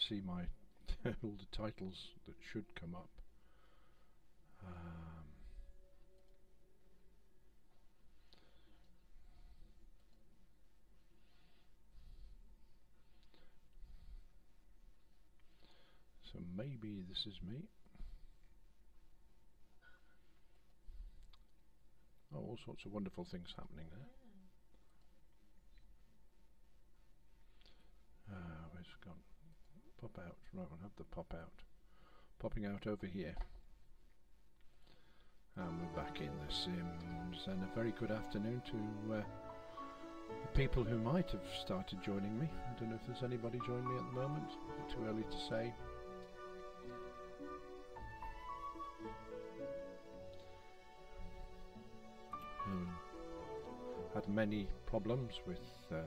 see my all the titles that should come up. So maybe this is me. Oh, all sorts of wonderful things happening there. Where's it gone? Pop out. Right, we'll have the pop out. Popping out over here. And we're back in The Sims. And a very good afternoon to the people who might have started joining me. I don't know if there's anybody joining me at the moment. Too early to say. Had many problems with the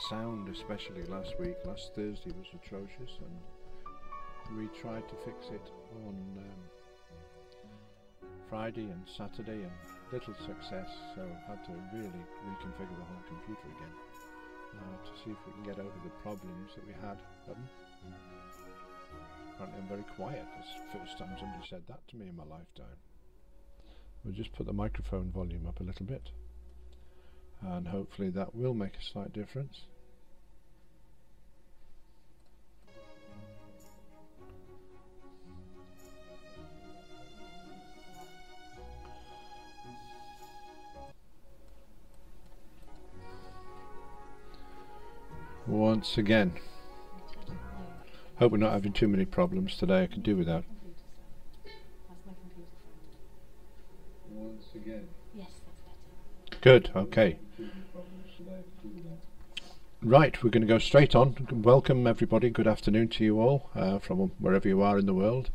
sound, especially last week. Last Thursday was atrocious, and we tried to fix it on Friday and Saturday, and little success, so had to really reconfigure the whole computer again to see if we can get over the problems that we had. Apparently I'm very quiet. It's the first time somebody said that to me in my lifetime. We'll just put the microphone volume up a little bit, and hopefully that will make a slight difference. Once again, hope we're not having too many problems today. I can do without. Once again. Yes, that's better. Good, okay. Right, we're going to go straight on. Welcome everybody, good afternoon to you all from wherever you are in the world.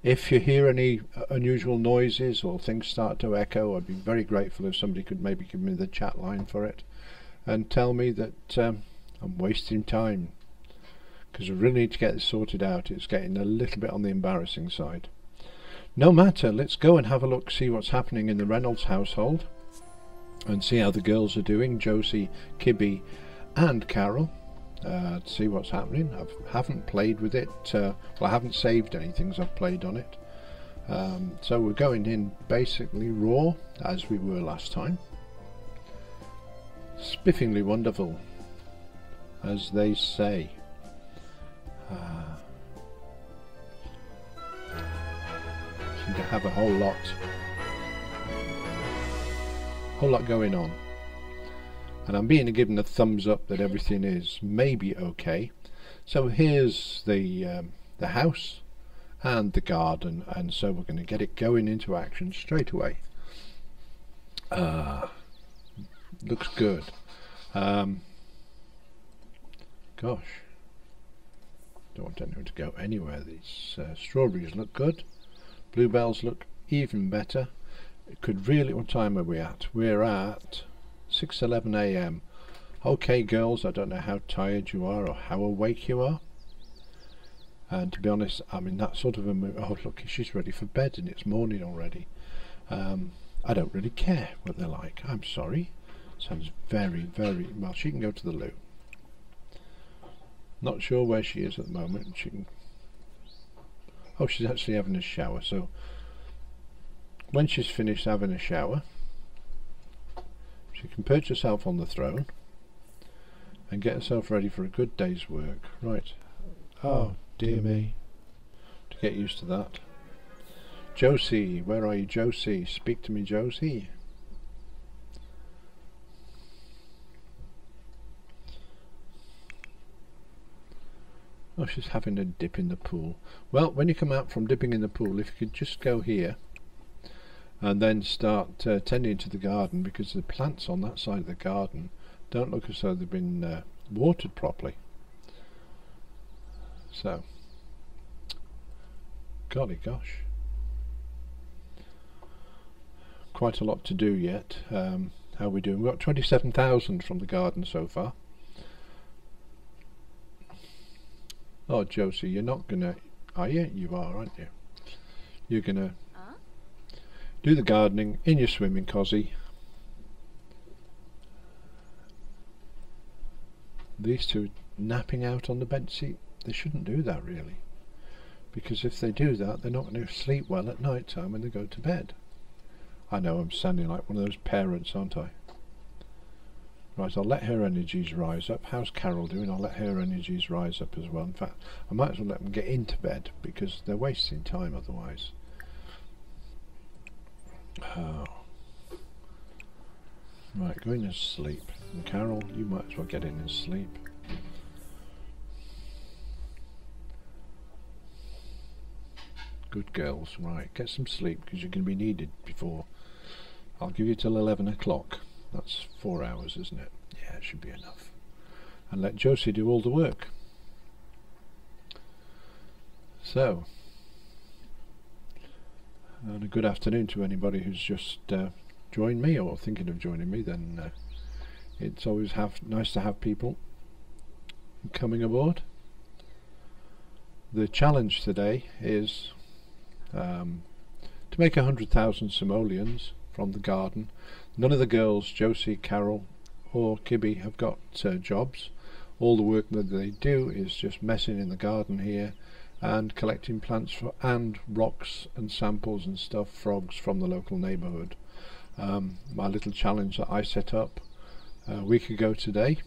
If you hear any unusual noises or things start to echo, I'd be very grateful if somebody could maybe give me the chat line for it and tell me that I'm wasting time, because we really need to get this sorted out. It's getting a little bit on the embarrassing side. No matter, let's go and have a look, see what's happening in the Reynolds household and see how the girls are doing, Josie, Kibby and Carol. See what's happening. I haven't played with it, well, I haven't saved anything, so I've played on it. So we're going in basically raw as we were last time. Spiffingly wonderful, as they say. Seem to have a whole lot going on, and I'm being given a thumbs up that everything is maybe okay. So here's the house and the garden, and so we're going to get it going into action straight away. Looks good. Gosh, don't want anyone to go anywhere. These strawberries look good. Bluebells look even better. It could really, what time are we at? We're at 6:11 AM. Okay girls, I don't know how tired you are or how awake you are, and to be honest I'm in that sort of a mood. Oh look, she's ready for bed and it's morning already. I don't really care what they're like, I'm sorry. Sounds very, very well. She can go to the loo. Not sure where she is at the moment. She can. Oh, she's actually having a shower. So when she's finished having a shower, she can perch herself on the throne and get herself ready for a good day's work. Right. Oh dear me. To get used to that. Josie, where are you, Josie? Speak to me, Josie. Oh, she's having a dip in the pool. Well, when you come out from dipping in the pool, if you could just go here and then start tending to the garden, because the plants on that side of the garden don't look as though they've been watered properly. So, golly gosh. Quite a lot to do yet. How are we doing? We've got 27,000 from the garden so far. Oh, Josie, you're not gonna... Are you? You are, aren't you? You're gonna do the gardening in your swimming cosy. these two napping out on the bed seat, they shouldn't do that really, because if they do that, they're not going to sleep well at night time when they go to bed. I know I'm sounding like one of those parents, aren't I? Right, I'll let her energies rise up. How's Carol doing? I'll let her energies rise up as well. In fact, I might as well let them get into bed, because they're wasting time otherwise. Oh. Right, going to sleep. And Carol, you might as well get in and sleep. Good girls. Right, get some sleep, because you're going to be needed before. I'll give you till 11 o'clock. That's 4 hours, isn't it? Yeah, it should be enough. And let Josie do all the work. So, and a good afternoon to anybody who's just joined me or thinking of joining me. Then it's always nice to have people coming aboard. The challenge today is to make 100,000 simoleons from the garden. None of the girls, Josie, Carol or Kibby, have got jobs. All the work that they do is just messing in the garden here and collecting plants and rocks and samples and stuff, frogs from the local neighbourhood. My little challenge that I set up a week ago today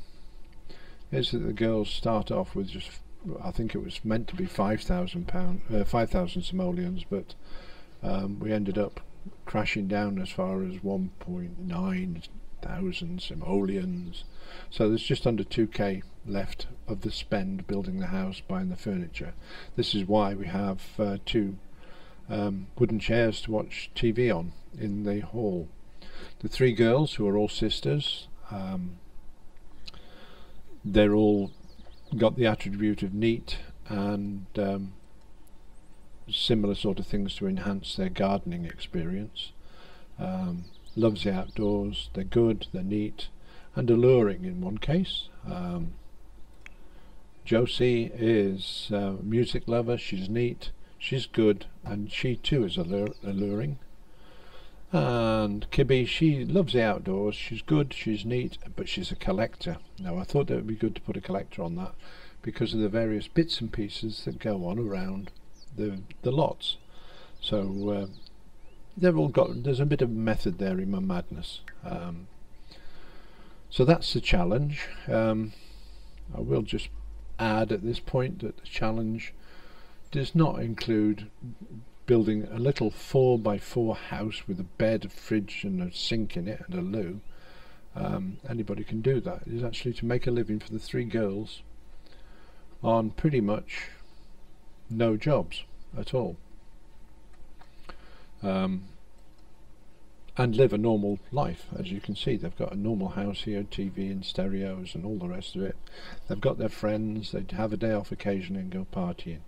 is that the girls start off with just, I think it was meant to be 5,000 simoleons, but we ended up crashing down as far as 1.9 thousand simoleons. So there's just under 2k left of the spend building the house, buying the furniture. This is why we have two wooden chairs to watch TV on in the hall. The three girls, who are all sisters, they're all got the attribute of neat and similar sort of things to enhance their gardening experience. Loves the outdoors, they're good, they're neat and alluring in one case. Josie is a music lover, she's neat, she's good, and she too is alluring. And Kibby, she loves the outdoors, she's good, she's neat, but she's a collector. Now I thought it would be good to put a collector on that because of the various bits and pieces that go on around the lots. So they've all got, there's a bit of method there in my madness. So that's the challenge. I will just add at this point that the challenge does not include building a little 4x4 house with a bed, a fridge and a sink in it and a loo. Anybody can do that. It is actually to make a living for the three girls on pretty much no jobs at all, and live a normal life. As you can see, they've got a normal house here, TV and stereos and all the rest of it. They've got their friends, they have a day off occasionally and go partying.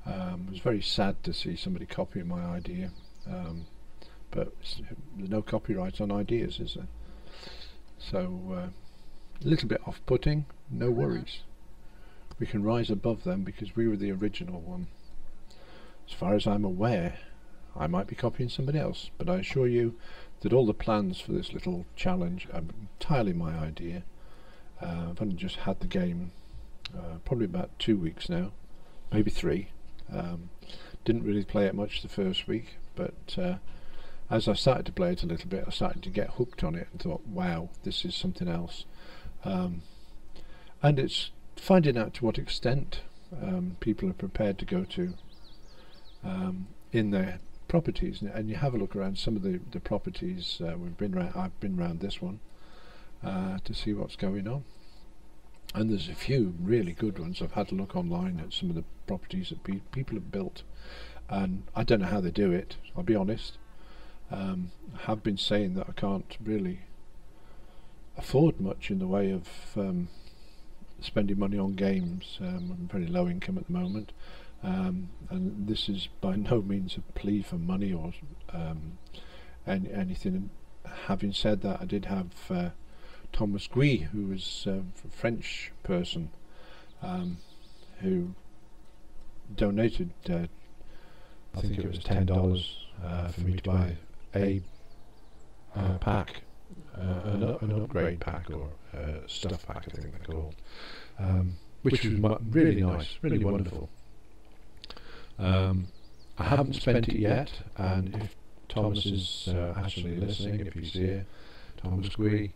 It was very sad to see somebody copying my idea, but there's no copyright on ideas, is there? So a little bit off-putting, no worries. We can rise above them because we were the original one. As far as I'm aware, I might be copying somebody else, but I assure you that all the plans for this little challenge are entirely my idea. I've only just had the game probably about 2 weeks now, maybe 3. Didn't really play it much the first week, but as I started to play it a little bit, I started to get hooked on it and thought, wow, this is something else. And it's finding out to what extent people are prepared to go to in their properties, and you have a look around some of the properties I've been around this one to see what's going on, and there's a few really good ones. I've had a look online at some of the properties that people have built, and I don't know how they do it, I'll be honest. I have been saying that I can't really afford much in the way of spending money on games. I'm very low income at the moment. And this is by no means a plea for money or anything. Having said that, I did have Thomas Gui, who was a French person, who donated I think it was $10 for me to buy a pack an upgrade pack, or stuff pack I think they're called, which was really nice, really wonderful. I haven't spent it yet, and if Thomas is actually listening, if he's here, Thomas Gwee,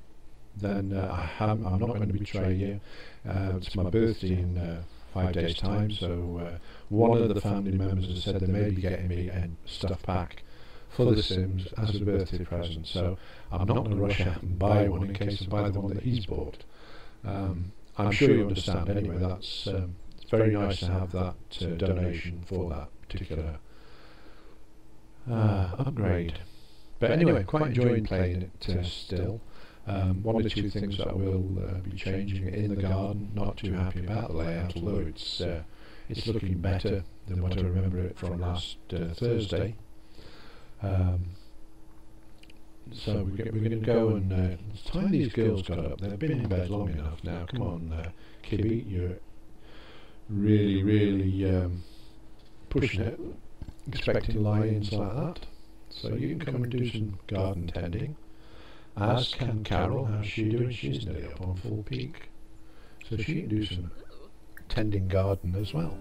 then I'm not going to betray you. It's my birthday in 5 days' time, so one of the family members has said they may be getting me a stuff pack for The Sims as a birthday present, so I'm not going to rush out and buy one in case I buy the one that he's bought. I'm sure you understand anyway. That's it's very nice to have that donation for that particular upgrade. But anyway, quite enjoying playing it still. One or two things that I will be changing in the garden. Not too happy about the layout, although it's looking better than what I remember it from last Thursday. So we're going to go and it's time these girls got up. They've been in bed long enough now. Come on, Kibby, you're really pushing it, expecting lions like that. So you can come and do some garden tending. As can Carol. How's she doing? She's nearly up on full peak, so she can do some tending garden as well.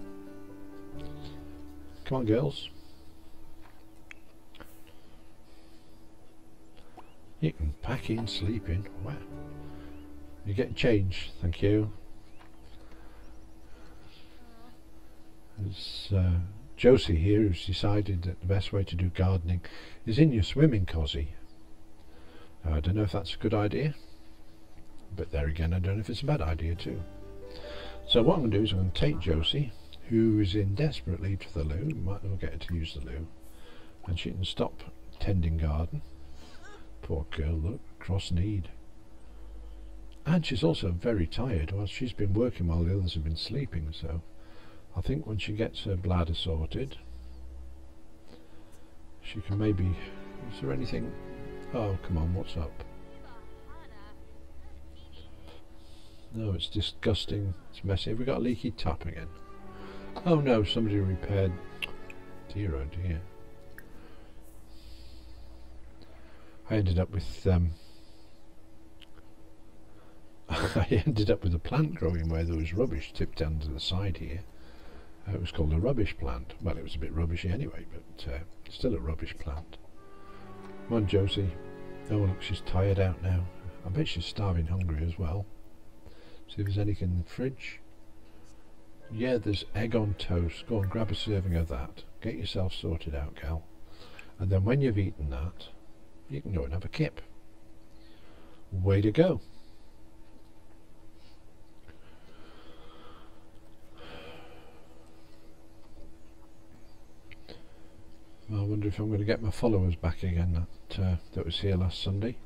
Come on, girls. You can pack in, sleep in. Wow. You get changed, thank you. There's Josie here, who's decided that the best way to do gardening is in your swimming cosy. I don't know if that's a good idea, but there again I don't know if it's a bad idea too. So what I'm going to do is I'm going to take Josie, who is in desperate need for the loo. We might as well get her to use the loo, and she can stop tending garden. Poor girl, look, cross-kneed. And she's also very tired. Well, she's been working while the others have been sleeping, so I think when she gets her bladder sorted, she can maybe... Is there anything... Oh, come on, what's up? No, it's disgusting. It's messy. Have we got a leaky tap again? Oh no, somebody repaired... Dear, oh dear. I ended up with I ended up with a plant growing where there was rubbish tipped down to the side here. It was called a rubbish plant. Well, it was a bit rubbishy anyway, but still a rubbish plant. Come on, Josie. Oh look, she's tired out now. I bet she's starving hungry as well. See if there's anything in the fridge. Yeah, there's egg on toast. Go on, grab a serving of that. Get yourself sorted out, gal. And then when you've eaten that, you can go and have a kip. Way to go. I wonder if I'm going to get my followers back again that was here last Sunday.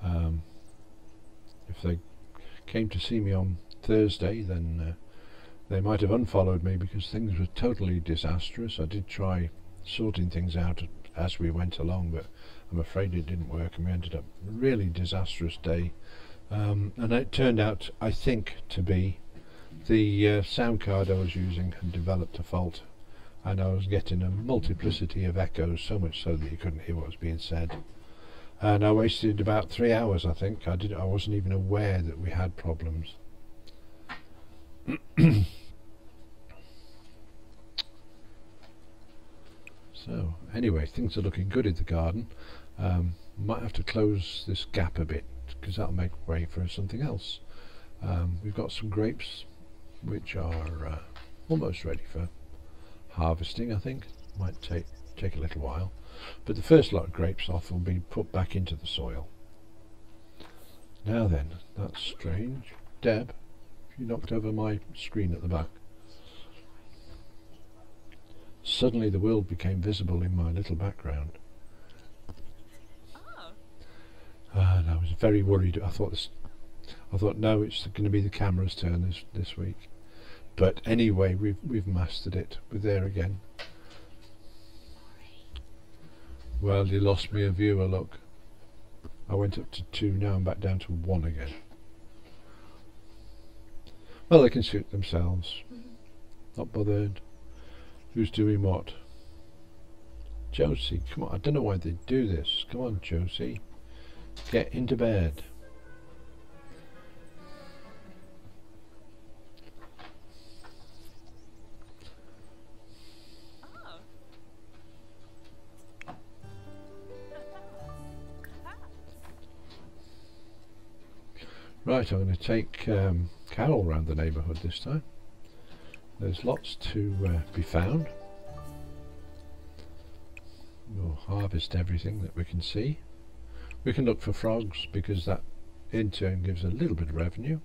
If they came to see me on Thursday, then they might have unfollowed me because things were totally disastrous. I did try sorting things out as we went along, but I'm afraid it didn't work, and we ended up a really disastrous day. And it turned out, I think, to be the sound card I was using had developed a fault, and I was getting a multiplicity of echoes, so much so that you couldn't hear what was being said. And I wasted about 3 hours, I think. I wasn't even aware that we had problems. So anyway, things are looking good in the garden. Might have to close this gap a bit because that'll make way for something else. We've got some grapes which are almost ready for harvesting. I think might take a little while, but the first lot of grapes off will be put back into the soil. Now then, that's strange. Deb, you knocked over my screen at the back. Suddenly the world became visible in my little background. And I was very worried. I thought no, it's going to be the camera's turn this week. But anyway, we've mastered it. We're there again. Well, you lost me a viewer, look. I went up to 2, now I'm back down to 1 again. Well, they can suit themselves. Not bothered. Who's doing what? Josie, come on. I don't know why they do this. Come on, Josie. get into bed. Right, I'm going to take Carol around the neighbourhood this time. There's lots to be found. We'll harvest everything that we can see. We can look for frogs because that in turn gives a little bit of revenue.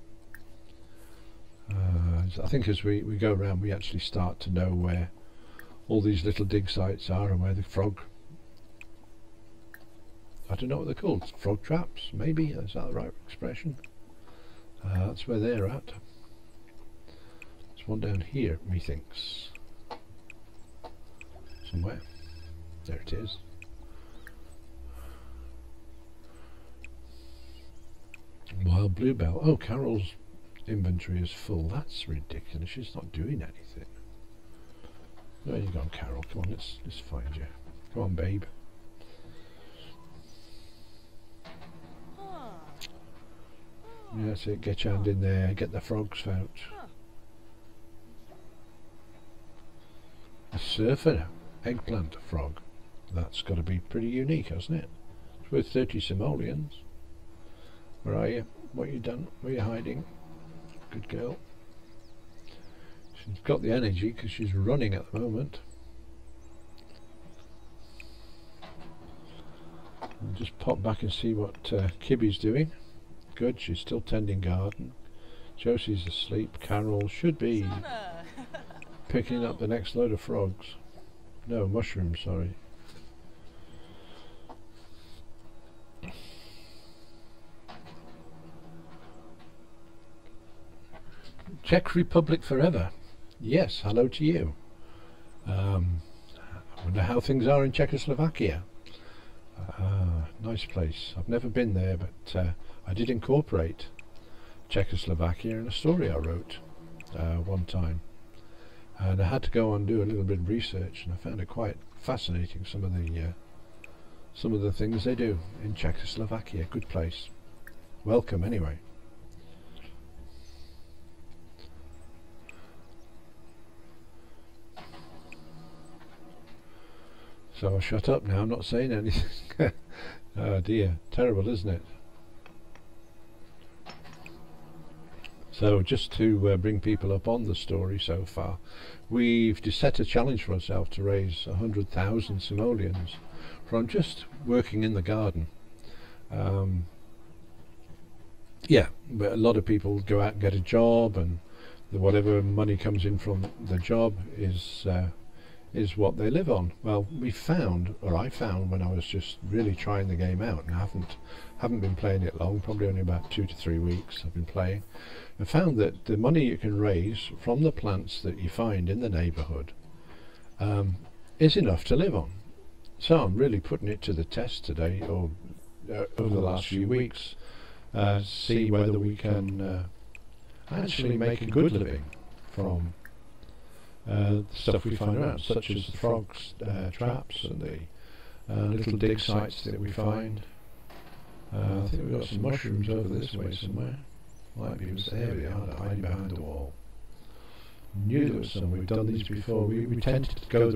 I think as we go around we actually start to know where all these little dig sites are and where the frog, I don't know what they're called, frog traps maybe, is that the right expression? That's where they're at. There's one down here, methinks. Somewhere. There it is. Wild bluebell. Oh, Carol's inventory is full. That's ridiculous. She's not doing anything. There you go, Carol. Come on, let's find you. Come on, babe. Yeah, that's it. Get your hand in there. Get the frogs out. A surfer eggplant frog. That's got to be pretty unique, hasn't it? It's worth 30 simoleons. Where are you? What you done? Where you hiding? Good girl. She's got the energy because she's running at the moment. I'll just pop back and see what Kibby's doing. Good, she's still tending garden. Josie's asleep. Carol should be picking up the next load of frogs. No, mushrooms, sorry. Czech Republic forever. Yes, hello to you. I wonder how things are in Czechoslovakia. Nice place. I've never been there, but I did incorporate Czechoslovakia in a story I wrote one time, and I had to go and do a little bit of research, and I found it quite fascinating. Some of the things they do in Czechoslovakia. Good place. Welcome anyway. So I'll shut up now. I'm not saying anything. Oh dear, terrible, isn't it? So just to bring people up on the story so far, we've just set a challenge for ourselves to raise 100,000 simoleons from just working in the garden. Yeah, but a lot of people go out and get a job, and whatever money comes in from the job is what they live on. Well, we found, or I found when I was just really trying the game out, and I haven't been playing it long, probably only about 2 to 3 weeks I've been playing, and found that the money you can raise from the plants that you find in the neighbourhood is enough to live on. So I'm really putting it to the test today, or over the last few weeks, see whether we can actually make a good living from the stuff we find around, such as the frogs traps and the little dig sites that we find. I think we've got some mushrooms over this way somewhere. Might be there they are, hiding behind the wall. Knew there was some. We've done these before. We tend to go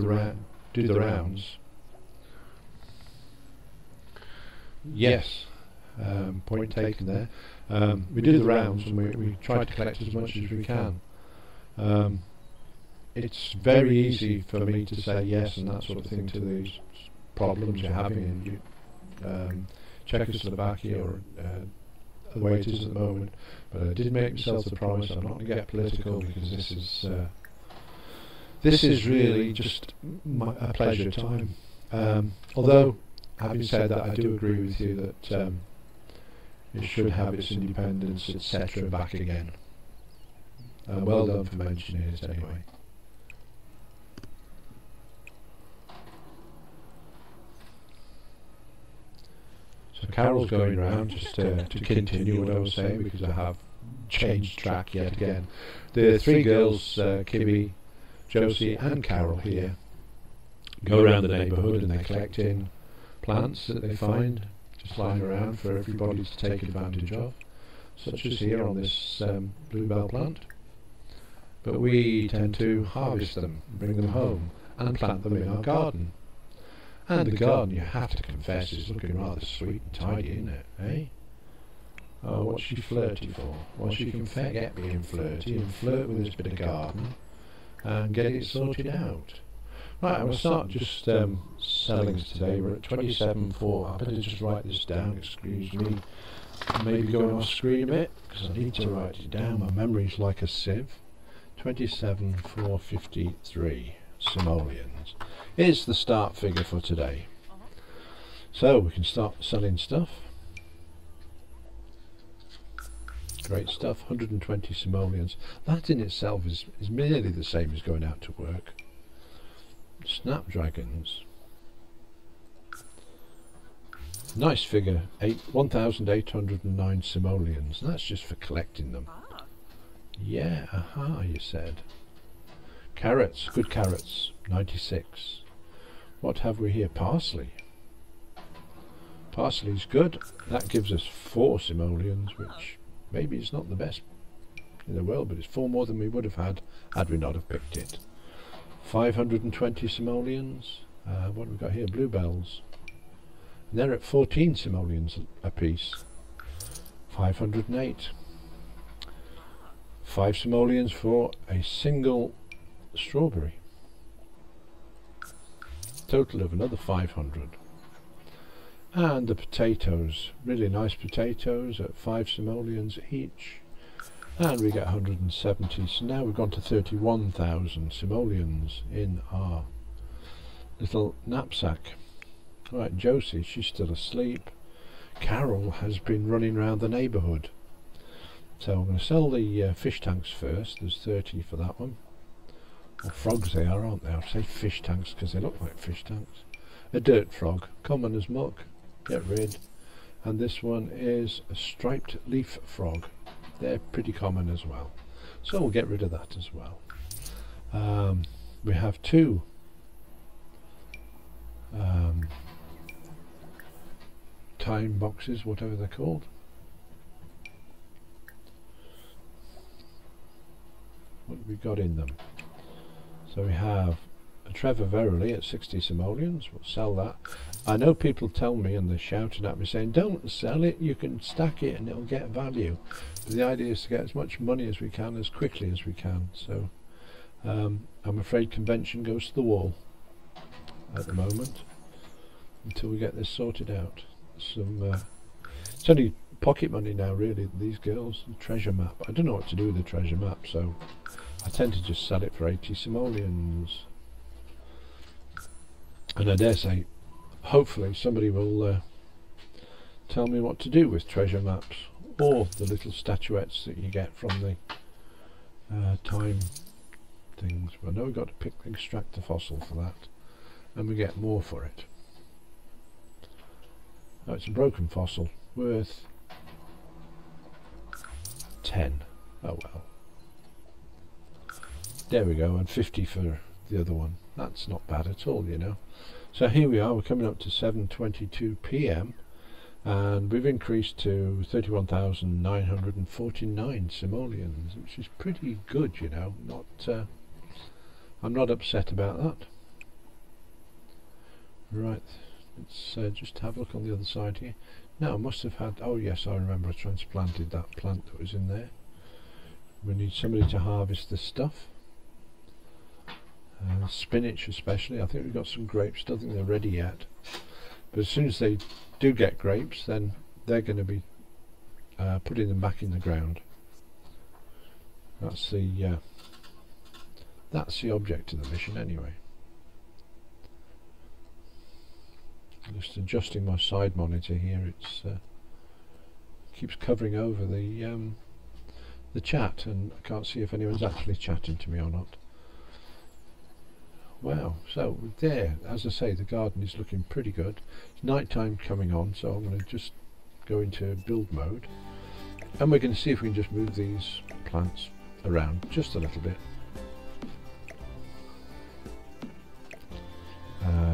do the rounds. Yes, point taken there. We do the rounds and we try to collect as much as we can. It's very easy for me to say yes and that sort of thing to these problems you're having in Czechoslovakia or the way it is at the moment. But I did make myself the promise I'm not going to get political, because this is really just a pleasure time. Although, having said that, I do agree with you that it should have its independence, etc. back again. Well done for mentioning it anyway. So Carol's going around just to continue what I was saying, because I have changed track yet again. The three girls, Kibby, Josie and Carol here, go around the neighbourhood and they collect in plants that they find just lying around for everybody to take advantage of, such as here on this bluebell plant. But we tend to harvest them, bring them home and plant them in our garden. And the garden, you have to confess, is looking rather sweet and tidy, isn't it, eh? Oh, what's she flirty for? Well, she can forget being flirty and flirt with this bit of garden and get it sorted out. Right, I'm going to start just sellings today. We're at 27.4. I better just write this down, excuse me. Maybe going off screen a bit, because I need to write it down. My memory's like a sieve. 27,453 simoleons is the start figure for today. So we can start selling stuff. Great stuff, 120 simoleons. That in itself is merely the same as going out to work. Snapdragons. Nice figure, 1,809 simoleons. That's just for collecting them. Yeah, aha, you said. Carrots, good carrots, 96. What have we here? Parsley. Parsley's good. That gives us 4 simoleons, which maybe is not the best in the world, but it's 4 more than we would have had we not have picked it. 520 simoleons. What have we got here? Bluebells. And they're at 14 simoleons a piece. 508. 5 simoleons for a single strawberry. Total of another 500. And the potatoes, really nice potatoes at 5 simoleons each. And we get 170. So now we've gone to 31,000 simoleons in our little knapsack. Right, Josie, she's still asleep. Carol has been running around the neighbourhood. So I'm going to sell the fish tanks first. There's 30 for that one. Well, frogs they are, aren't they? I'll say fish tanks because they look like fish tanks. A dirt frog, common as muck. Get rid. And this one is a striped leaf frog. They're pretty common as well. So we'll get rid of that as well. We have 2 time boxes, whatever they're called. What have we got in them? So we have a Trevor Verily at 60 simoleons. We'll sell that. I know people tell me and they're shouting at me saying, don't sell it, you can stack it and it'll get value. But the idea is to get as much money as we can as quickly as we can. So I'm afraid convention goes to the wall at the moment until we get this sorted out. It's only pocket money now really, these girls. The treasure map, I don't know what to do with the treasure map, so I tend to just sell it for 80 simoleons. And I dare say hopefully somebody will tell me what to do with treasure maps or the little statuettes that you get from the time things. But I know we've got to extract the fossil for that, and we get more for it. Oh, it's a broken fossil worth 10. Oh well. There we go, and 50 for the other one. That's not bad at all, you know. So here we are, we're coming up to 7:22 PM and we've increased to 31,949 simoleons, which is pretty good, you know. I'm not upset about that. Right, let's just have a look on the other side here. Now I must have had, oh yes, I remember I transplanted that plant that was in there. We need somebody to harvest this stuff. Spinach especially. I think we've got some grapes. Don't think they're ready yet, but as soon as they do get grapes, then they're going to be putting them back in the ground. That's the object of the mission anyway. Just adjusting my side monitor here. It's keeps covering over the chat, and I can't see if anyone's actually chatting to me or not. Wow, so there, as I say, the garden is looking pretty good. It's night time coming on, so I'm going to just go into build mode, and we're going to see if we can just move these plants around just a little bit.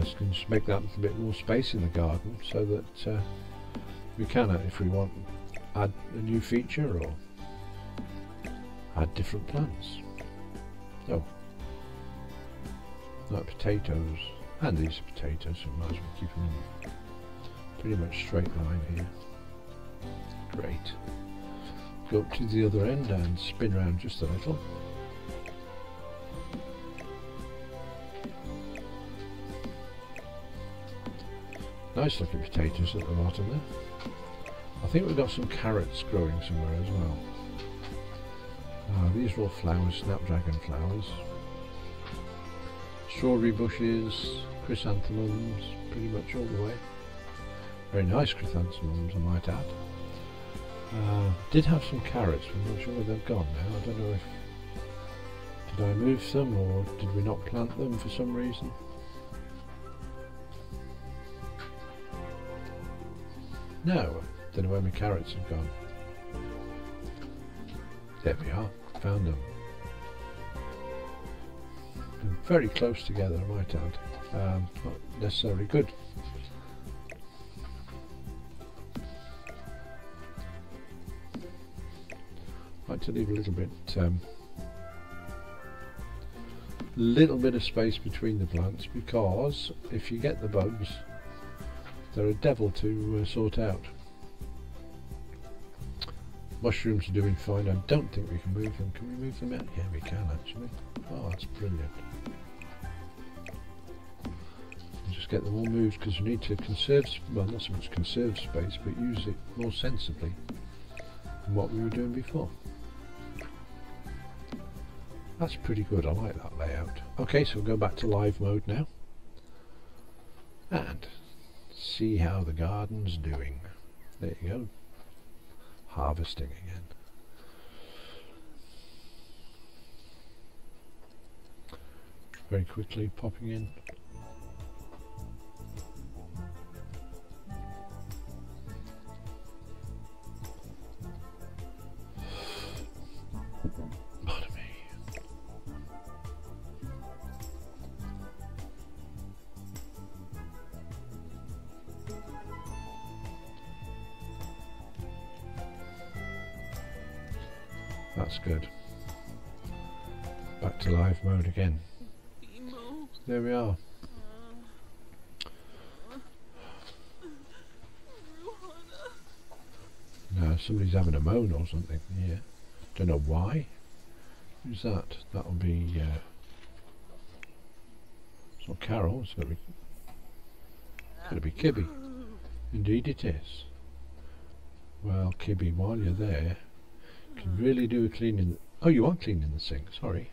Just going to make that a little bit more space in the garden so that We can if we want add a new feature or add different plants. So, like potatoes, and these are potatoes, so we might as well keep them in pretty much straight line here. Great. Go up to the other end and spin around just a little. Nice looking potatoes at the bottom there. I think we've got some carrots growing somewhere as well. These are all flowers, snapdragon flowers. Strawberry bushes, chrysanthemums, pretty much all the way. Very nice chrysanthemums, I might add. Did have some carrots, but I'm not sure where they've gone now. I don't know if... Did I move them or did we not plant them for some reason? No, don't know where my carrots have gone. There we are, found them. They're very close together, I might add. Not necessarily good. I like to leave a little bit of space between the plants, because if you get the bugs, they're a devil to sort out. Mushrooms are doing fine. I don't think we can move them. Can we move them out? Yeah, we can actually. Oh, that's brilliant. Just get them all moved, because we need to conserve, well, not so much conserve space, but use it more sensibly than what we were doing before. That's pretty good. I like that layout. Okay, so we'll go back to live mode now and see how the garden's doing. There you go. Harvesting again. Very quickly popping in. Pardon me. That's good. Back to live mode again. There we are. No, somebody's having a moan or something. Yeah. Don't know why. Who's that? That'll be. It's not Carol. It's got to be Kibby. Indeed, it is. Well, Kibby, while you're there, you can really do a cleaning. Oh, you are cleaning the sink. Sorry.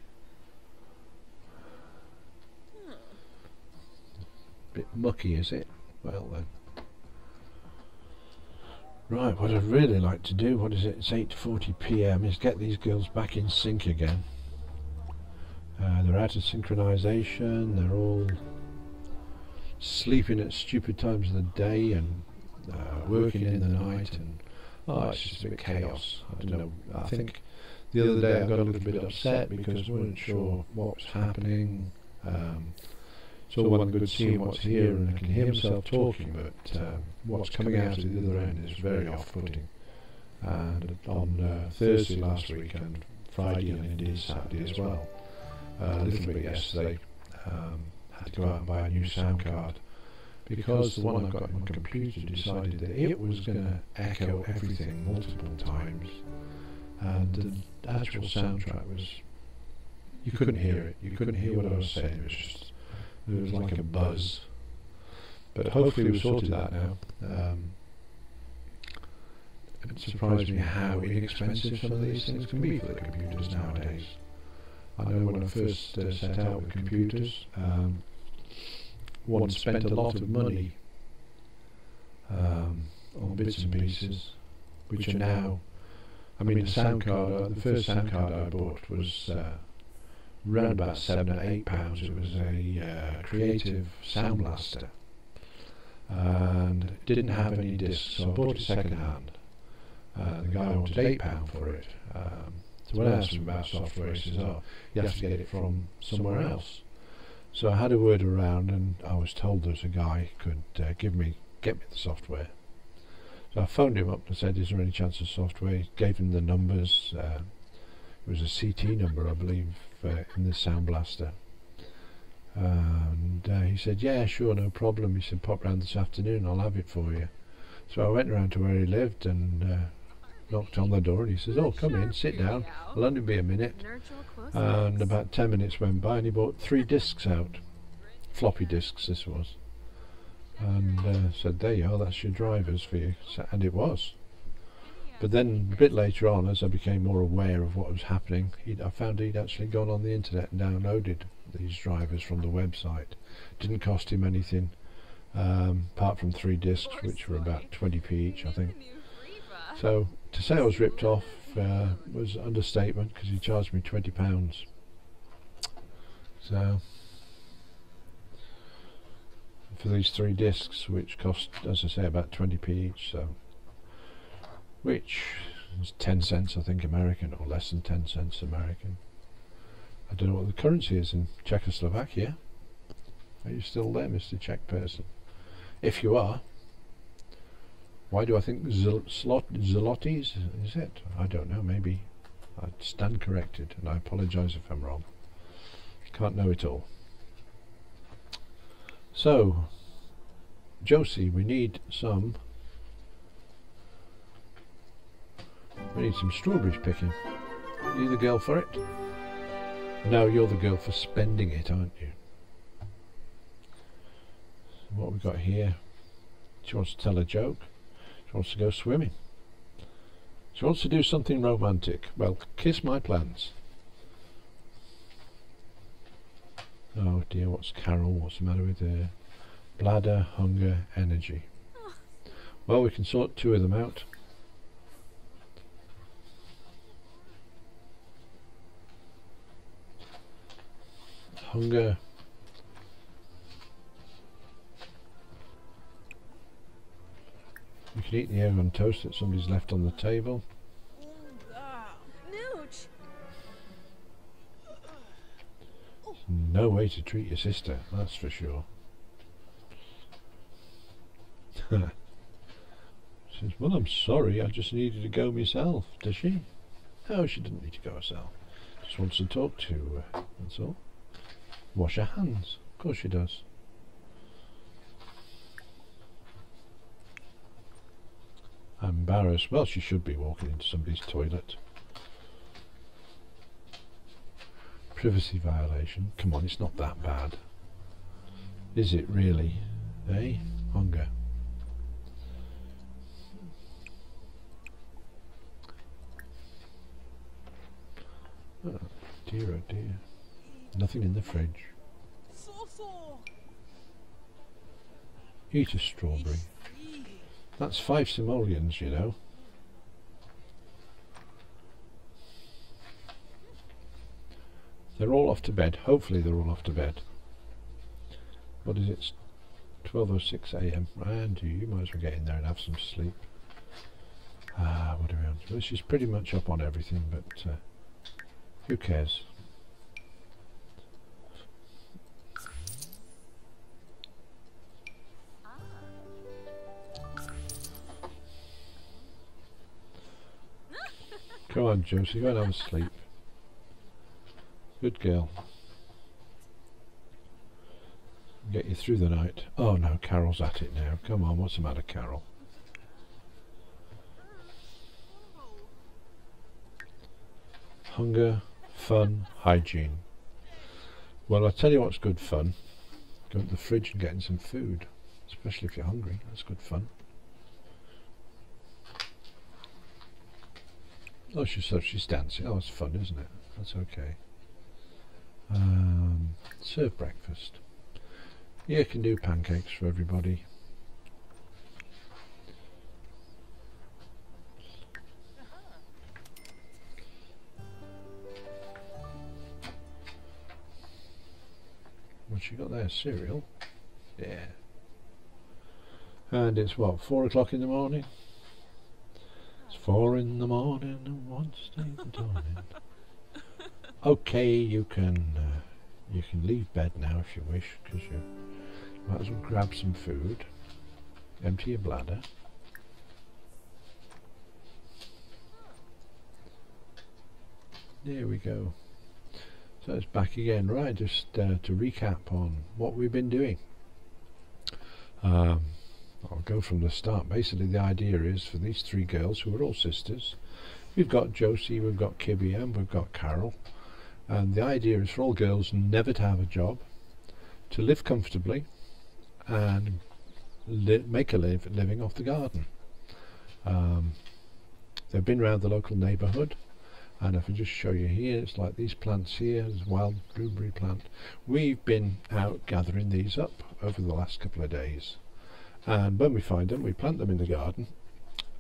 Bit mucky, is it? Well then. Right, what I'd really like to do, what is it, it's 8:40 PM, is get these girls back in sync again. They're out of synchronization, they're all sleeping at stupid times of the day and working in the night, and it's just a bit chaos. I don't know, I think the other day I got a little bit upset because I wasn't sure what was happening. It's all well and good seeing what's here, and I can hear myself talking, but what's coming out of the other end is very off-putting. And on Thursday last week and Friday and indeed Saturday as well, a little bit yesterday, had to go out and buy a new sound card because the one I've got on my computer decided that it was going to echo everything multiple times, and the actual soundtrack was, you couldn't hear it, you couldn't hear what I was saying, it was just, there was like a buzz. But hopefully we've sorted that now. It surprised me how inexpensive some of these things can be for the computers nowadays. I know when I first set out with computers, one spent a lot of money on bits and pieces, which are now, I mean, the sound card, the first sound card I bought was around about £7 or £8. It was a Creative Sound Blaster, and it didn't have any discs, so I bought it second hand. The guy wanted £8 for it. So when I asked him about software, he says, "Oh, you have to get it from somewhere else." So I had a word around, and I was told that a guy could get me the software. So So I phoned him up and said, is there any chance of software? He gave him the numbers. It was a CT number, I believe, in the Sound Blaster. And he said, yeah, sure, no problem. He said, pop round this afternoon, I'll have it for you. So I went round to where he lived and knocked on the door, and he says, oh, come in, sit down, I'll only be a minute. And about 10 minutes went by and he brought 3 discs out, floppy discs this was, and said, there you are, that's your drivers for you. And it was. But then a bit later on, as I became more aware of what was happening, I found he'd actually gone on the internet and downloaded these drivers from the website. Didn't cost him anything, apart from 3 discs, which were about 20p each, I think. So to say I was ripped off was an understatement, because he charged me £20. So for these 3 discs, which cost, as I say, about 20p each, so which is 10 cents I think American, or less than 10 cents American. I don't know what the currency is in Czechoslovakia. Are you still there, Mr. Czech person? If you are, why do I think zlotys is it? I don't know, maybe. I stand corrected, and I apologise if I'm wrong. Can't know it all. So, Josie, we need some strawberries picking. Are you the girl for it? No, you're the girl for spending it, aren't you? What have we got here? She wants to tell a joke. She wants to go swimming. She wants to do something romantic. Well, kiss my plans. Oh dear, what's Carol? What's the matter with her? Bladder, hunger, energy. Well, we can sort 2 of them out. Hunger. You can eat the egg on toast that somebody's left on the table. No way to treat your sister, that's for sure. She says, well, I'm sorry, I just needed to go myself. Does she? No, she didn't need to go herself. Just wants to talk to, that's all. Wash her hands. Of course she does. I'm embarrassed. Well, she should be walking into somebody's toilet. Privacy violation. Come on, it's not that bad. Is it really? Eh? Hunger. Oh dear, oh dear. Nothing in the fridge. Eat a strawberry. That's 5 simoleons, you know. They're all off to bed. Hopefully they're all off to bed. What is it? 12:06 AM. And you might as well get in there and have some sleep. What are we on? Well, she's pretty much up on everything, but who cares? Come on, Josie, go and have a sleep. Good girl. Get you through the night. Oh no, Carol's at it now. Come on, what's the matter, Carol? Hunger, fun, hygiene. Well, I'll tell you what's good fun. Going to the fridge and getting some food. Especially if you're hungry. That's good fun. Oh, she's dancing. Oh, it's fun, isn't it? That's okay. Serve breakfast. Yeah, can do pancakes for everybody. What's she got there? Cereal? Yeah. And it's what, 4 o'clock in the morning? It's 4 in the morning and wants to the dawning. Okay, you can leave bed now if you wish, because you might as well grab some food, empty your bladder. There we go. So it's back again. Right, just to recap on what we've been doing. I'll go from the start. Basically the idea is for these three girls who are all sisters, we've got Josie, we've got Kibby and we've got Carol, and the idea is for all girls never to have a job, to live comfortably and make a living off the garden. They've been around the local neighbourhood, and if I just show you here, it's like these plants here, there's wild blueberry plant. We've been out gathering these up over the last couple of days, and when we find them we plant them in the garden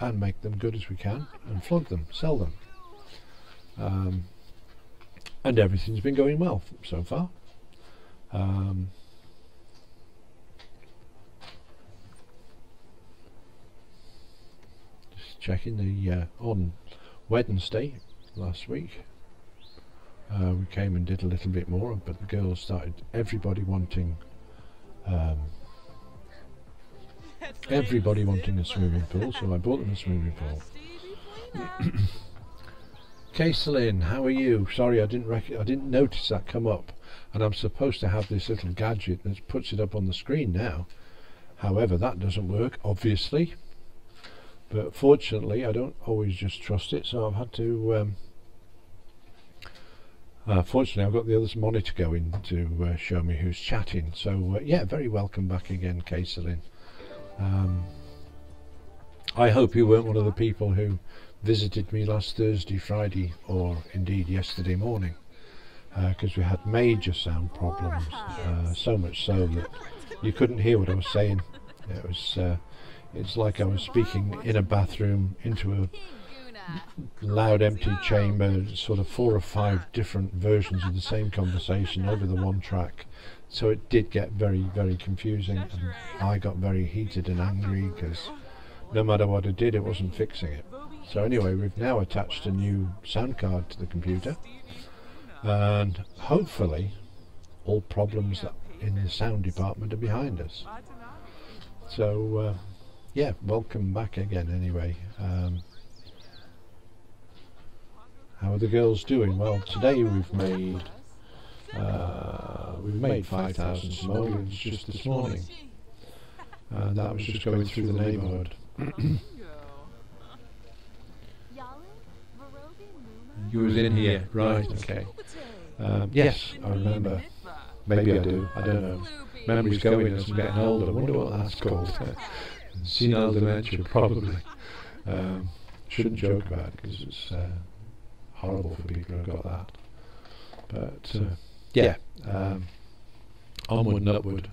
and make them good as we can and flog them, sell them, and everything's been going well so far. Just checking the on Wednesday last week we came and did a little bit more, but the girls started everybody wanting a swimming pool, so I bought them a swimming pool. Kayselin, how are you? Sorry, I didn't notice that come up, and I'm supposed to have this little gadget that puts it up on the screen now. However, that doesn't work, obviously, but fortunately I don't always just trust it, so I've had to fortunately I've got the other monitor going to show me who's chatting. So yeah, very welcome back again, Kayselin. I hope you weren't one of the people who visited me last Thursday, Friday, or indeed yesterday morning, because we had major sound problems, so much so that you couldn't hear what I was saying. It was it's like I was speaking in a bathroom into a loud empty chamber, sort of 4 or 5 different versions of the same conversation over the one track. So it did get very, very confusing, and I got very heated and angry because no matter what I did, it wasn't fixing it. So anyway, we've now attached a new sound card to the computer, and hopefully all problems in the sound department are behind us. So yeah, welcome back again anyway. How are the girls doing? Well, today we've made 5,000 simoleons just this morning. That was just going through the neighbourhood. You was in here, right? Okay. Yes, I remember. Maybe I do. I don't know. Memory's going as I'm getting older. I wonder what that's called. Senile dementia, probably. Shouldn't joke about it because it's horrible for people who've got that. But yeah, onward and upward.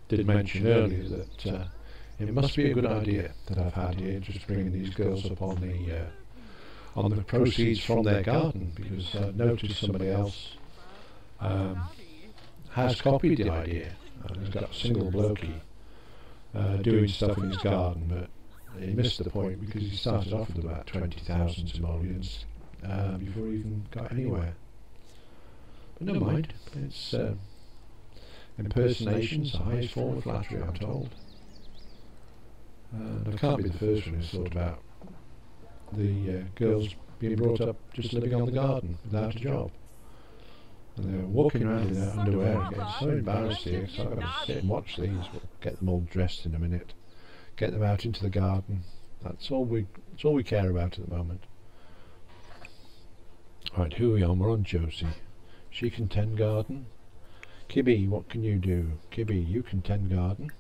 Did mention earlier that it must be a good idea that I've had here, just bringing these girls up on the proceeds from their garden, because I noticed somebody else has copied the idea. He's got a single blokey doing stuff in his garden, but he missed the point because he started off with about 20,000 simoleons before he even got anywhere. But never mind, it's impersonation's the highest form of flattery, I'm told. And I can't be the first one who's thought about the girls being brought up just living on the garden without a job. And they're walking around in their underwear and getting so embarrassed here, so I've got to sit and watch these. We'll get them all dressed in a minute, get them out into the garden. That's all we care about at the moment. Right, who are we on? We're on Josie. She can tend garden. Kibby, what can you do? Kibby, you can tend garden.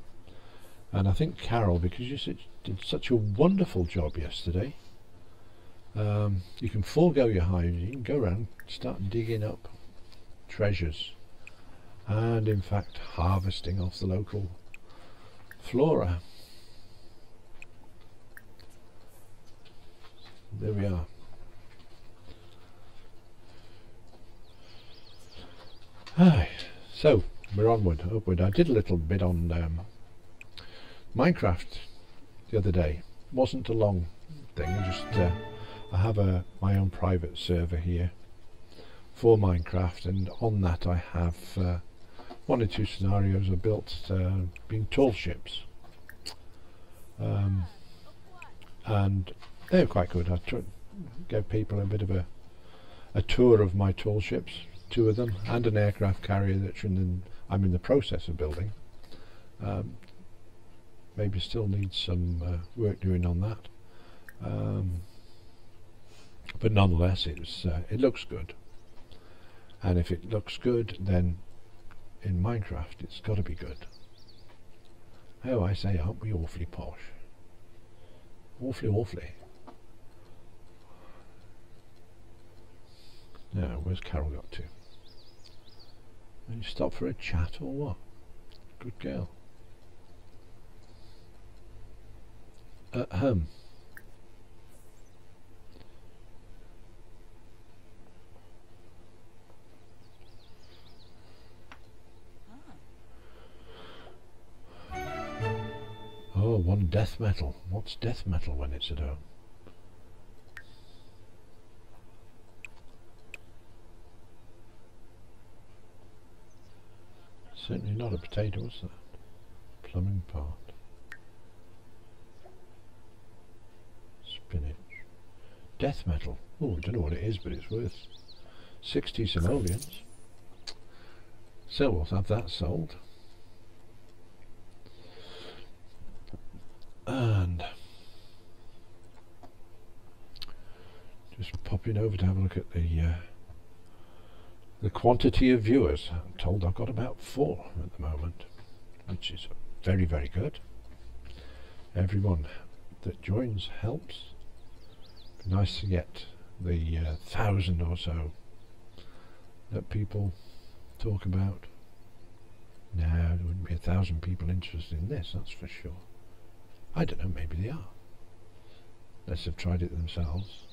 And I think Carol, because you did such a wonderful job yesterday, you can forego your hives. You can go around, start digging up treasures, and in fact harvesting off the local flora. There we are. So we're upward. I did a little bit on Minecraft the other day. Wasn't a long thing, just I have my own private server here for Minecraft, and on that I have 1 or 2 scenarios I built being tall ships, and they're quite good. gave people a bit of a tour of my tall ships, 2 of them, and an aircraft carrier that I'm in the process of building. Maybe still needs some work doing on that, but nonetheless it looks good, and if it looks good, then in Minecraft it's got to be good. Oh, I say, aren't we awfully posh? Awfully. Now, where's Carol got to? Will you stop for a chat or what? Good girl. Oh, one death metal. What's death metal when it's at home? Certainly not a potato, what's that? Plumbing part. Spinach. Death metal. Oh, I don't know what it is, but it's worth 60 simoleons. So we'll have that sold. And just popping over to have a look at the quantity of viewers. I'm told I've got about 4 at the moment, which is very, very good. Everyone that joins helps. Nice to get the 1,000 or so that people talk about. No, there wouldn't be 1,000 people interested in this, that's for sure. I don't know, maybe they are. Unless they've tried it themselves.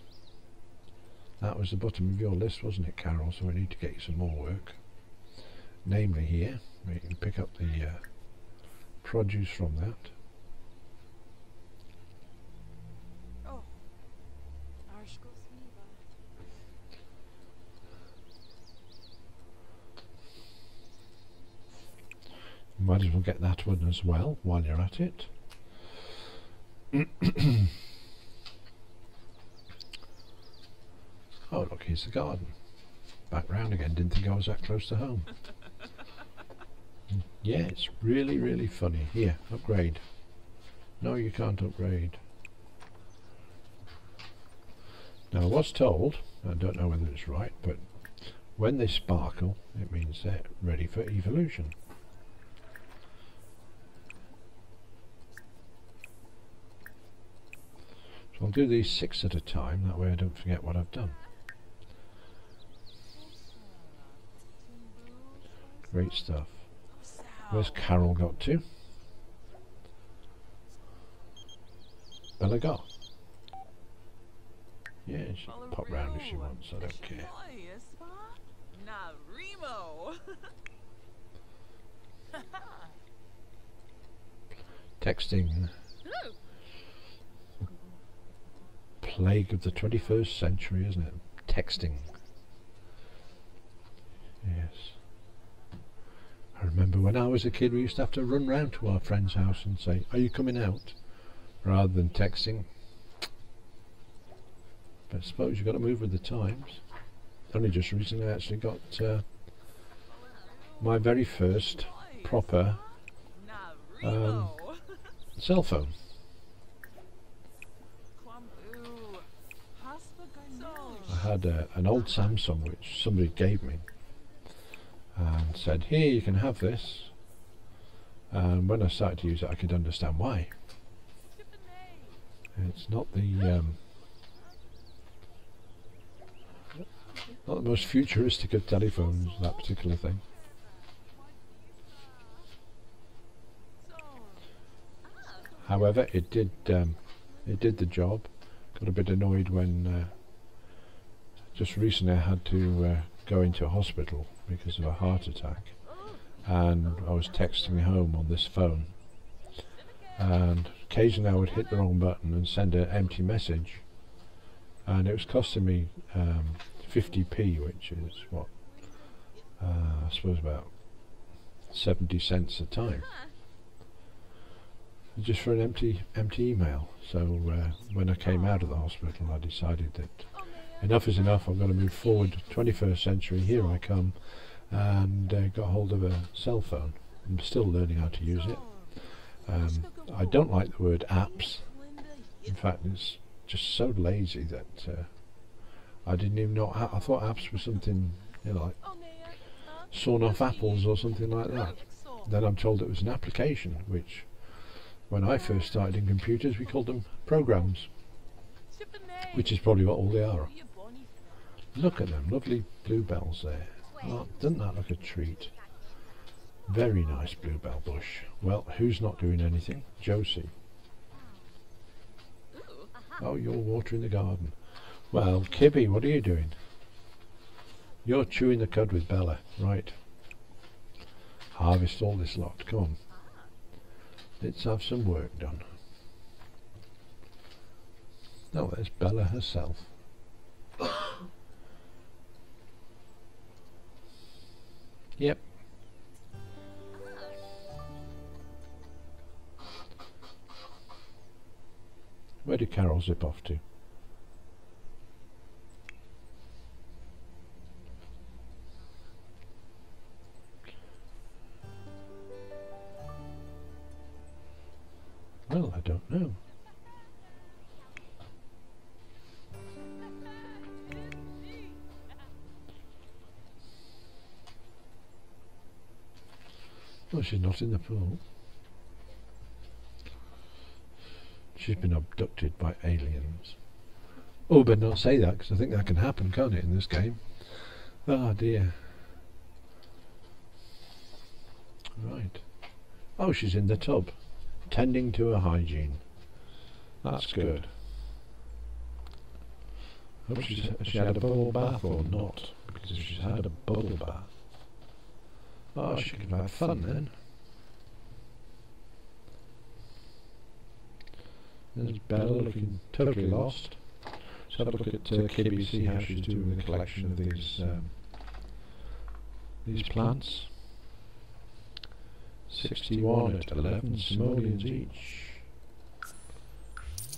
That was the bottom of your list, wasn't it, Carol? So I need to get you some more work. Namely here, where you can pick up the produce from that. Oh. You might as well get that one as well while you're at it. Oh, look, here's the garden. Back round again, didn't think I was that close to home. Yeah, it's really, really funny. Here, upgrade. No, you can't upgrade. Now, I was told, I don't know whether it's right, but when they sparkle, it means they're ready for evolution. So I'll do these 6 at a time, that way I don't forget what I've done. Great stuff. Where's Carol got to? Bella got. Yeah, she can pop round if she wants, I don't care. Texting. Plague of the 21st century, isn't it? Texting. Yes. I remember when I was a kid we used to have to run round to our friend's house and say, "Are you coming out?" rather than texting. But I suppose you've got to move with the times. Only just recently I actually got my very first proper cell phone. I had an old Samsung which somebody gave me and said, "Here, you can have this." And when I started to use it I could understand why. It's not the most futuristic of telephones, that particular thing. However, it did the job. Got a bit annoyed when just recently I had to go into a hospital because of a heart attack, and I was texting home on this phone, and occasionally I would hit the wrong button and send an empty message, and it was costing me 50p, which is what I suppose about 70 cents a time. just for an empty email. So when I came out of the hospital, I decided that enough is enough. I'm going to move forward. 21st century. Here I come, and got hold of a cell phone. I'm still learning how to use it. I don't like the word apps. In fact, it's just so lazy that I didn't even know. I thought apps were something, you know, like sawn off apples or something like that. Then I'm told it was an application, which when I first started in computers we called them programs, which is probably what all they are. Look at them, lovely bluebells there. Oh, doesn't that look a treat? Very nice bluebell bush. Well, who's not doing anything? Josie. Oh, you're watering the garden. Well, Kibby, what are you doing? You're chewing the cud with Bella, right? Harvest all this lot, come on. Let's have some work done. Oh, there's Bella herself. Yep. Where did Carol zip off to? Well, I don't know. Well, she's not in the pool. She's been abducted by aliens. Oh, but not say that, because I think that can happen, can't it, in this game? Ah, dear. Right. Oh, she's in the tub, tending to her hygiene. That's good. Hope she had a bubble bath or not, because if she's had a bubble bath, oh, she could have had fun then. There's Bella looking totally lost. Let's have a look at Kibby, see how she's doing with the collection of these plants. 61 at 11 simoleons each.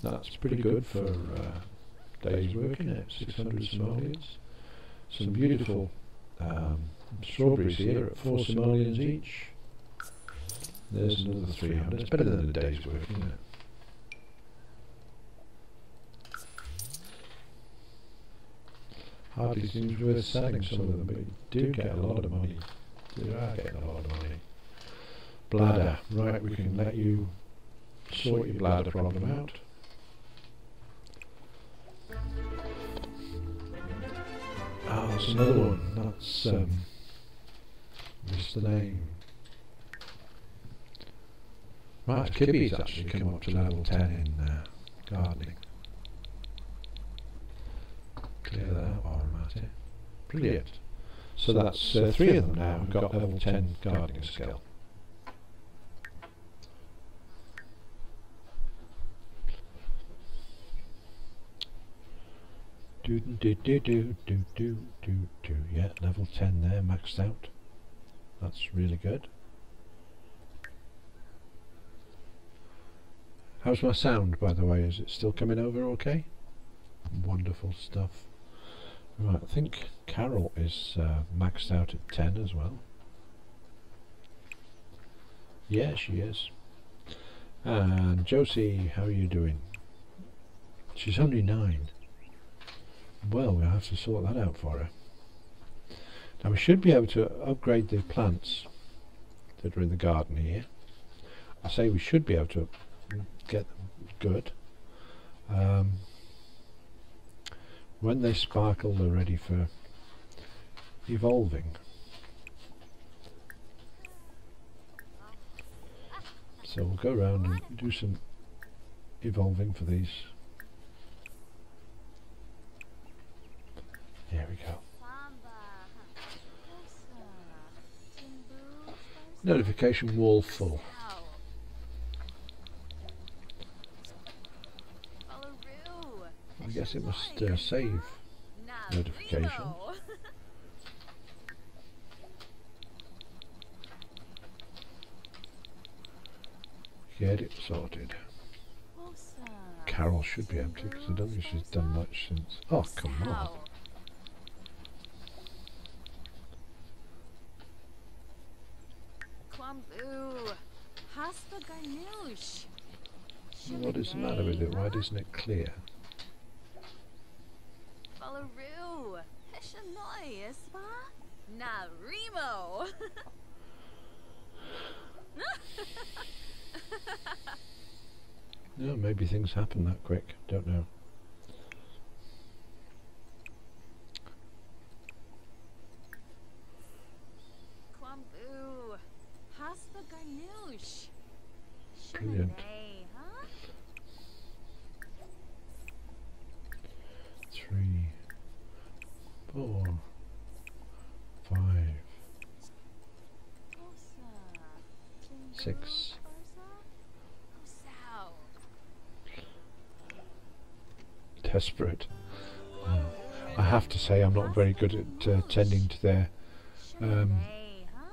That's pretty good for days work, isn't it? 600 simoleons. Some beautiful strawberries here at 4 simoleons each. There's another 300. It's better than a day's work, isn't it? Hardly seems worth selling some of them, but you do get a lot of money. You are getting a lot of money. Bladder. Right, we can let you sort your bladder problem out. Oh, there's another one. That's what's the name? Right, Kibby's actually come up to level 10 in gardening. Clear that out while I'm at it. Brilliant. So that's 3 of them now who've got level 10 gardening skill. Yeah, level 10 there, maxed out. That's really good. How's my sound, by the way? Is it still coming over okay? Wonderful stuff. Right, I think Carol is maxed out at 10 as well. Yeah, she is. And Josie, how are you doing? She's only 9. Well, we'll have to sort that out for her. Now we should be able to upgrade the plants that are in the garden here. I say we should be able to get them good. When they sparkle, they're ready for evolving. So we'll go around and do some evolving for these. There we go. Notification wall full. I guess it must save notification. Get it sorted. Carol should be empty because I don't think she's done much since. Oh, come on. What is the matter with it? Why isn't it clear? No, maybe things happen that quick. Don't know. Brilliant. 3, 4, 5, 6. Desperate. I have to say I'm not very good at tending to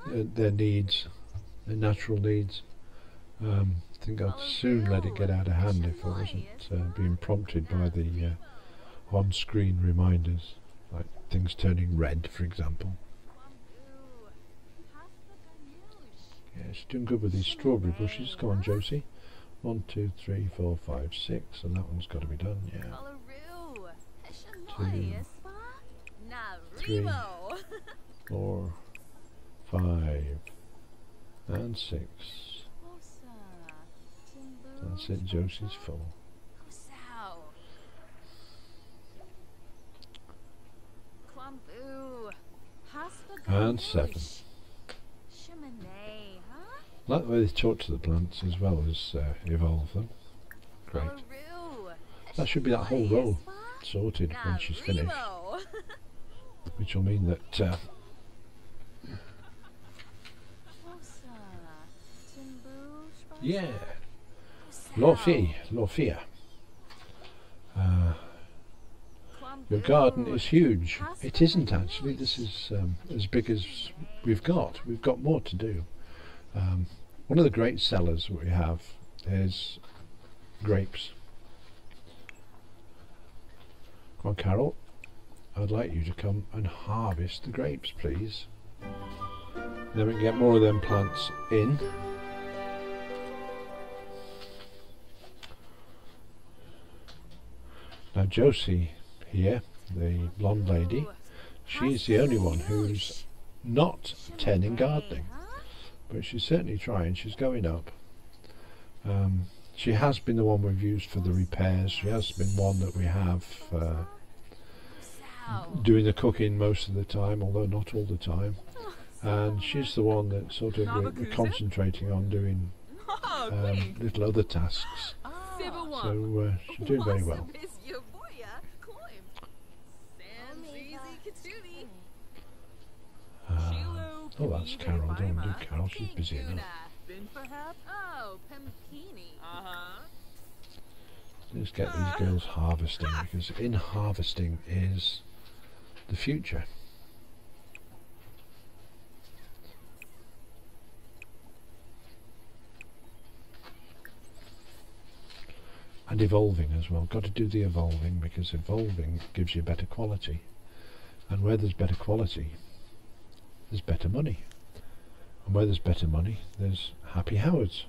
their needs, their natural needs. I think I'd soon let it get out of hand if I wasn't being prompted by the on-screen reminders, like things turning red, for example. Yeah, she's doing good with these strawberry bushes. Come on, Josie. 1, 2, 3, 4, 5, 6, and that one's got to be done. Yeah. 2, 3, 4, 5, and 6. That's it, Josie's full. And 7. I like the way they talk to the plants as well as evolve them. Great. That should be that whole row sorted when she's finished. Which will mean that yeah, Lorfia. Your garden is huge. It isn't actually. This is as big as we've got. We've got more to do. One of the great sellers we have is grapes. Come on, Carol. I'd like you to come and harvest the grapes, please. Then we can get more of them plants in. Now Josie here, the blonde lady, she's the only one who's not tending gardening, but she's certainly trying. She's going up. She has been the one we've used for the repairs. She has been one that we have doing the cooking most of the time, although not all the time. And she's the one that sort of we're concentrating on doing little other tasks. So she's doing very well. Oh, that's Carol. Don't do Carol. She's busy enough. Let's get these girls harvesting, because in harvesting is the future. And evolving as well. Got to do the evolving, because evolving gives you better quality. And where there's better quality, there's better money. And where there's better money, there's happy Howards.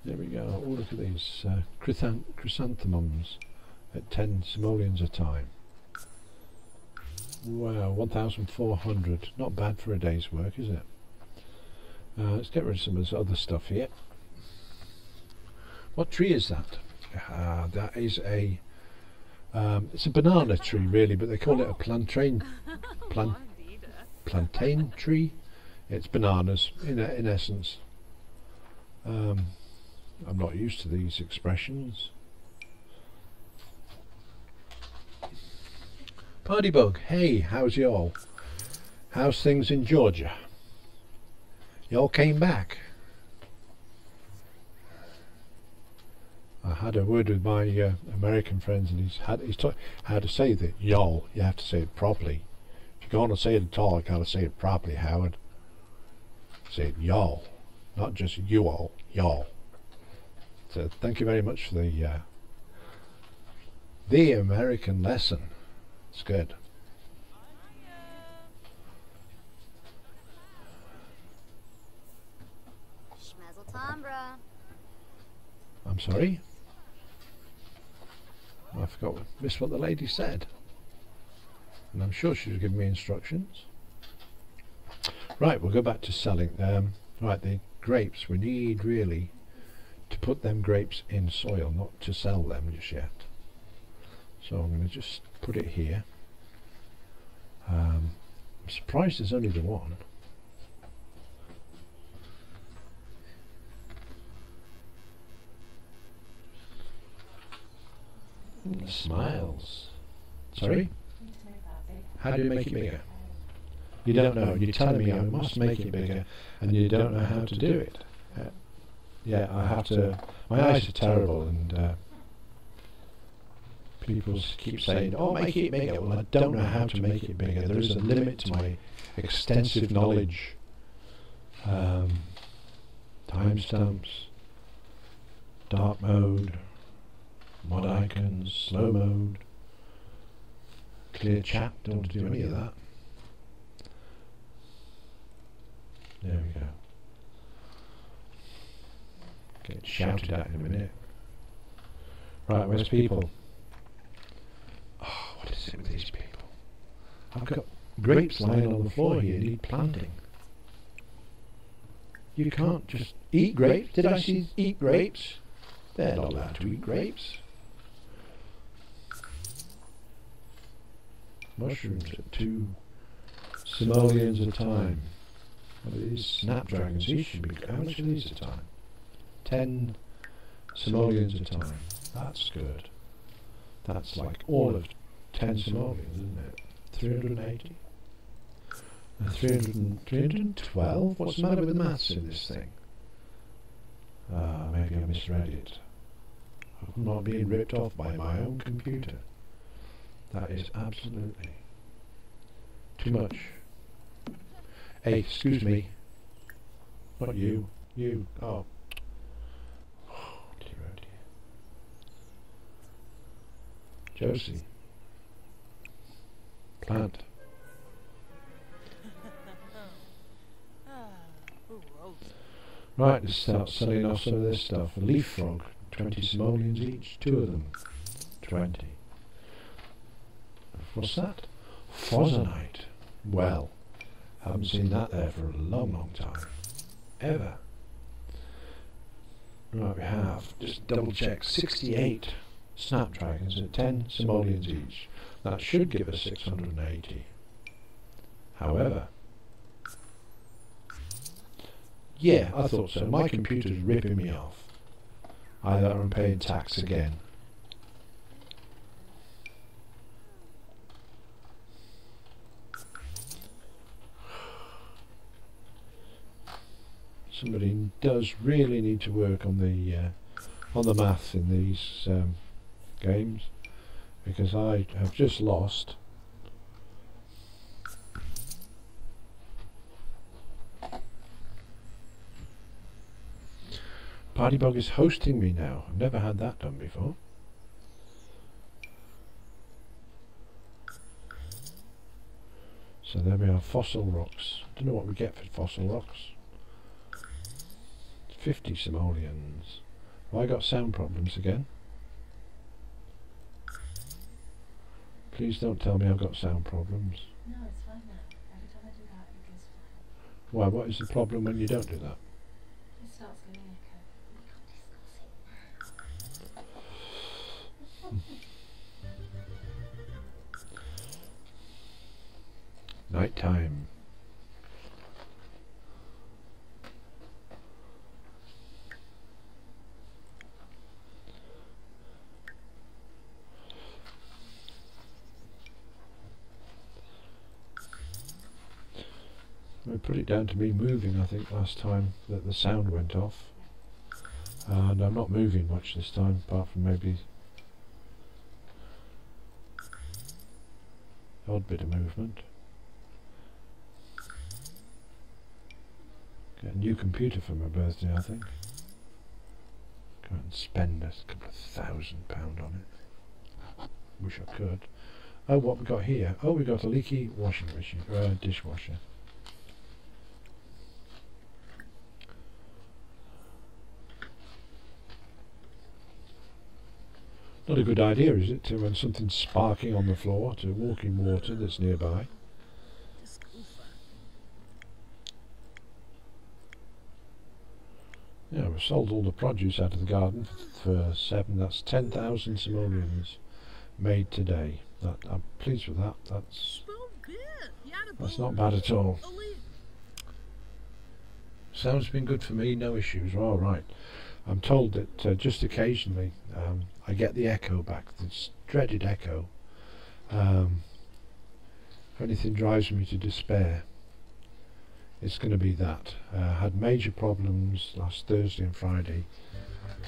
There we go. Oh, look at these chrysanthemums at 10 simoleons a time. Wow, 1,400. Not bad for a day's work, is it? Let's get rid of some of this other stuff here. What tree is that? That is a it's a banana tree, really, but they call it a plantain tree. It's bananas in essence. I'm not used to these expressions. Party Bug, hey, how's y'all? How's things in Georgia? Y'all came back. I had a word with my American friends, and he's taught how to say that y'all. You have to say it properly. If you're going to say it at all, you got to say it properly, Howard. Say y'all, not just you all, y'all. So thank you very much for the American lesson. It's good. Schmezeltombra. I'm sorry. I forgot, missed what the lady said. And I'm sure she was giving me instructions. Right, we'll go back to selling. Right, the grapes, we need really to put them grapes in soil, not to sell them just yet. So I'm going to just put it here. I'm surprised there's only the one. Smiles. Sorry? How do you make it bigger? You don't know. You're telling me I must make it bigger, and you don't know how to do it. Yeah, I have to. My eyes are terrible, and people keep saying, "Oh, make it bigger." Well, I don't know how to make it bigger. There is a limit to my extensive knowledge. Timestamps, dark mode, mod icons, slow mode, clear chat. Don't want to do any of that. There we go. Get shouted at in a minute. Right, where's people? Oh, what is it with these people? I've got grapes lying on the floor here, need planting. You can't just eat grapes. Did I see eat grapes? They're not allowed to eat grapes. Mushrooms at 2 simoleons a time. Well, these snapdragons, these should be. How much are these a time? 10 simoleons a time. That's good. That's like all of 10 simoleons, isn't it? 380? 312? What's the matter with the maths in this thing? Maybe I misread it. I'm not being ripped off by my own computer. That is absolutely too much. Hey, excuse me. Not you. You. Oh. Oh dear, oh dear. Josie. Plant. Right, let's start selling off some of this stuff. A leaf frog, 20 simoleons each, 2 of them, 20. What's that? Fosonite. Well, haven't seen that there for a long, long time. Ever. Right, we have, just double check, 68 snapdragons at 10 simoleons each. That should give us 680. However, yeah, I thought so. My computer's ripping me off. Either I'm paying tax again. Somebody does really need to work on the math in these games, because I have just lost. Partybug is hosting me now. I've never had that done before. So there we are, fossil rocks. Don't know what we get for fossil rocks. 50 simoleons. Have I got sound problems again? Please don't tell me I've got sound problems. No, it's fine now. Every time I do that, it goes fine. Why, what is the problem when you don't do that? It starts going echo. Night time. We put it down to me moving, I think, last time that the sound went off. And I'm not moving much this time, apart from maybe the odd bit of movement. Get a new computer for my birthday, I think. Go and spend a couple of £1,000 on it. Wish I could. Oh, what we got here? Oh, we got a leaky washing machine, dishwasher. Not a good idea, is it, to when something's sparking on the floor, to walk in water that's nearby. Yeah, we've sold all the produce out of the garden for 7. That's 10,000 simoleons made today. I'm pleased with that. That's not bad at all. Sound's been good for me, no issues. All right. I'm told that just occasionally I get the echo back, this dreaded echo. If anything drives me to despair, it's going to be that. I had major problems last Thursday and Friday,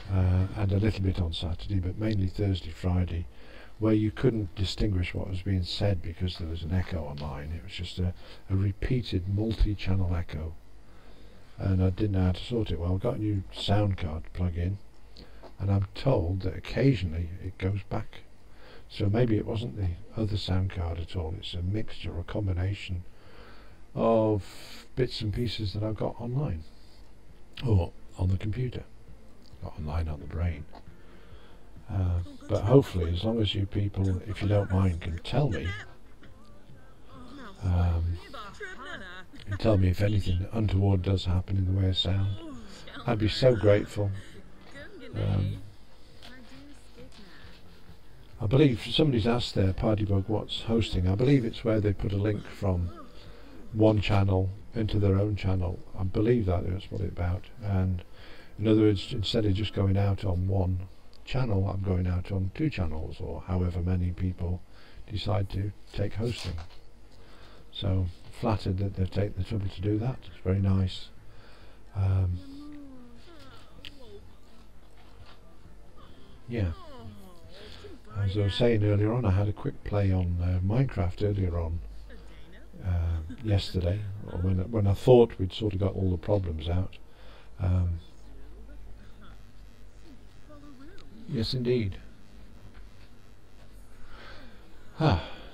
and a little bit on Saturday, but mainly Thursday, Friday, where you couldn't distinguish what was being said because there was an echo on mine. It was just a repeated multi-channel echo, and I didn't know how to sort it. Well, I've got a new sound card to plug in, and I'm told that occasionally it goes back. So maybe it wasn't the other sound card at all. It's a mixture or combination of bits and pieces that I've got online or on the computer, not online on the brain. But hopefully, as long as you people, if you don't mind, can tell me if anything untoward does happen in the way of sound, I'd be so grateful. I believe somebody's asked there, Partybug, what's hosting. I believe it's where they put a link from one channel into their own channel. I believe that's what it's about. And in other words, instead of just going out on one channel, I'm going out on 2 channels, or however many people decide to take hosting. So flattered that they've taken the trouble to do that. It's very nice. Yeah. As I was saying earlier on, I had a quick play on Minecraft earlier on yesterday, or when I thought we'd sort of got all the problems out. Yes, indeed.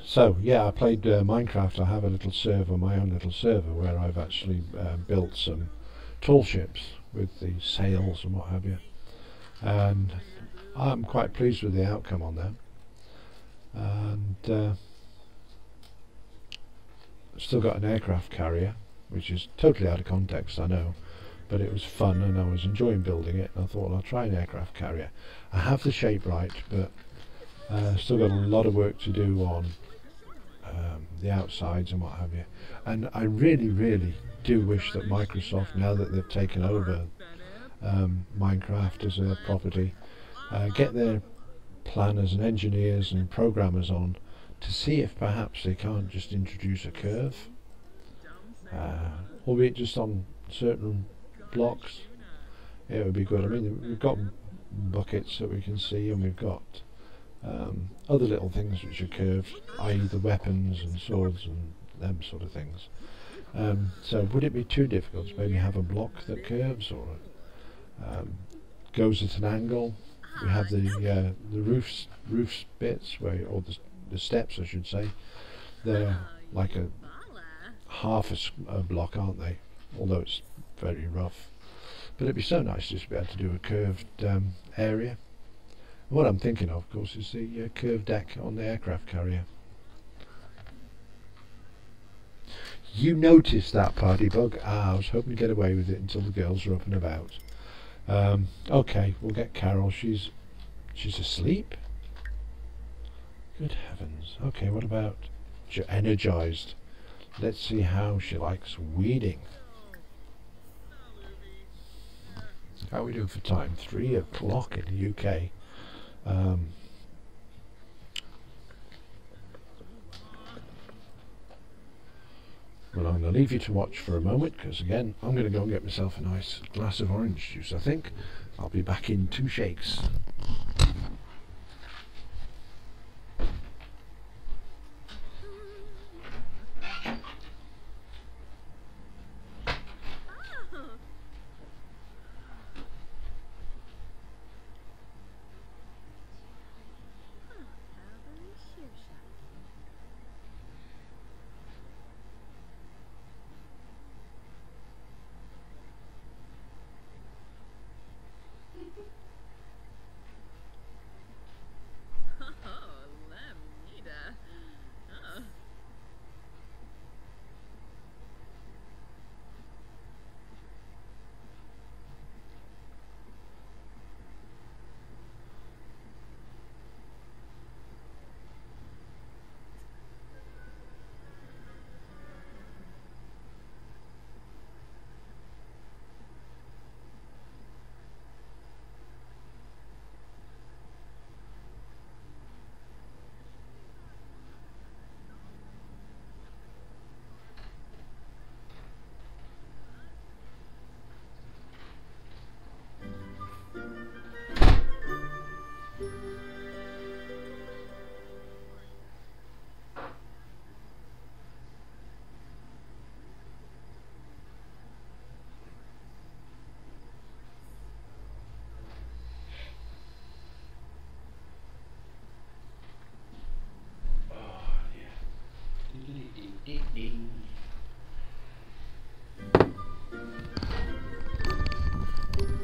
So yeah, I played Minecraft. I have a little server, my own little server, where I've actually built some tall ships with the sails and what have you, and I'm quite pleased with the outcome on them. And still got an aircraft carrier, which is totally out of context, I know, but it was fun and I was enjoying building it, and I thought, well, I'll try an aircraft carrier. I have the shape right, but still got a lot of work to do on the outsides and what have you. And I really do wish that Microsoft, now that they've taken over Minecraft as a property, get their planners and engineers and programmers on to see if perhaps they can't just introduce a curve, albeit just on certain blocks. It would be good. I mean, we've got buckets that we can see, and we've got other little things which are curved, i.e. the weapons and swords and them sort of things. So would it be too difficult to maybe have a block that curves, or goes at an angle? We have the roofs bits, or the steps, I should say. They're like a half a block, aren't they? Although it's very rough. But it'd be so nice just to be able to do a curved area. What I'm thinking of course, is the curved deck on the aircraft carrier. You noticed that, Partybug? I was hoping to get away with it until the girls are up and about. Okay, we'll get Carol. She's asleep? Good heavens. Okay, what about energized? Let's see how she likes weeding. How are we doing for time? 3 o'clock in the UK. Well, I'm going to leave you to watch for a moment, because again, I'm going to go and get myself a nice glass of orange juice, I think. I'll be back in 2 shakes.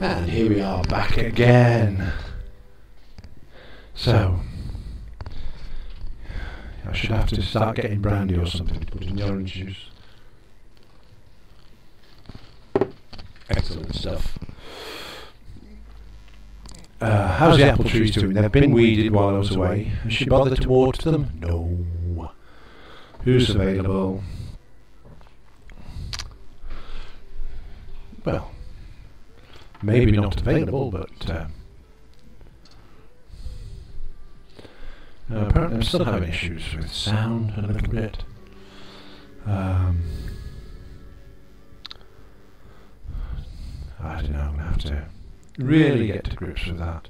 And here we are back again. So, I should have to start getting brandy or something to put in the orange juice. Excellent stuff. How's the apple trees doing? They've been weeded while I was away. Has she bothered to water them? No. Who's available? Well, maybe not available, but apparently I'm still having issues with sound a little bit. I don't know, I'm going to have to really get to grips with that.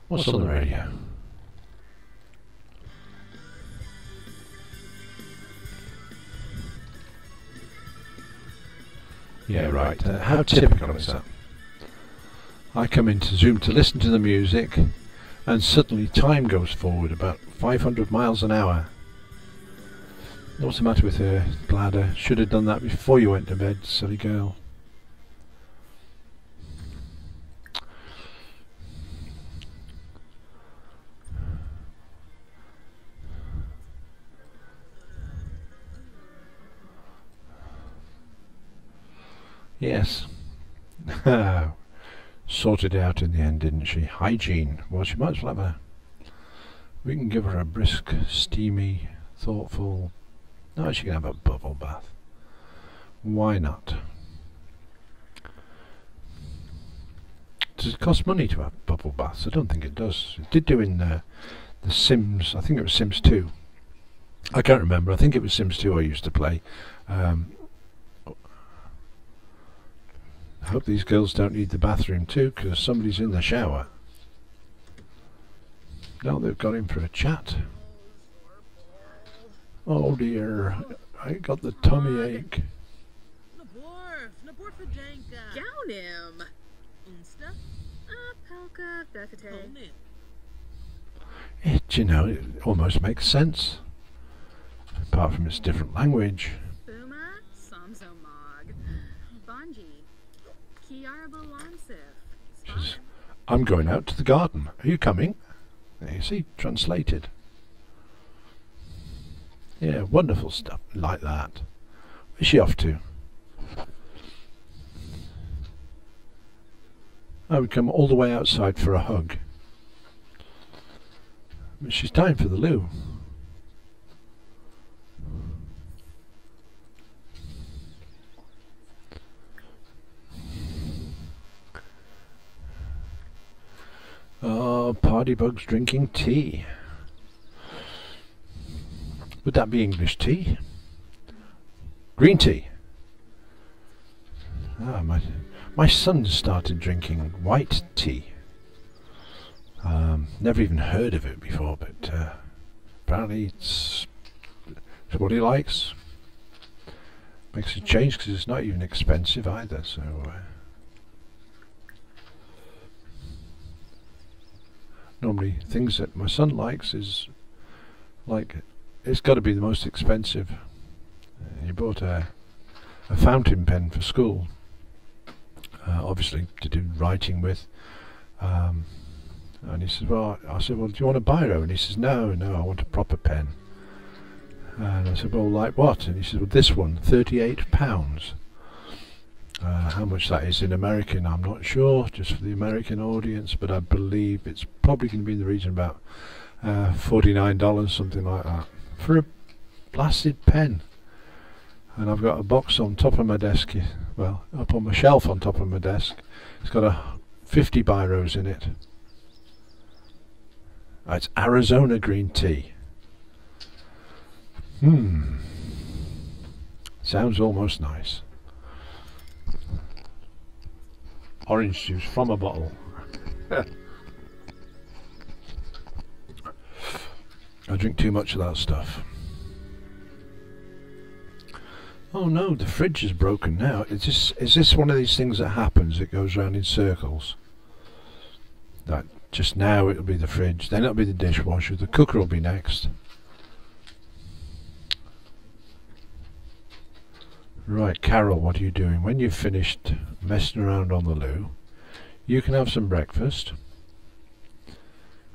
What's on the radio? Yeah, right. How typical is that? I come into Zoom to listen to the music, and suddenly time goes forward about 500 miles an hour. What's the matter with her bladder? Should have done that before you went to bed, silly girl. Yes. Sorted out in the end, didn't she? Hygiene. Well, she might as well have a... We can give her a brisk, steamy, thoughtful... No, she can have a bubble bath. Why not? Does it cost money to have bubble baths? I don't think it does. It did do in the Sims. I think it was Sims 2. I can't remember. I think it was Sims 2 I used to play. I hope these girls don't need the bathroom too, because somebody's in the shower. No, they've got in for a chat. Oh dear, I got the tummy ache. Down him. Insta. Pelka, Bekate. You know, it almost makes sense. Apart from its different language. Buma, Samsomog. Bonji. Kiaraba Lansif. Says, I'm going out to the garden. Are you coming? There you see, translated. Yeah, wonderful stuff like that. Where's she off to? I would come all the way outside for a hug. But she's time for the loo. Oh, party bugs drinking tea. Would that be English tea? Green tea. Ah, my son started drinking white tea. Never even heard of it before, but apparently it's what he likes. Makes a change because it's not even expensive either. So normally things that my son likes is like, it's got to be the most expensive. He bought a fountain pen for school, obviously to do writing with. And he said, well, I said, well, do you want a biro? And he says, no, I want a proper pen. And I said, well, like what? And he said, well, this one, £38. How much that is in American, I'm not sure, just for the American audience, but I believe it's probably going to be in the region about $49, something like that, for a blasted pen. And I've got a box on top of my desk, well, up on my shelf on top of my desk. It's got 50 biros in it. It's Arizona green tea. Sounds almost nice. Orange juice from a bottle. I drink too much of that stuff. Oh no, the fridge is broken now. Is this one of these things that happens? It goes round in circles. That just now it'll be the fridge, then it'll be the dishwasher, the cooker will be next. Right, Carol, what are you doing? When you've finished messing around on the loo, you can have some breakfast.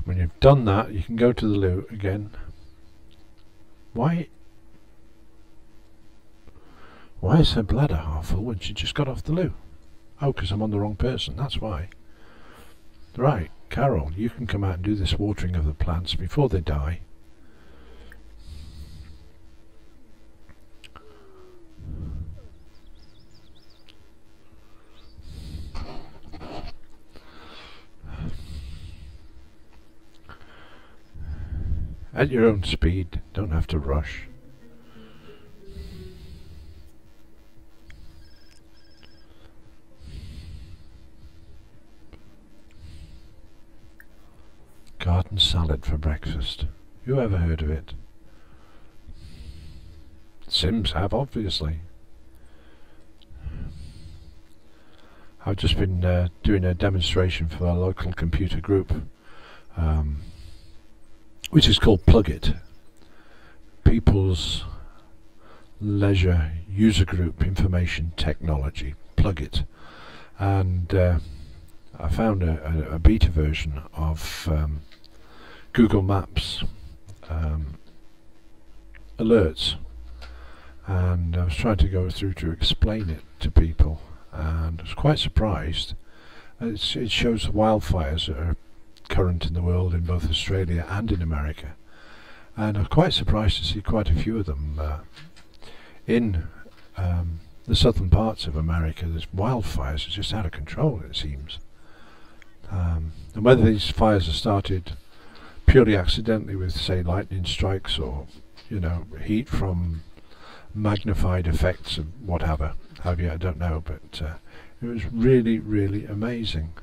When you've done that, you can go to the loo again. Why is her bladder half full when she just got off the loo? Oh, because I'm on the wrong person, that's why. Right, Carol, you can come out and do this watering of the plants before they die. At your own speed, don't have to rush. Garden salad for breakfast. Who ever heard of it? Sims have, obviously. I've just been doing a demonstration for a local computer group, which is called Plug It. People's Leisure User Group Information Technology. Plug It. And I found a beta version of Google Maps alerts, and I was trying to go through to explain it to people, and I was quite surprised. It shows the wildfires that are current in the world in both Australia and in America, and I was quite surprised to see quite a few of them in the southern parts of America. There's wildfires are just out of control, it seems. And whether these fires are started purely accidentally with, say, lightning strikes, or, you know, heat from magnified effects of whatever have you, I don't know, but it was really, really amazing.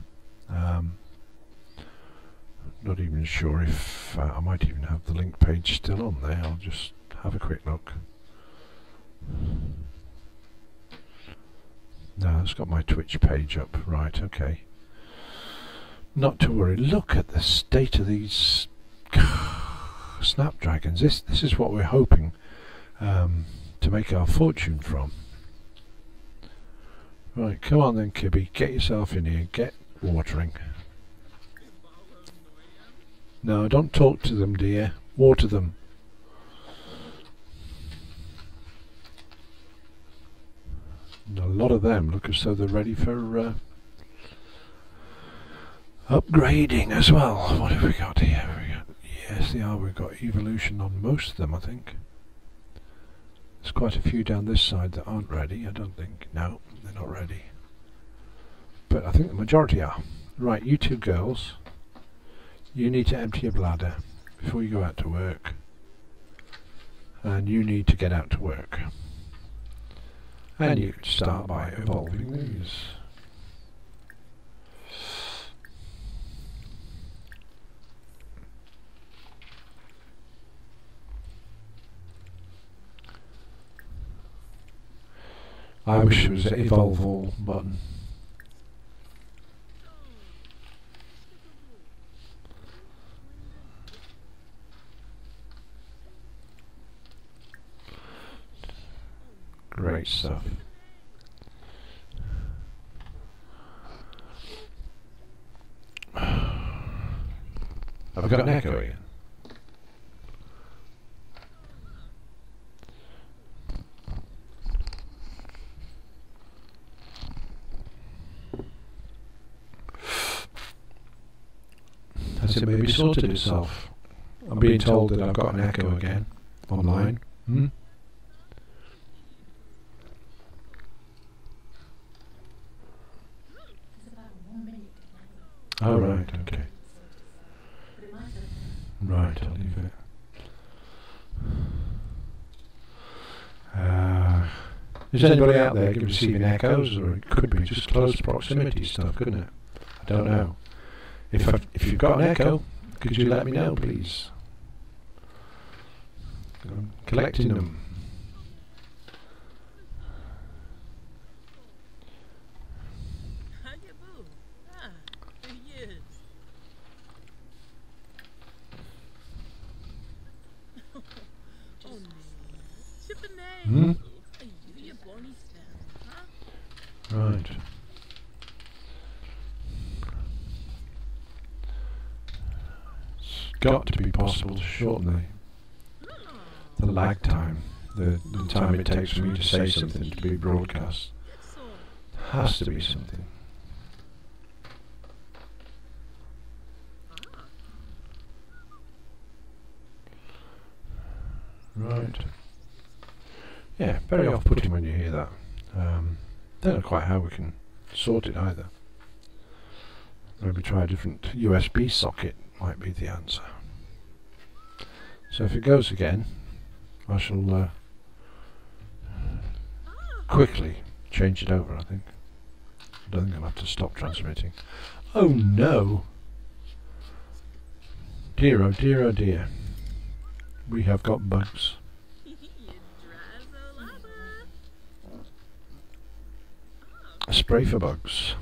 Not even sure if I might even have the link page still on there. I'll just have a quick look. No, it's got my Twitch page up. Right, okay. Not to worry. Look at the state of these snapdragons. This is what we're hoping to make our fortune from. Right, come on then, Kibby. Get yourself in here. Get watering. No, don't talk to them, dear. Water them. And a lot of them look as though they're ready for upgrading as well. What have we got here? Yes, they are. We've got evolution on most of them, I think. There's quite a few down this side that aren't ready, I don't think. No, they're not ready. But I think the majority are. Right, you two girls, you need to empty your bladder before you go out to work. And you need to get out to work. And you could start by evolving these. I wish it was an evolve all button. Great stuff. Have I got an echo again? Has it maybe sorted itself? I'm being told that I've got an echo again online. Oh, right, okay. Right, I'll leave it. Is anybody out there receiving echoes, or it could be just close proximity stuff, couldn't it? I don't know. If you've got an echo, could you let me know, please? I'm collecting them. Right. It's got to be possible to shorten the lag time, the time it takes for me to say something to be broadcast. Has to be something. Right. Yeah, very off-putting when you hear that. Don't know quite how we can sort it either. Maybe try a different USB socket might be the answer. So if it goes again, I shall quickly change it over, I think. I don't think I'll have to stop transmitting. Oh no! Dear oh dear oh dear. We have got bugs. A spray for bugs.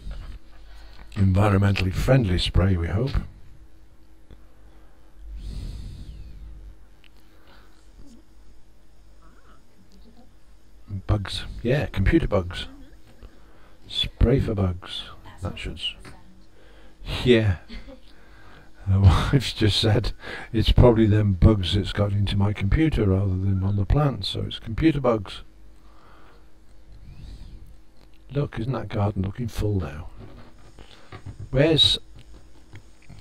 Environmentally friendly spray, we hope. Bugs. Yeah, computer bugs. Spray for bugs. That should... Yeah. My wife's just said it's probably them bugs that's got into my computer rather than on the plant, so it's computer bugs. Look, isn't that garden looking full now? Where's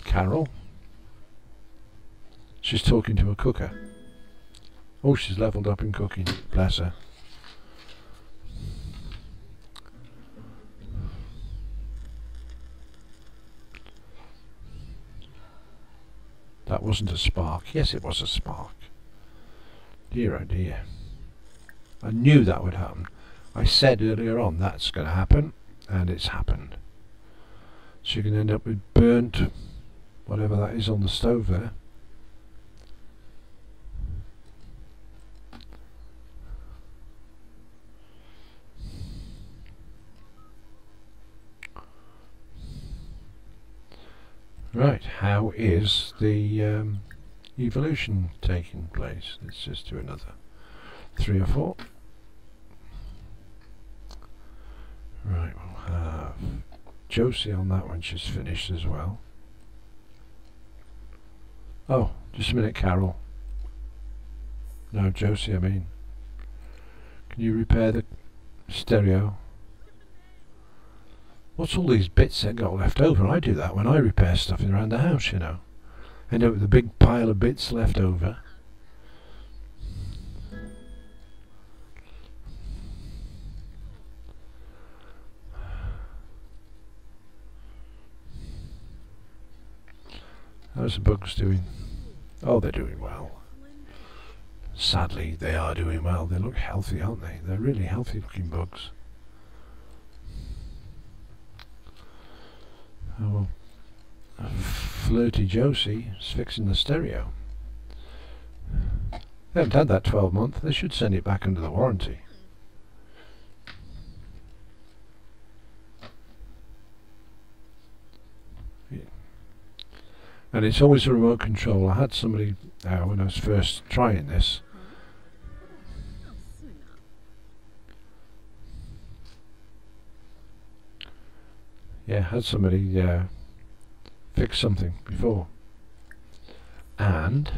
Carol? She's talking to a cooker. Oh, she's leveled up in cooking. Bless her. That wasn't a spark. Yes, it was a spark. Dear oh dear. I knew that would happen. I said earlier on that's going to happen, and it's happened. So you can end up with burnt, whatever that is on the stove there. Right, how is the evolution taking place? Let's just do another 3 or 4. Right, we'll have Josie on that one, she's finished as well. Oh, just a minute, Carol. No, Josie, I mean. Can you repair the stereo? What's all these bits that got left over? I do that when I repair stuff around the house, you know. End up with a big pile of bits left over. How's the bugs doing? Oh, they're doing well. Sadly, they are doing well. They look healthy, aren't they? They're really healthy looking bugs. Oh, well. Flirty Josie is fixing the stereo. They haven't had that 12 month. They should send it back under the warranty. And it's always a remote control. I had somebody when I was first trying this. Yeah, had somebody fix something before. And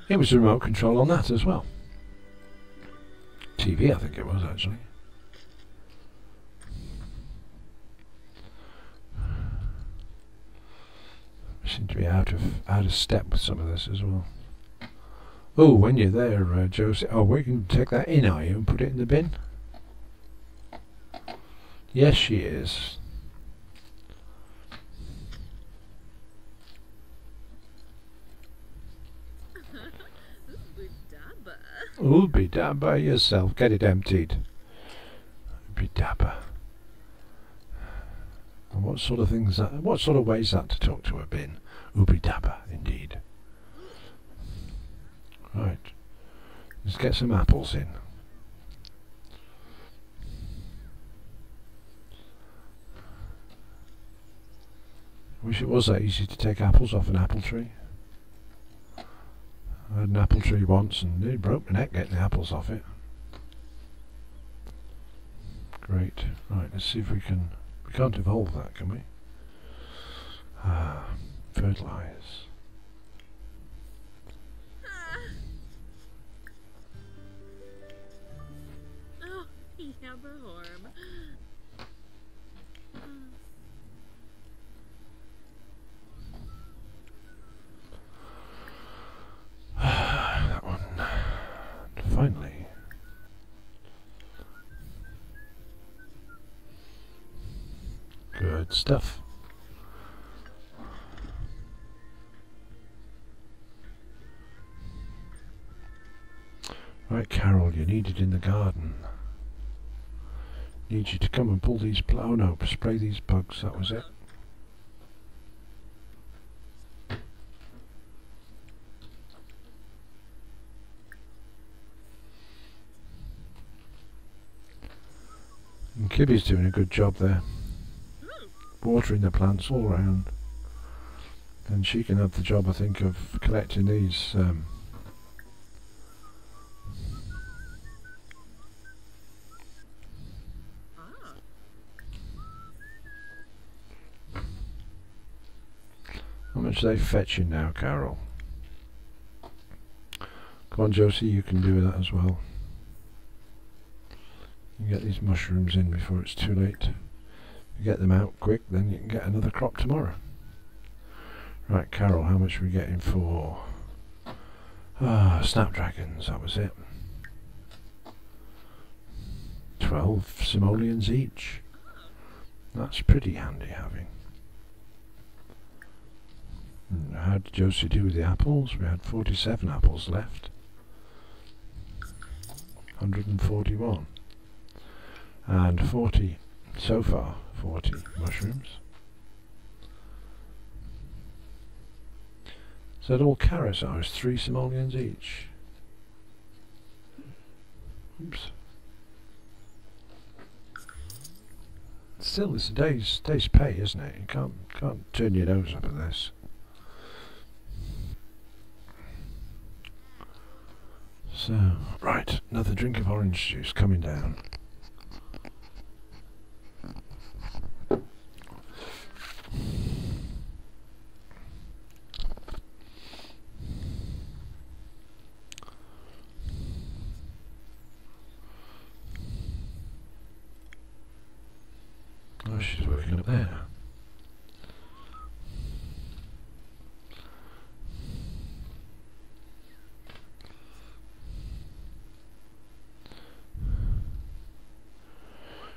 it was a remote control on that as well. TV, I think it was actually. Seem to be out of step with some of this as well. Oh, when you're there, Josie. Oh, we can take that in, are you, and put it in the bin? Yes, she is. Ooby dabba yourself. Get it emptied. Ooby dabba. And what sort of things that? What sort of way is that to talk to a bin? Ooby dabba, indeed. Right. Let's get some apples in. Wish it was that easy to take apples off an apple tree. I had an apple tree once and nearly broke my neck getting the apples off it. Great. Right, let's see if we can... We can't evolve that, can we? Ah, fertilise. Oh, yeah, Bahorm. That one. Finally. Good stuff. Right, Carol, you're needed in the garden. Need you to come and pull these... Oh no, spray these bugs, that was it. And Kibby's doing a good job there. Watering the plants all around. And she can have the job, I think, of collecting these... How much are they fetching now, Carol? Come on, Josie, you can do that as well. You get these mushrooms in before it's too late. You get them out quick, then you can get another crop tomorrow. Right, Carol, how much are we getting for... Ah, snapdragons, that was it. 12 simoleons each. That's pretty handy having. And how did Josie do with the apples? We had 47 apples left. 141. And 40, so far, 40 mushrooms. Is that all carrots? Oh, it's 3 simoleons each. Oops. Still, it's a day's pay, isn't it? You can't turn your nose up at this. So, right, another drink of orange juice coming down. Oh, she's working up there.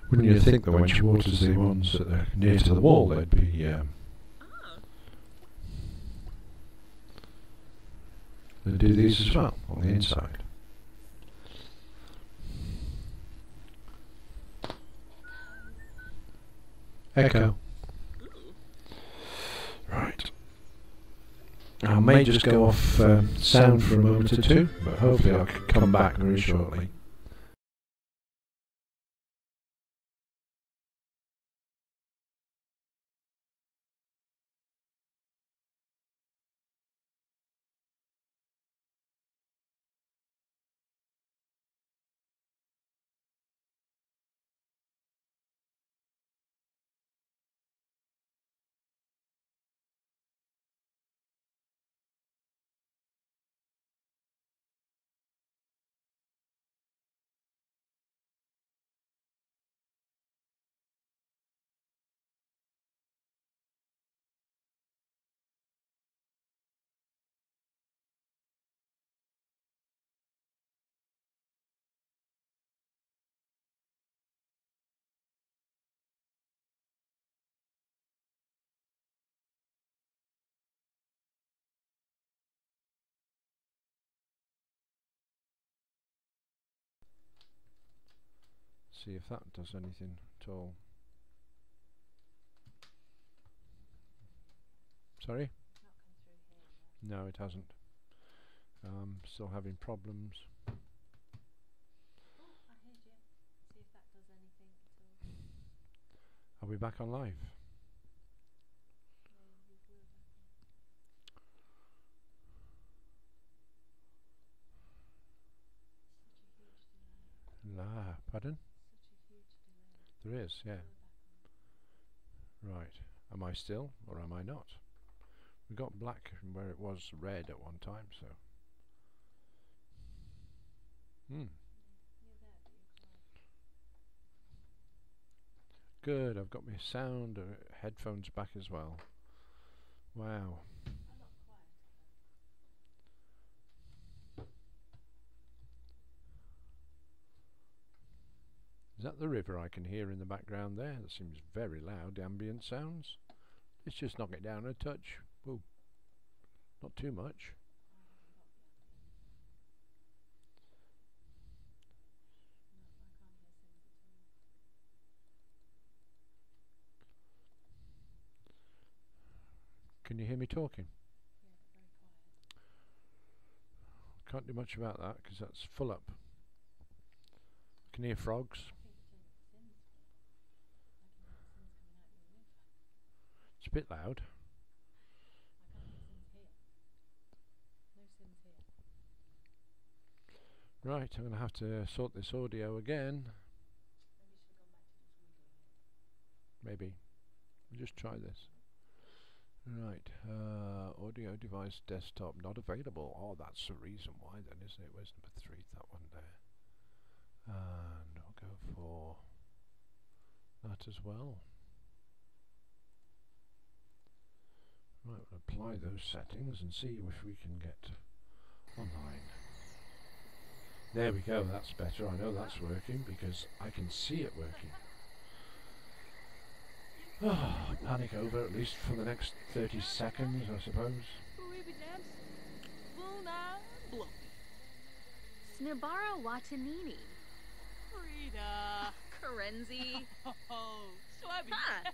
Wouldn't you think that when she waters the ones that are near to the wall, they'd be they'd do these as well on the inside. Echo. Right. I may just go off sound for a moment or two, but hopefully I can come back very shortly. See if that does anything at all. Sorry? No, it hasn't. Still having problems. Oh, I heard you. See if that does anything at all. Are we back on live? Pardon? Such a huge delay. There is, yeah. Go back on. Right. Am I still or am I not? We got black where it was red at one time, so. You're there, but you're quiet. Good, I've got my sound headphones back as well. Wow. A lot quieter though. Is that the river I can hear in the background there? That seems very loud, the ambient sounds. Let's just knock it down a touch. Whoa. Not too much. I haven't got the ambient. No, I can't hear Sims at all. Can you hear me talking? Yeah, but very quiet. Can't do much about that because that's full up. Can hear frogs. I think you're turning the Sims full. I can hear the Sims coming out your roof. It's a bit loud. I can't hear Sims here. No Sims here. Right, I'm going to have to sort this audio again. Maybe you should have gone back to just wiggling it. Maybe. We'll just try this. Right, audio device desktop not available. Oh, that's the reason why then, isn't it? Where's number 3? That one there. And I'll go for that as well. Right, we'll apply those settings and see if we can get online. There we go, that's better. I know that's working because I can see it working. Oh, panic over at least for the next 30 seconds, I suppose. Snibara Watanini. Frida. Karenzi. Oh, Schwabby. Ha.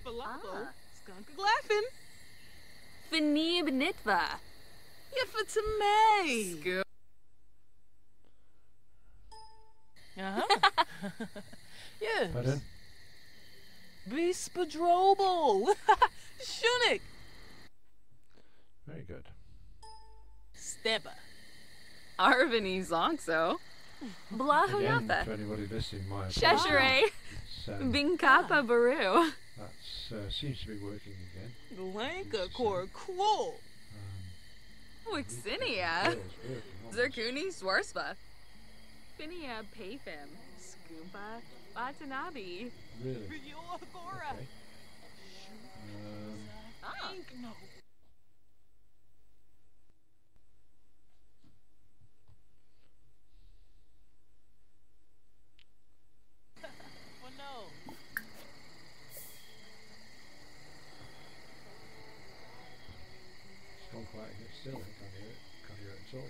Falafel. Ah. Skunk Glaffin. Finib Nitva. Yafatamay. Scoop. Uh-huh. Yes. Pardon? Bespadrobal. Shunik. Very good. Steba. Arvini Zonkso. Again, Blahunatha. for anybody listening, my Cheshire. apologies. Binkapa Baru. That seems to be working again. Blanca Corquo. Wixinia. It's working, almost. Zircuni Swarspa. Finia Payfim. Scuba Watanabe. Really? Agora. Okay. Ah. No. Well, no. It's gone quiet again still. I can't hear it. Can't hear it at all.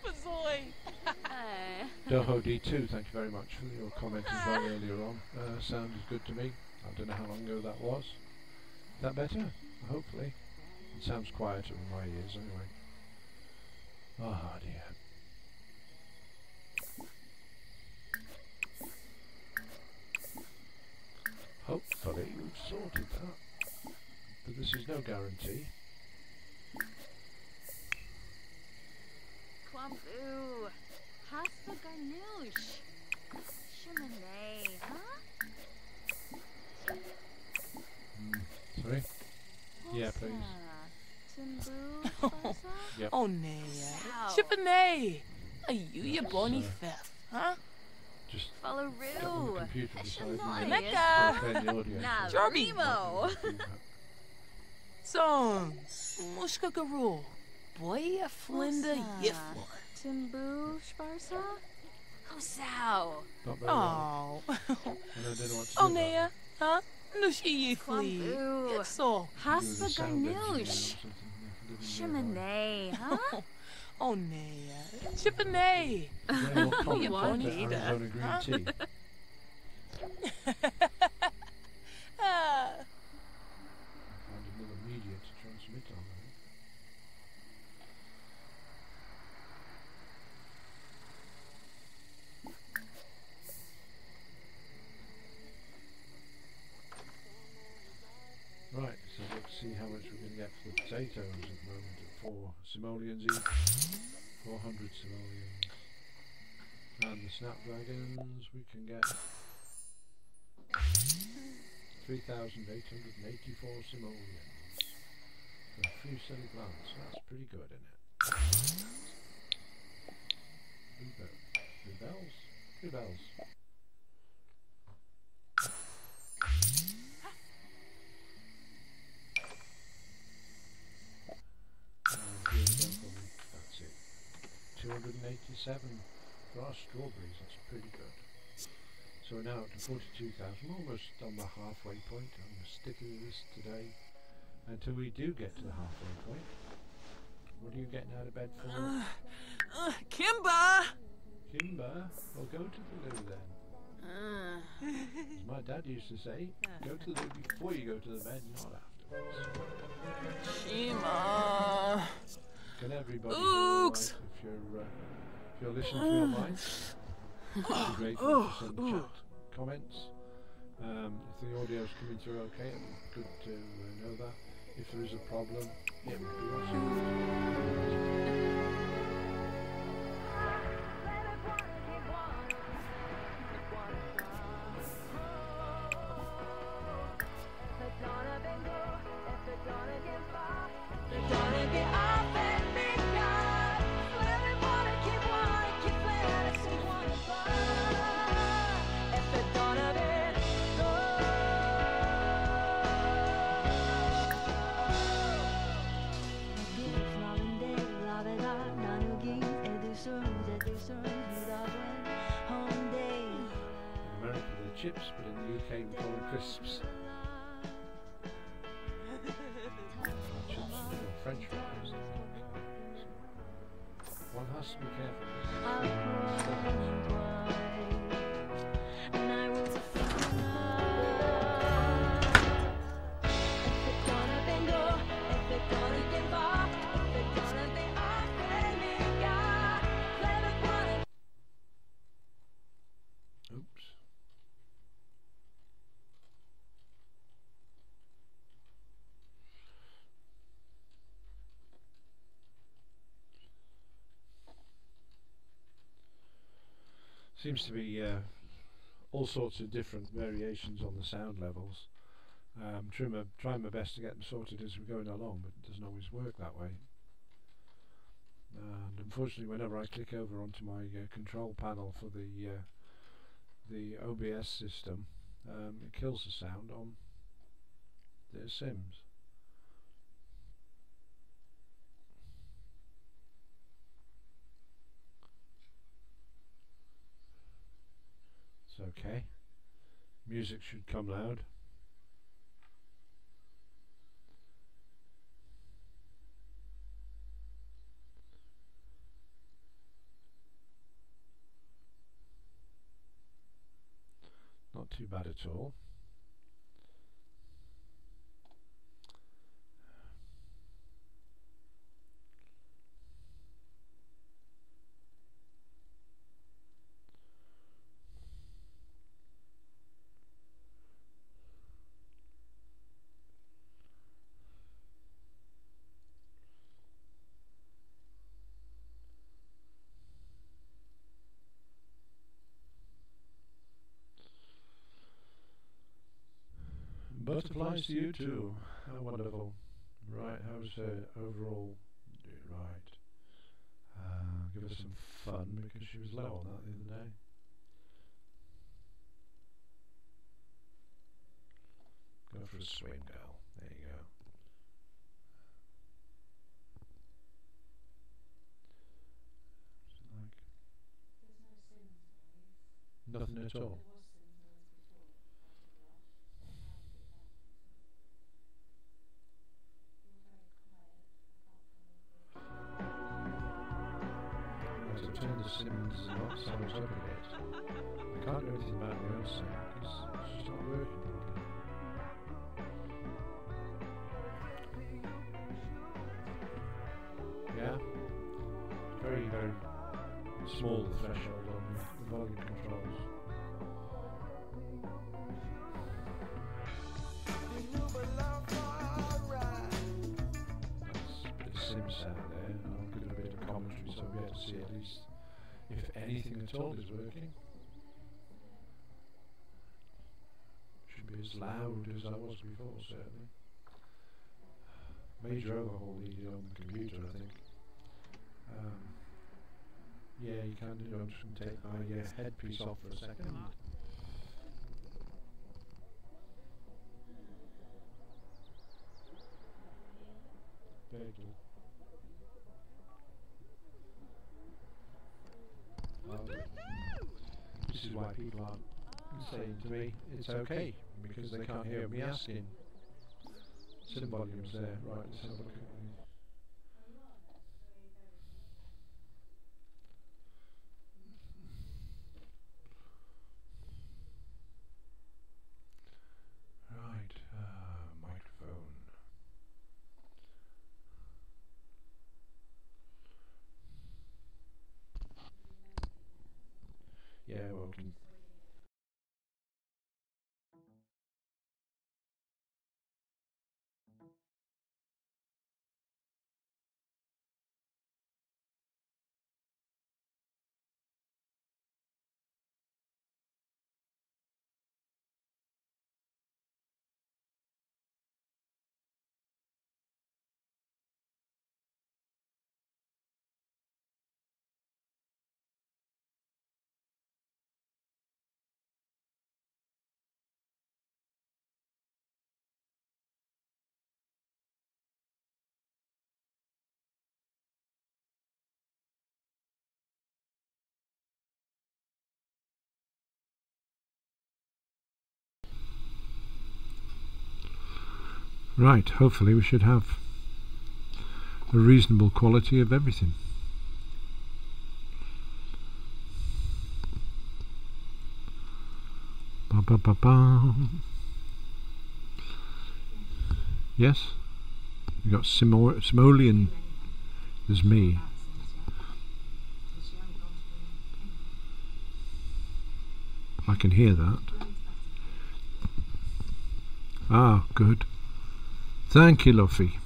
Bazoy. Doho D2, thank you very much for your comment as well earlier on. Sound is good to me. I don't know how long ago that was. Is that better? Hopefully. It sounds quieter in my ears anyway. Ah dear. Hopefully we've sorted that. But this is no guarantee. Kwambu. Haspa Garnouche. Chimene, huh? Sorry? Yeah, please. Timbu. Farsa? Yep. Oh, Naya. Wow. Chippenay. Are you your That's, bony theft, huh? Just got on the Falaroo. computer decided Nice. Mecca. to the audio. Nah, Jarby. Remo. Song. Mushkakaru. Boy, a flinda What's yiflor. Timbu Sparsa? Hosao. Not very well. Oh. And I don't know what to do Oh, about Naya. it. Huh? Nushi yifli. Kwambu. It's all. Haspa Do the sound engineer or Garnouche. something, living Chimene, huh? Oh, Naya. Chippenay. nearby. Yeah, well, comment You on won't that eat Arizona green huh? tea. Ah. Find another media to transmit on. I think. Right, so let's see how much we're going to get for the potatoes at the moment at 4 simoleons each. 400 simoleons. And the Snapdragons, we can get 3,884 simoleons for a few silly plants. That's pretty good, isn't it? Blue bells? Blue bells. And here we go for me. That's it. 287 for our strawberries. That's pretty good. So we're now up to 42,000, almost on the halfway point. I'm going to stick with this today until we do get to the halfway point. What are you getting out of bed for? Kimba! Kimber, well go to the loo then. As my dad used to say, go to the loo before you go to the bed, not afterwards. Shima! Can everybody hear all right if you're listening to me online? I'd be grateful for some chat, comments. If the audio's coming through okay, it'd be good to know that. If there is a problem, it would be awesome. Chips, but in the UK we call them crisps. Chips or French fries. One has to be careful. Seems to be all sorts of different variations on the sound levels. Trying my best to get them sorted as we're going along, but it doesn't always work that way. And unfortunately, whenever I click over onto my control panel for the OBS system, it kills the sound on the Sims. It's okay. Music should come loud. Not too bad at all. Butterflies to you too. How wonderful. Right, how's overall? Right. Give her some fun because she was low on that the other day. Go for a swim, girl. There you go. Like nothing at all. Turn the Sims not sounds up a bit. I can't do anything about my own sim because it's just not working properly. Yeah, very, very small the threshold on the volume controls. That's a bit of sim sound there. I'll give it a bit of commentary so we have to see at least if anything at all is working. Should be as loud as I was before, certainly. Major overhaul needed on the computer, I think. Yeah, you can do. I'm just going to take my headpiece off for a second. Vaguely. This is why people aren't saying to me it's okay, because they can't hear me asking. Sim volume's there. Right, let's have a look at these. Right, microphone. Yeah, well, right, hopefully we should have a reasonable quality of everything. Ba ba ba ba. Yes? You got Simoleon. There's me. I can hear that. Ah, good. Thank you, Luffy.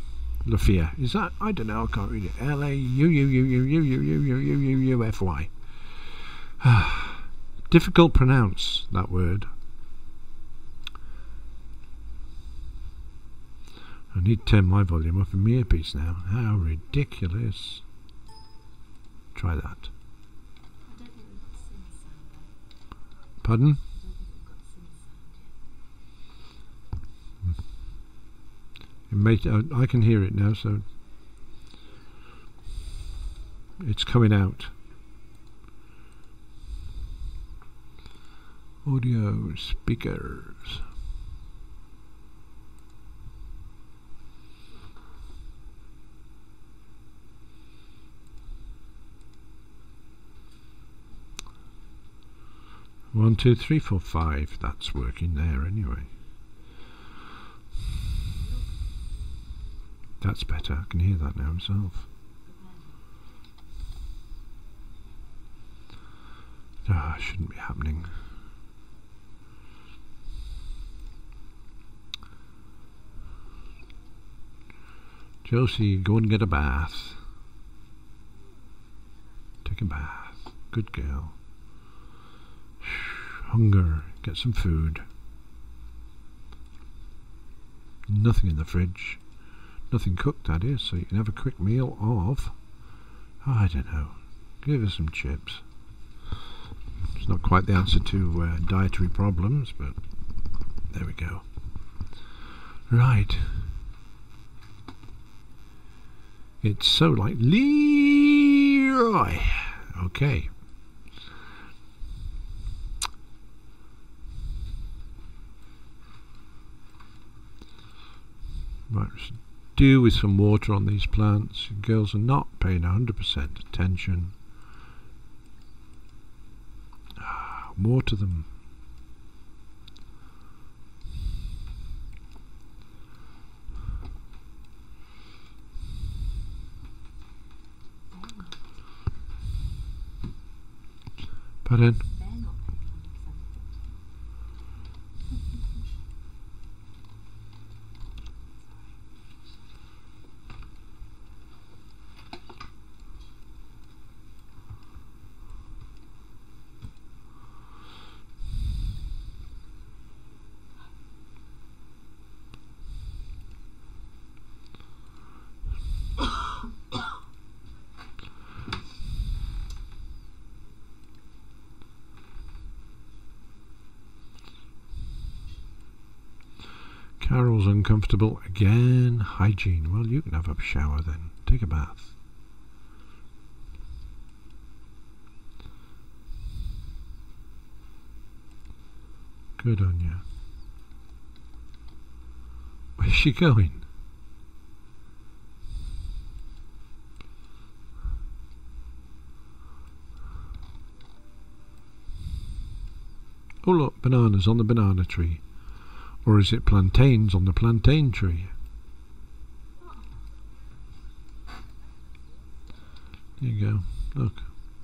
Luffia. Is that? I don't know. I can't read it. L-A-U-U-U-U-U-U-U-U-U-F-Y. Difficult pronounce that word. I need to turn my volume up in my earpiece now. How ridiculous. Try that. Pardon? I can hear it now, so it's coming out. Audio speakers. One, two, three, four, five. That's working there anyway. That's better. I can hear that now myself. Ah, shouldn't be happening. Josie, go and get a bath. Take a bath. Good girl. Hunger. Get some food. Nothing in the fridge. Nothing cooked, that is, so you can have a quick meal of, oh, I don't know, give us some chips. It's not quite the answer to dietary problems, but there we go. Right. It's so like Leroy. Okay. Right. Do with some water on these plants. Girls are not paying 100% attention. Water them. Pardon? Carol's uncomfortable again. Hygiene. Well, you can have a shower then. Take a bath. Good on you. Where's she going? Oh look, bananas on the banana tree. Or is it plantains on the plantain tree? There you go. Look.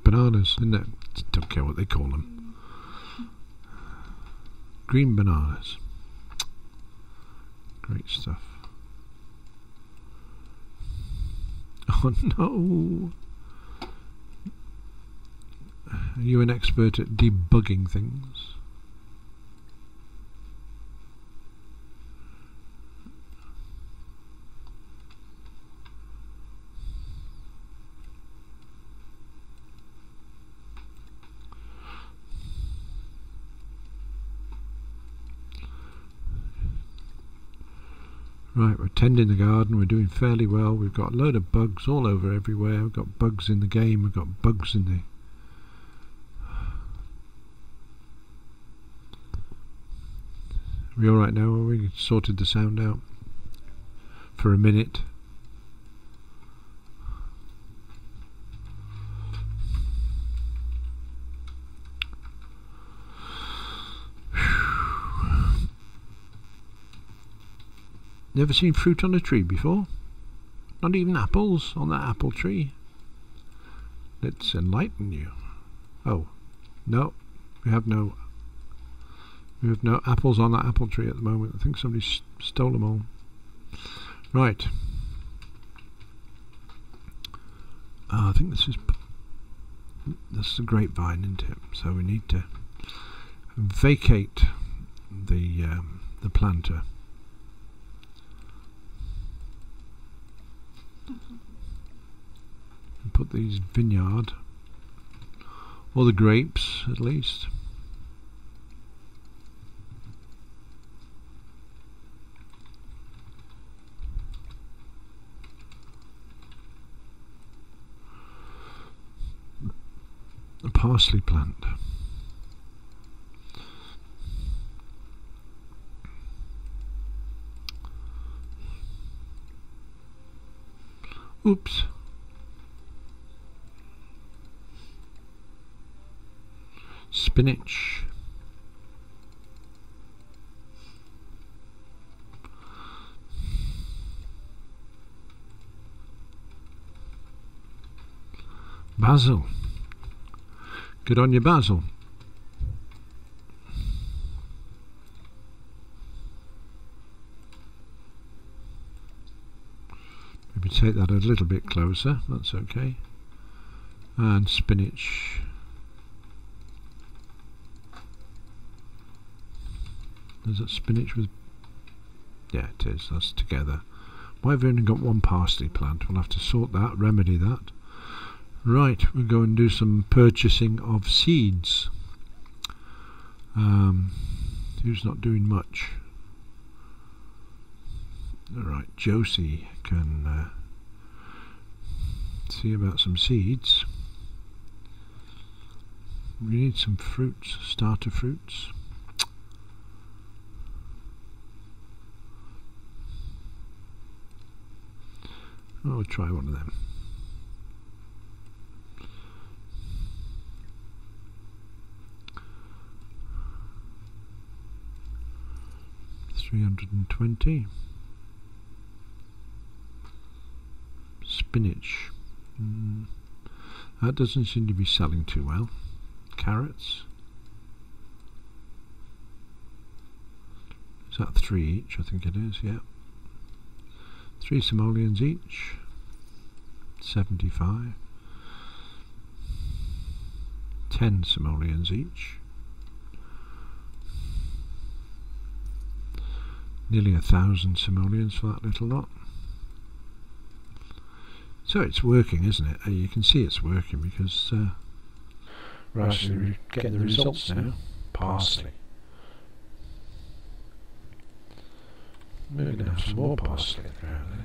Bananas, isn't it? Don't care what they call them. Green bananas. Great stuff. Oh no! Are you an expert at debugging things? Right, we're tending the garden, we're doing fairly well. We've got a load of bugs all over everywhere. We've got bugs in the game, we've got bugs in the... Are we alright now? Have we sorted the sound out for a minute? Never seen fruit on a tree before? Not even apples on that apple tree? Let's enlighten you. Oh, no, we have no apples on that apple tree at the moment. I think somebody stole them all. Right. I think this is a grapevine, isn't it? So we need to vacate the planter. And put these vineyard, or the grapes at least. A parsley plant. Oops. Spinach. Basil. Good on you, basil. Maybe take that a little bit closer, that's okay. And spinach. Is that spinach with... Yeah, it is, that's together. Why have we only got one parsley plant? We'll have to sort that, remedy that. Right, we'll go and do some purchasing of seeds. Who's not doing much? Alright, Josie can see about some seeds. We need some fruits, starter fruits. I'll try one of them. $320. Spinach. That doesn't seem to be selling too well. Carrots. Is that 3 each? I think it is, yeah. 3 simoleons each. 75. 10 simoleons each. Nearly 1,000 simoleons for that little lot. So it's working, isn't it? You can see it's working because We're actually getting the results now. Parsley. We're going to have some more parsley apparently.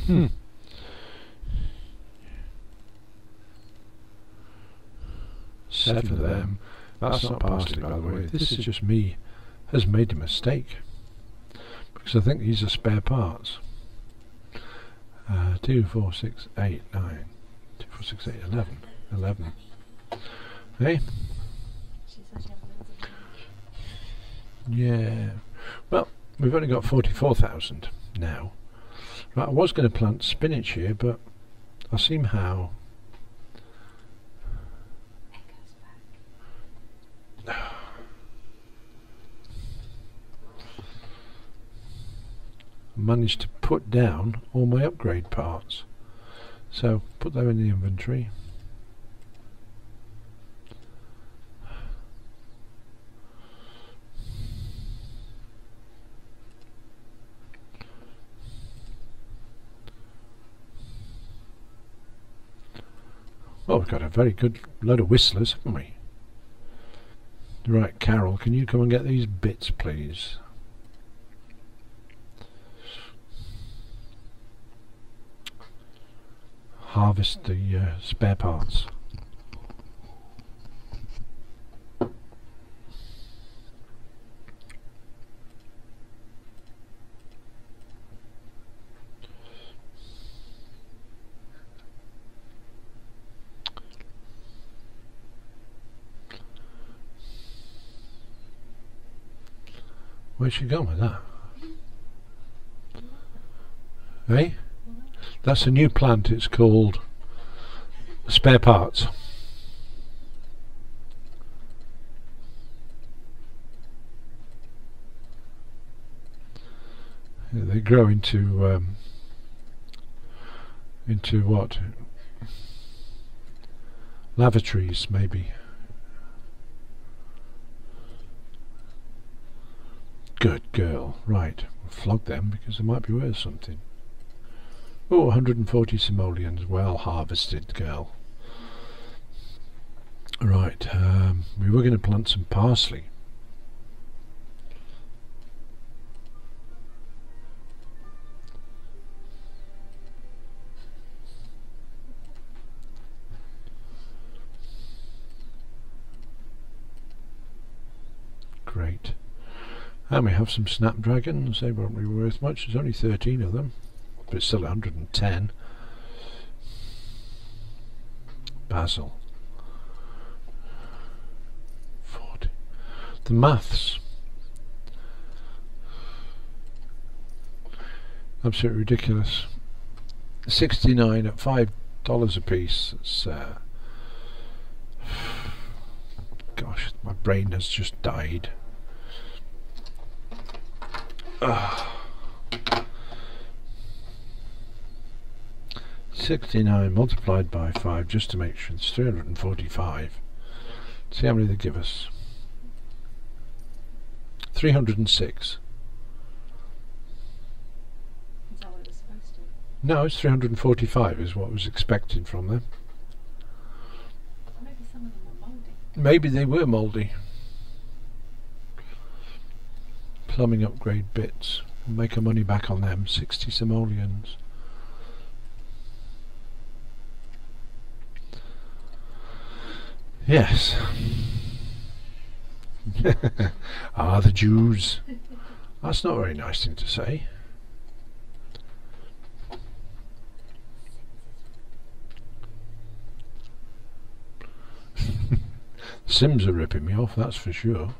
Hmm. Seven of them. That's not parsley, by the way. This is just me has made a mistake. Because I think these are spare parts. 2, 4, 6, 8, 9. 2, 4, 6, 8, 11. 11. Hey? She said she had loads of them. Yeah. Well, we've only got 44,000 now. Right, I was going to plant spinach here, but I seem how managed to put down all my upgrade parts. So put them in the inventory. Well, we've got a very good load of whistlers, haven't we? Right, Carol, can you come and get these bits, please? Harvest the spare parts. Where's she gone with that? Hey? That's a new plant, it's called spare parts. They grow into what? Lavatories, maybe. Good girl. Right, we'll flog them because they might be worth something. Oh, 140 simoleons. Well harvested, girl. Right, we were going to plant some parsley. Great. And we have some snapdragons. They won't be worth much. There's only 13 of them, but it's still 110. Basil. 40. The maths. Absolutely ridiculous. 69 at $5 a piece. It's, gosh, my brain has just died. 69 multiplied by 5 just to make sure it's 345. See how many they give us. 306. Is that what it was supposed to? No, it's 345 is what was expected from them. Maybe some of them were mouldy. Maybe they were mouldy. Plumbing upgrade bits. We'll make our money back on them. 60 simoleons. Yes. Ah, the Jews. That's not a very nice thing to say. Sims are ripping me off, that's for sure.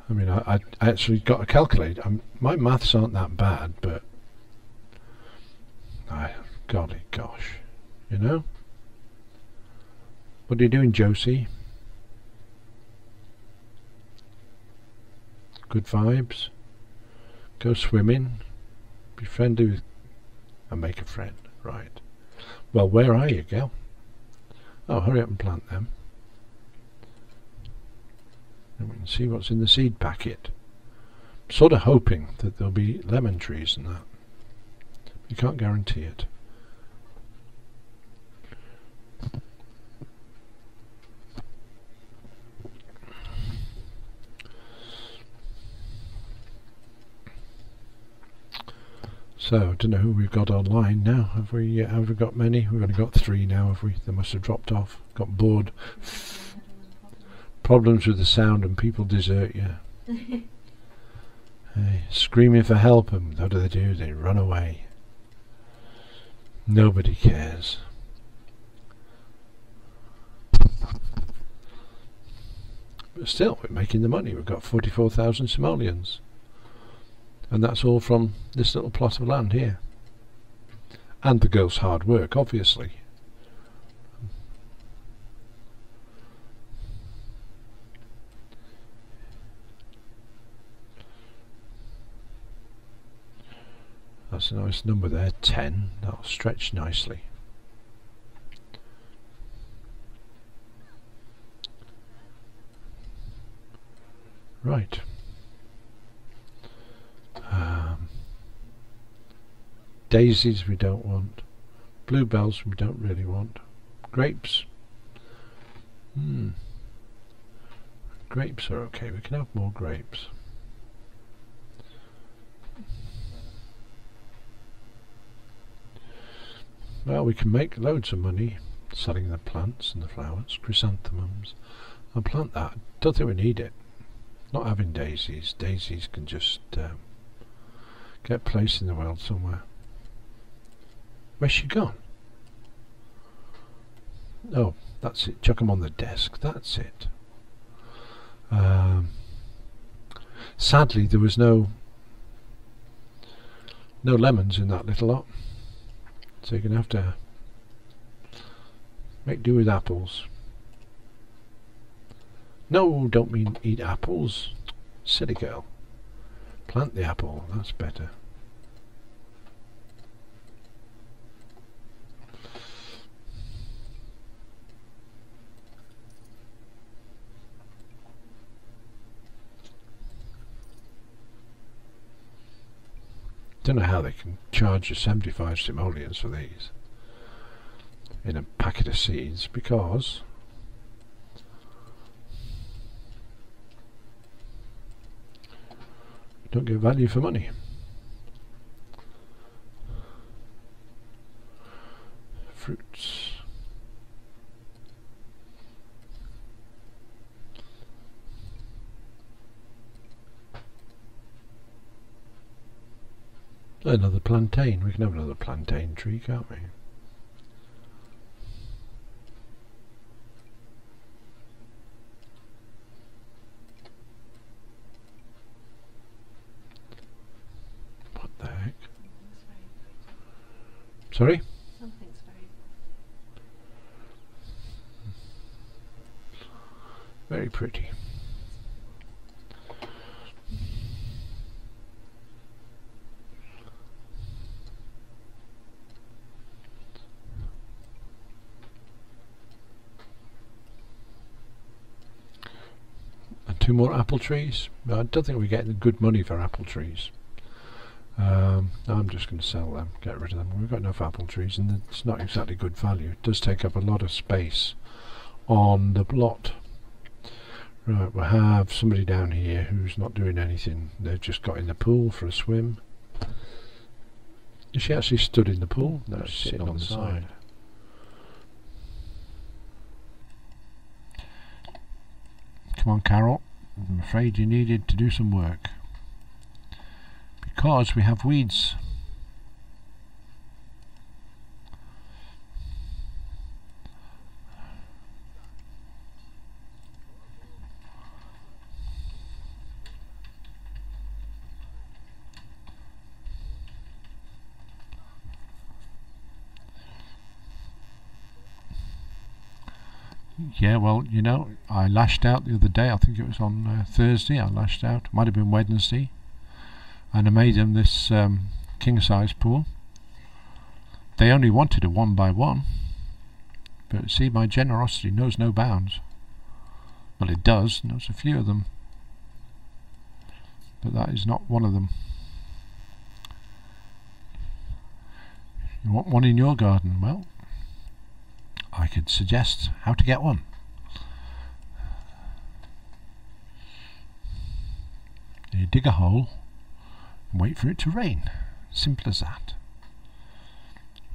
I mean, I actually got a calculator. My maths aren't that bad, but golly gosh, you know. What are you doing, Josie? Good vibes. Go swimming. Be friendly with and make a friend. Right. Well, where are you, girl? Oh, hurry up and plant them. And we can see what's in the seed packet. Sort of hoping that there'll be lemon trees and that. You can't guarantee it. So, I don't know who we've got online now. Have we got many? We've only got 3 now, have we? They must have dropped off. Got bored. Problems with the sound and people desert you. Screaming for help, and what do? They run away. Nobody cares. But still, we're making the money. We've got 44,000 simoleons. And that's all from this little plot of land here. And the girl's hard work, obviously. That's a nice number there, 10. That'll stretch nicely. Right. Daisies we don't want. Bluebells we don't really want. Grapes. Grapes are okay. We can have more grapes. Well, we can make loads of money selling the plants and the flowers. Chrysanthemums. I'll plant that. Don't think we need it. Not having daisies. Daisies can just get placed in the world somewhere. Where's she gone? Oh, that's it. Chuck them on the desk. That's it. Sadly, there was no lemons in that little lot. So you're going to have to make do with apples. No, don't mean eat apples. Silly girl. Plant the apple. That's better. Don't know how they can charge you 75 simoleons for these in a packet of seeds, because you don't get value for money. Fruits. Another plantain. We can have another plantain tree, can't we? What the heck? Sorry? Something's Very pretty. And 2 more apple trees. I don't think we're getting good money for apple trees. I'm just going to sell them, get rid of them. We've got enough apple trees, and it's not exactly good value. It does take up a lot of space on the plot. Right, we'll have somebody down here who's not doing anything. They've just got in the pool for a swim. Is she actually stood in the pool? No, she's sitting on the side. Come on, Carol. I'm afraid you needed to do some work. Because we have weeds. Yeah, well, you know, I lashed out the other day. I think it was on Thursday. I lashed out. Might have been Wednesday. And I made them this king-size pool. They only wanted a 1 by 1. But see, my generosity knows no bounds. Well, it does. There's a few of them. But that is not one of them. You want one in your garden? Well, I could suggest how to get one. You dig a hole and wait for it to rain. Simple as that.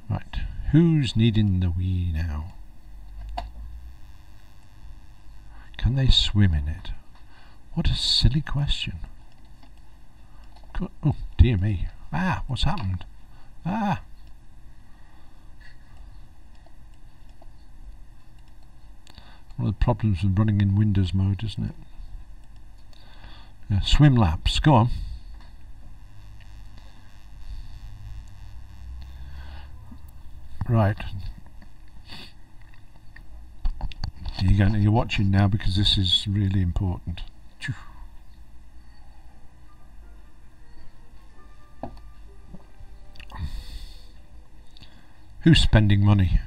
Right, who's needing the wee now? Can they swim in it? What a silly question. Oh, dear me. Ah, what's happened? Ah! One of the problems with running in Windows mode, isn't it? Yeah, swim laps, go on. Right. You're watching now because this is really important. Who's spending money?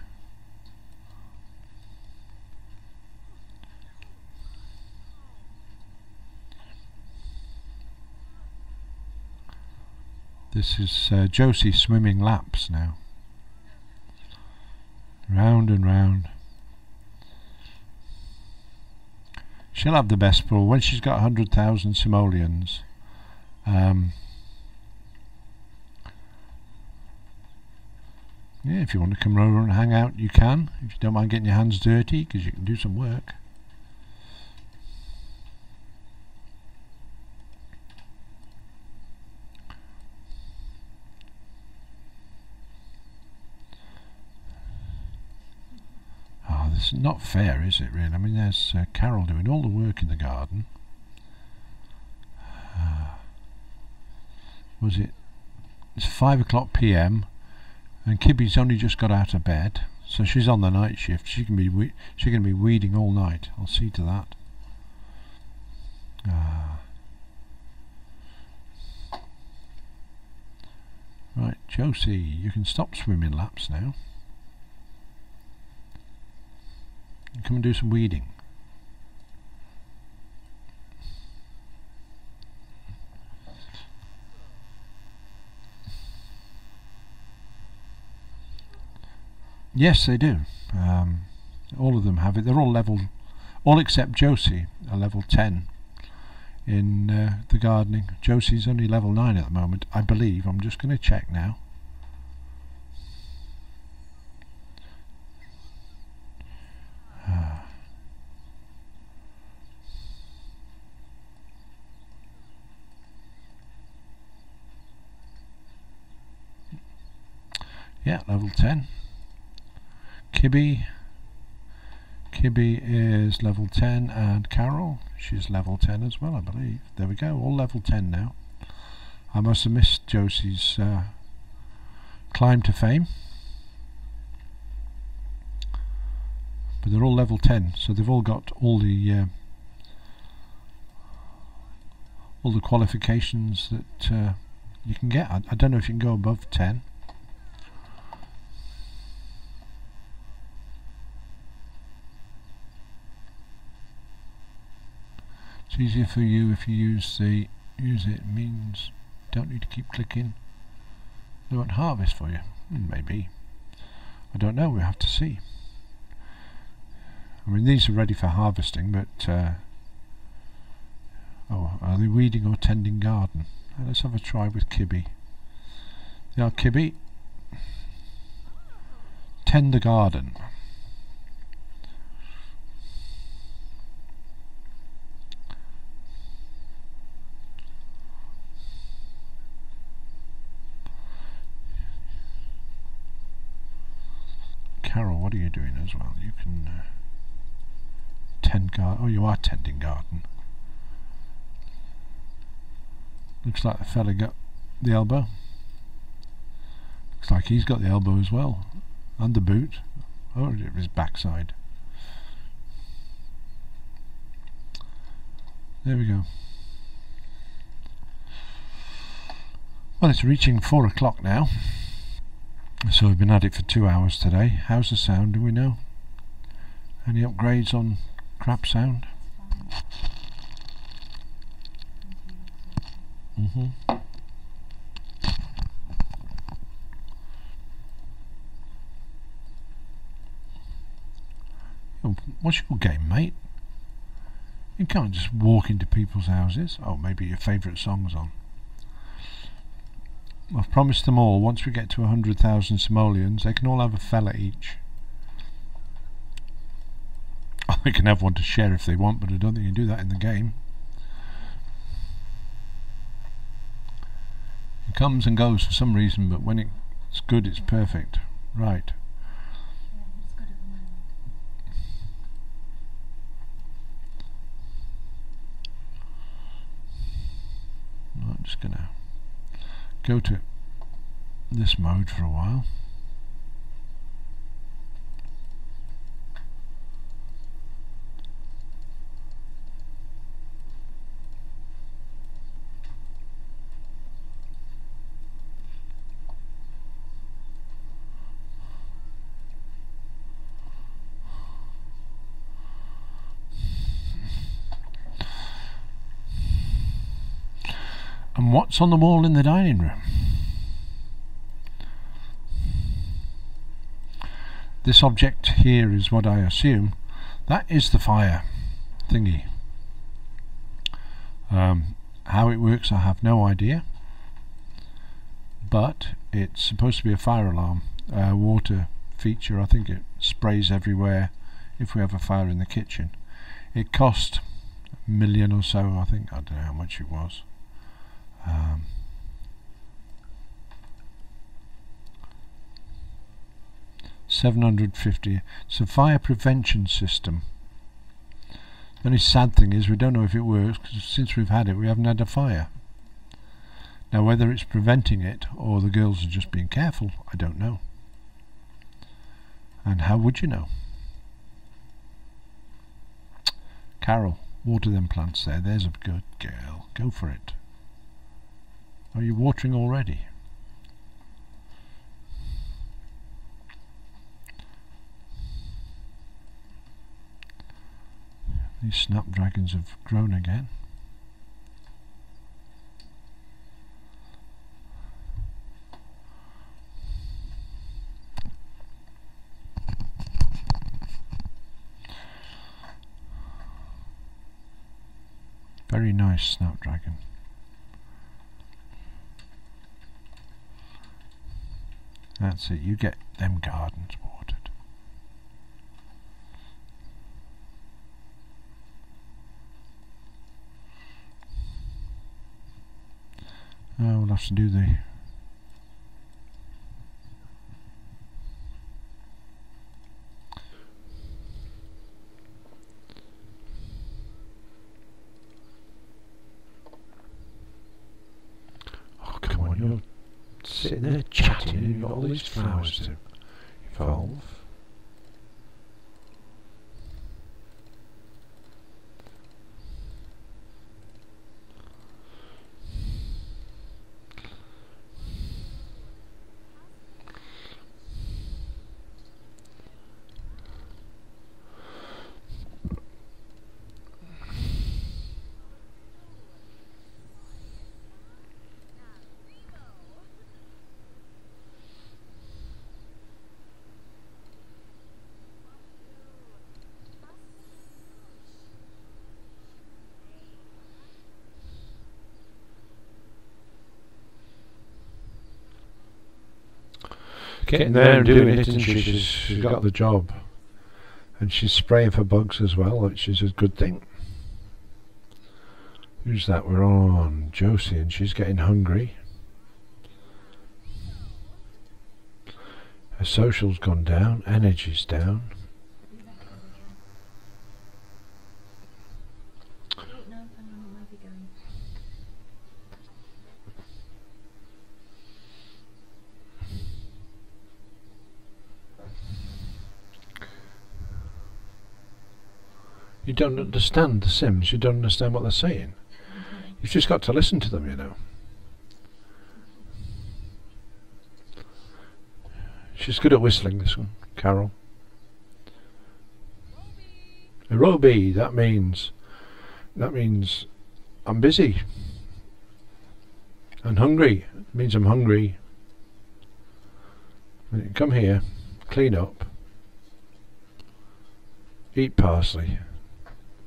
This is Josie swimming laps now. Round and round. She'll have the best pull when she's got 100,000 simoleons. Yeah, if you want to come over and hang out, you can. If you don't mind getting your hands dirty, because you can do some work. Oh, this is not fair, is it, really? I mean, there's Carol doing all the work in the garden. Was it? It's 5 o'clock PM. And Kibby's only just got out of bed, so she's on the night shift. She can be weeding all night. I'll see to that. Right, Josie, you can stop swimming laps now. Come and do some weeding. Yes, they do. All of them have it. They're all level, all except Josie, are level 10 in the gardening. Josie's only level 9 at the moment, I believe. I'm just going to check now. Yeah, level 10. Kibby is level 10, and Carol, she's level 10 as well, I believe. There we go, all level 10 now. I must have missed Josie's climb to fame, but they're all level 10, so they've all got all the qualifications that you can get. I don't know if you can go above 10. It's easier for you if you use it. It means don't need to keep clicking. They won't harvest for you. Maybe. I don't know. We have to see. I mean, these are ready for harvesting, but oh, are they weeding or tending garden? Let's have a try with Kibby. They are Kibby. Tend the garden. Carol, what are you doing as well? You can tend garden. Oh, you are tending garden. Looks like the fella got the elbow. Looks like he's got the elbow as well. And the boot. Oh, his backside. There we go. Well, it's reaching 4 o'clock now. So we've been at it for 2 hours today. How's the sound, do we know? Any upgrades on crap sound? Oh, what's your game, mate? You can't just walk into people's houses. Oh, maybe your favourite song's on. I've promised them all, once we get to 100,000 simoleons, they can all have a fella each. They can have one to share if they want, but I don't think you do that in the game. It comes and goes for some reason, but when it's good, it's perfect. Right. Yeah, it's good at the moment. I'm just going to go to this mode for a while. And what's on the wall in the dining room? This object here is what I assume. That is the fire thingy. How it works I have no idea. But it's supposed to be a fire alarm. Water feature. I think it sprays everywhere if we have a fire in the kitchen. It cost $1 million or so, I think. I don't know how much it was. 750. It's a fire prevention system. The only sad thing is we don't know if it works, because since we've had it we haven't had a fire. Now whether it's preventing it or the girls are just being careful, I don't know. And how would you know? Carol, water them plants there. There's a good girl. Go for it. Are you watering already? These snapdragons have grown again. Very nice snapdragon. That's it, you get them gardens watered. We'll have to do the come on, you're sitting there chatting and you've got all these flowers to evolve. Getting there and doing it, and she's got the job, and she's spraying for bugs as well, which is a good thing. Who's that? We're on Josie, and she's getting hungry. Her social's gone down, energy's down. You don't understand the Sims, you don't understand what they're saying. You've just got to listen to them, you know. She's good at whistling, this one, Carol. Roby, that means I'm busy. And hungry. It means I'm hungry. Come here, clean up. Eat parsley.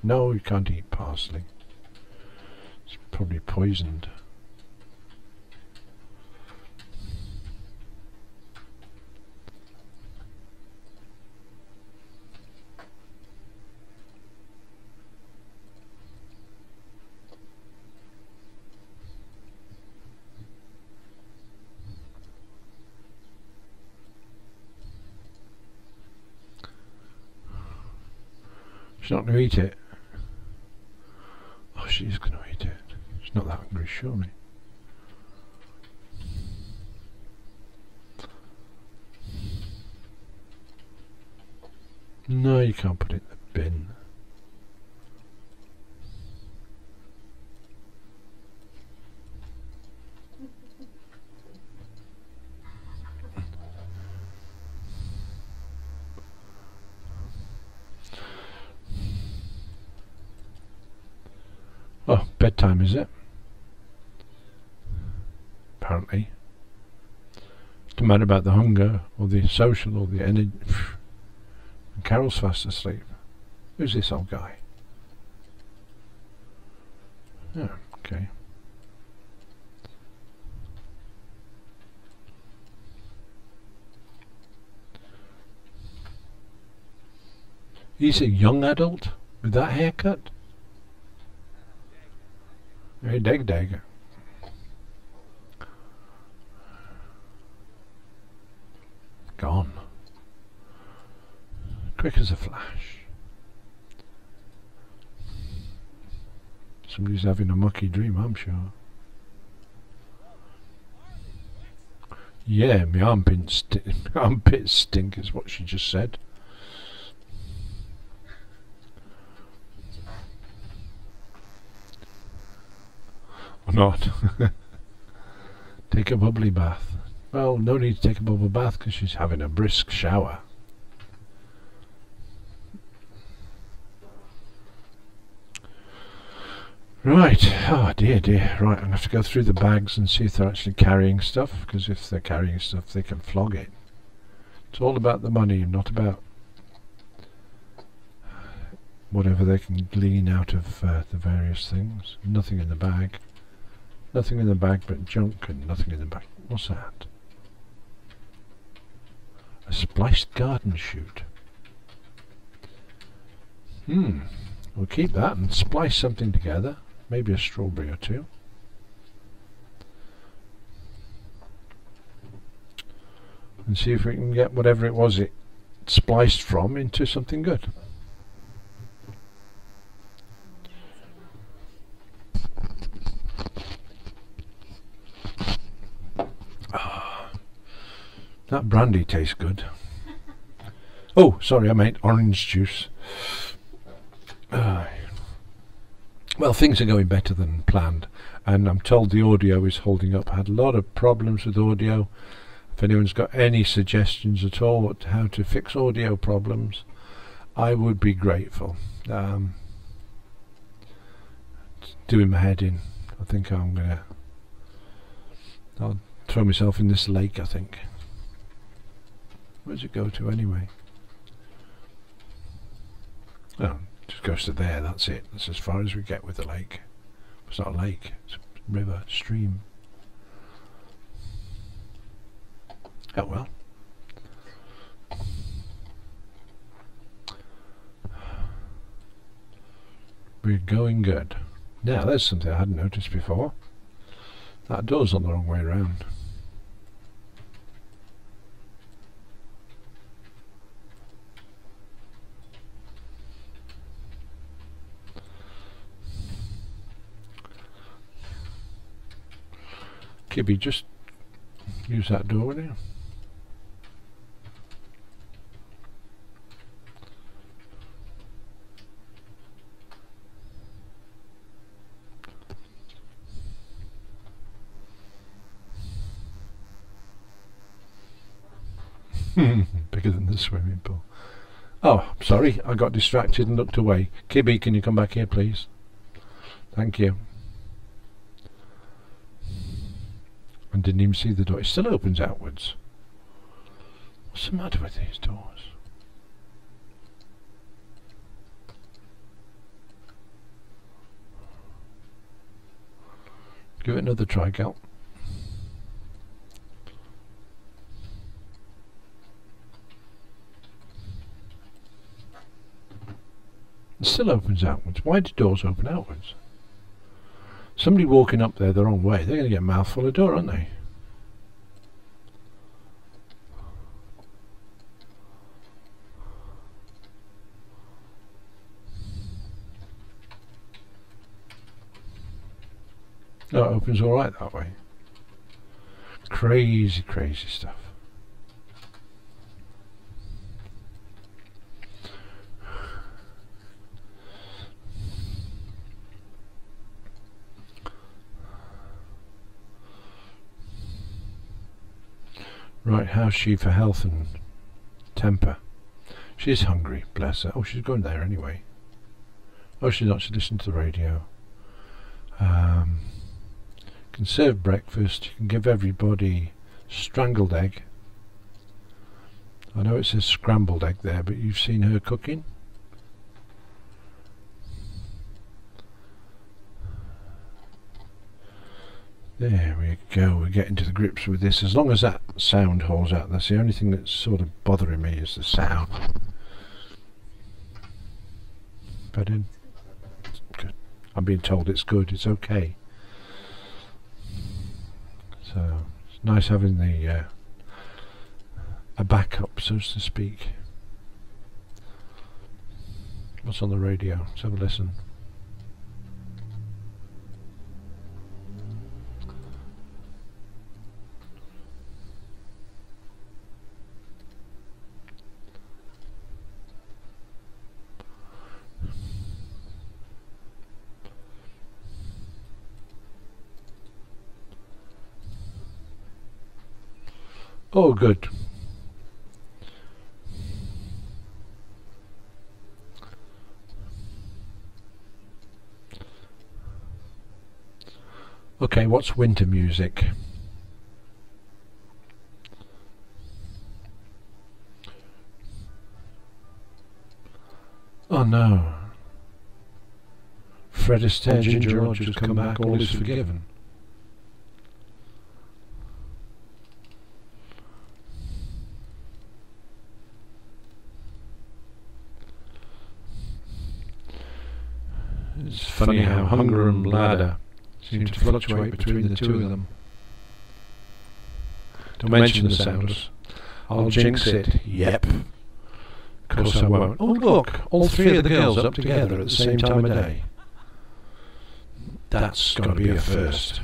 No, you can't eat parsley. It's probably poisoned. She's not going to eat it. Oh, she's going to eat it. She's not that hungry, surely. No, you can't put it in the bin. Oh, bedtime, is it? Apparently. Doesn't matter about the hunger, or the social, or the energy. And Carol's fast asleep. Who's this old guy? Oh, okay. He's a young adult with that haircut? Hey, dag. Gone. Quick as a flash. Somebody's having a mucky dream, I'm sure. Yeah, my armpits stink is what she just said. Or not. Take a bubbly bath. Well, no need to take a bubble bath because she's having a brisk shower. Right, oh dear. Right, I'm going to have to go through the bags and see if they're actually carrying stuff, because if they're carrying stuff they can flog it. It's all about the money and not about whatever they can glean out of the various things. Nothing in the bag. Nothing in the bag but junk, and nothing in the bag. What's that? A spliced garden shoot. We'll keep that and splice something together. Maybe a strawberry or two. And see if we can get whatever it was it spliced from into something good. That brandy tastes good. Oh, sorry, I meant orange juice. Well, things are going better than planned, and I'm told the audio is holding up. I had a lot of problems with audio. If anyone's got any suggestions at all at how to fix audio problems, I would be grateful. It's doing my head in. I think I'll throw myself in this lake, I think. Where does it go to anyway? Oh, it just goes to there, that's it. That's as far as we get with the lake. It's not a lake, it's a river, stream. Oh well. We're going good. Now there's something I hadn't noticed before. That door's on the wrong way around. Kibby, just use that door, will you? Bigger than the swimming pool. Oh, sorry, I got distracted and looked away. Kibby, can you come back here, please? Thank you. And didn't even see the door. It still opens outwards. What's the matter with these doors? Give it another try, Gal. It still opens outwards. Why do doors open outwards? Somebody walking up there the wrong way, they're going to get a mouthful of door, aren't they? No, it opens all right that way. Crazy, crazy stuff. Right, how's she for health and temper? She's hungry, bless her. Oh, she's going there anyway. Oh, she's not. She's listening to the radio. Can serve breakfast. You can give everybody strangled egg. I know it says scrambled egg there, but you've seen her cooking. There we go, we're getting to the grips with this. As long as that sound holds out, that's the only thing that's sort of bothering me, is the sound. But in, good. I'm being told it's good, it's okay. So it's nice having the a backup, so to speak. What's on the radio? Let's have a listen. Oh, good. Okay, what's winter music? Oh no. Fred Astaire, Ginger Rogers, come back, all is forgiven. It's funny how hunger and bladder seem to fluctuate between the two of them. Don't mention the sounds. I'll jinx it. Yep. Of course I won't. Oh look, all three of the girls up together at the same time of day. That's got to be a first.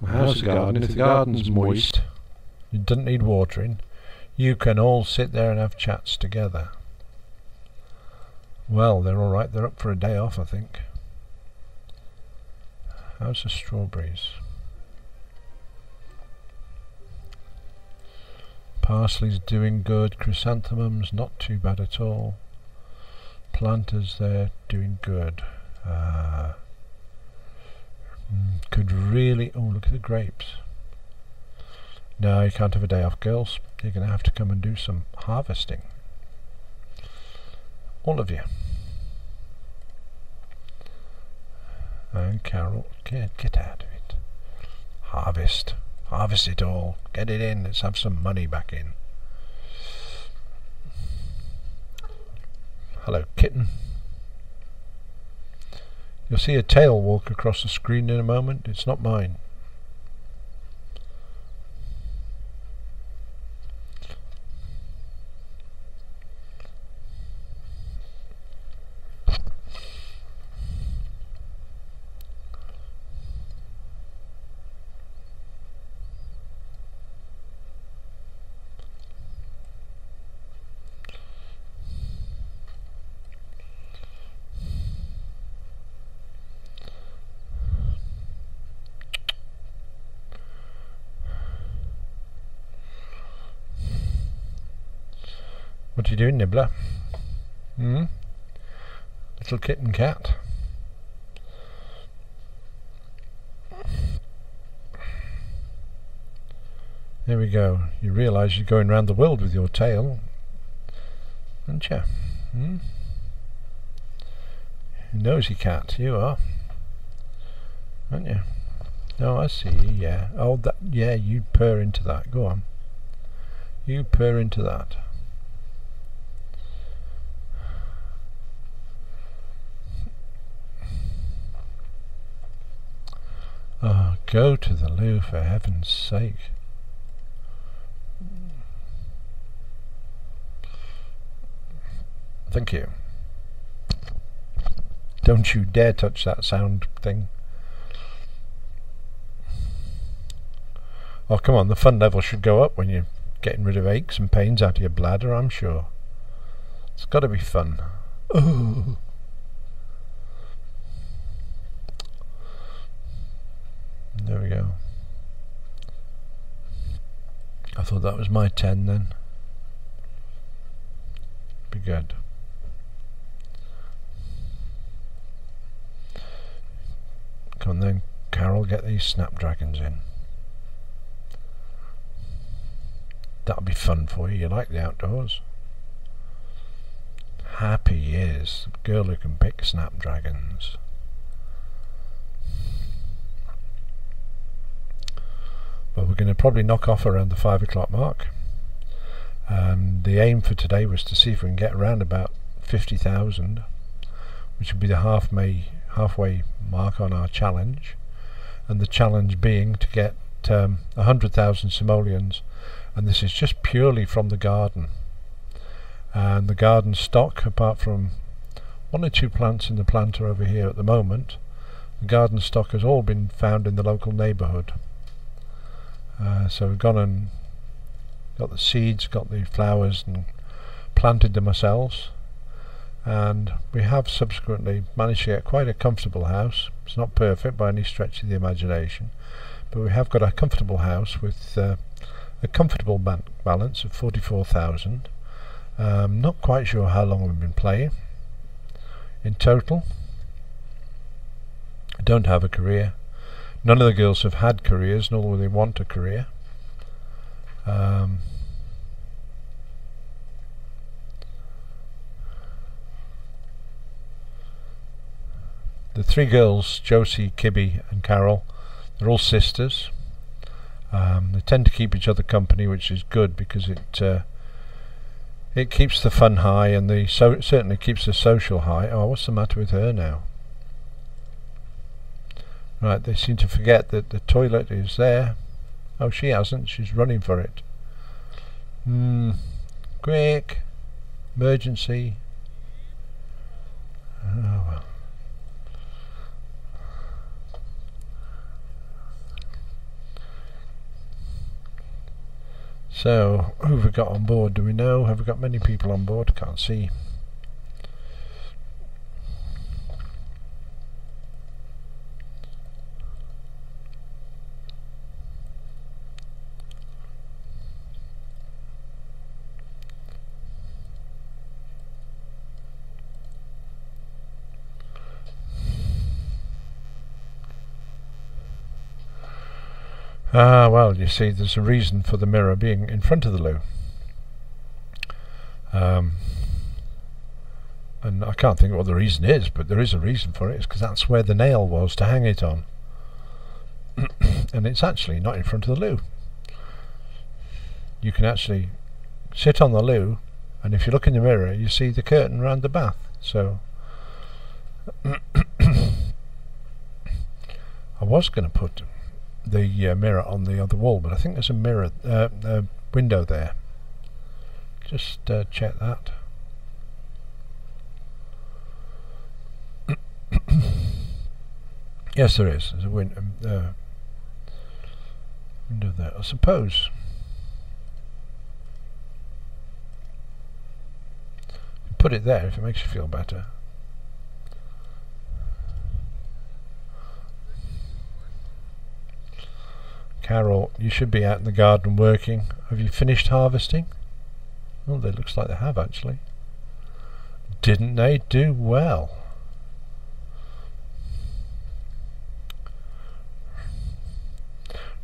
Well, how's the garden? If the garden's moist, it doesn't need watering, you can all sit there and have chats together. Well, they're alright, they're up for a day off, I think. How's the strawberries? Parsley's doing good, chrysanthemums not too bad at all. Planters there doing good. Could really... oh, look at the grapes. No, you can't have a day off, girls. You're going to have to come and do some harvesting. All of you. And Carol, get out of it. Harvest. Harvest it all. Get it in. Let's have some money back in. Hello, kitten. You'll see a tail walk across the screen in a moment. It's not mine. What are you doing, Nibbler? Little kitten cat. There we go. You realise you're going round the world with your tail, aren't you? Nosy cat, you are, aren't you? Oh, I see. Yeah. Oh, that. Yeah, you purr into that. Go on. You purr into that. Oh, go to the loo for heaven's sake. Thank you. Don't you dare touch that sound thing. Oh, come on, the fun level should go up when you're getting rid of aches and pains out of your bladder, I'm sure. It's got to be fun. Oh. There we go. I thought that was my 10 then. Be good. Come on then, Carol, get these snapdragons in. That'll be fun for you. You like the outdoors. Happy is the girl who can pick snapdragons. But we're going to probably knock off around the 5 o'clock mark. The aim for today was to see if we can get around about 50,000, which would be the halfway mark on our challenge, and the challenge being to get 100,000 simoleons, and this is just purely from the garden. And the garden stock, apart from 1 or 2 plants in the planter over here at the moment, the garden stock has all been found in the local neighbourhood. So we've gone and got the seeds, got the flowers and planted them ourselves, and we have subsequently managed to get quite a comfortable house. It's not perfect by any stretch of the imagination, but we have got a comfortable house with a comfortable bank balance of 44,000. Not quite sure how long we've been playing in total. I don't have a career. None of the girls have had careers, nor will they want a career. The 3 girls, Josie, Kibby and Carol, they're all sisters. They tend to keep each other company, which is good because it keeps the fun high, and certainly keeps the social high. Oh, what's the matter with her now? Right, they seem to forget that the toilet is there. Oh, she hasn't. She's running for it. Quick! Emergency. Oh, well. So, who have we got on board? Do we know? Have we got many people on board? Can't see. Ah, well, you see, there's a reason for the mirror being in front of the loo. And I can't think what the reason is, but there is a reason for it. It's because that's where the nail was to hang it on. And it's actually not in front of the loo. You can actually sit on the loo, and if you look in the mirror, you see the curtain around the bath. So I was going to put the mirror on the other wall, but I think there's a mirror, window there. Just check that. Yes, there is. There's a window there. I suppose. Put it there if it makes you feel better. Carol, you should be out in the garden working. Have you finished harvesting? Oh, it looks like they have actually. Didn't they do well?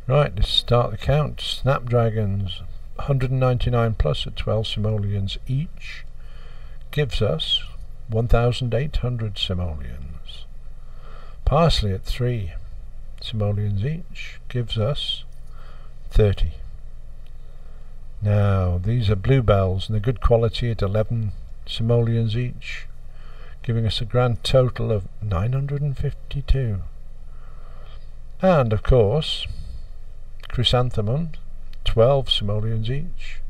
Right, let's start the count. Snapdragons, 199 plus at 12 simoleons each, gives us 1,800 simoleons. Parsley at 3 simoleons each gives us 30. Now these are bluebells, and they're good quality at 11 simoleons each, giving us a grand total of 952. And of course chrysanthemums, 12 simoleons each,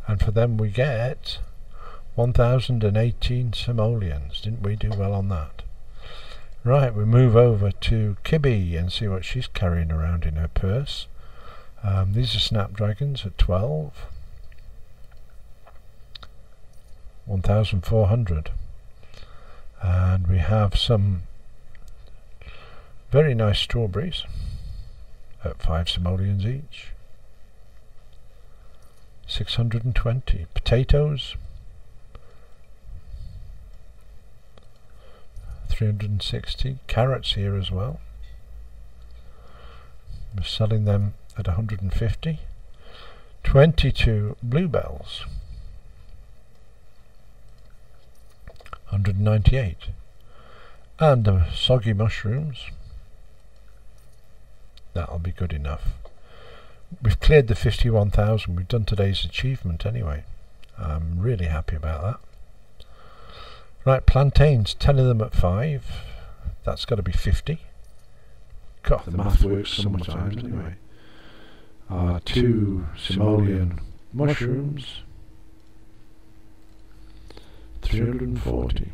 and for them we get 1,018 simoleons. Didn't we do well on that? Right, we move over to Kibby and see what she's carrying around in her purse. These are snapdragons at 12. 1,400. And we have some very nice strawberries at 5 simoleons each. 620. Potatoes, 360. Carrots here as well. We're selling them at 150. 22 bluebells, 198. And the soggy mushrooms, that'll be good enough. We've cleared the 51,000. We've done today's achievement anyway. I'm really happy about that. Right, plantains, 10 of them at 5. That's got to be 50. God, the math works sometimes anyway. 2 simoleon mushrooms, 340.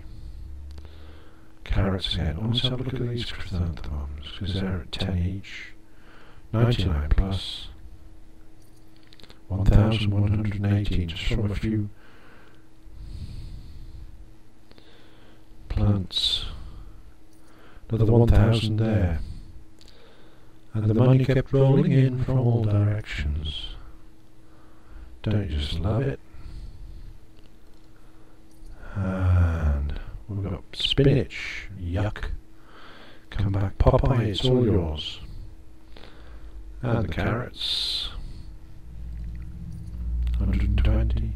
Carrots again. Let's have a look at these chrysanthemums, because they're at 10 each. 99 plus. 1,118, just from a few plants. Another 1,000 there. And the money kept rolling in from all directions. Don't you just love it? And we've got spinach. Yuck. Come back, Popeye, it's all yours. And the carrots. 120.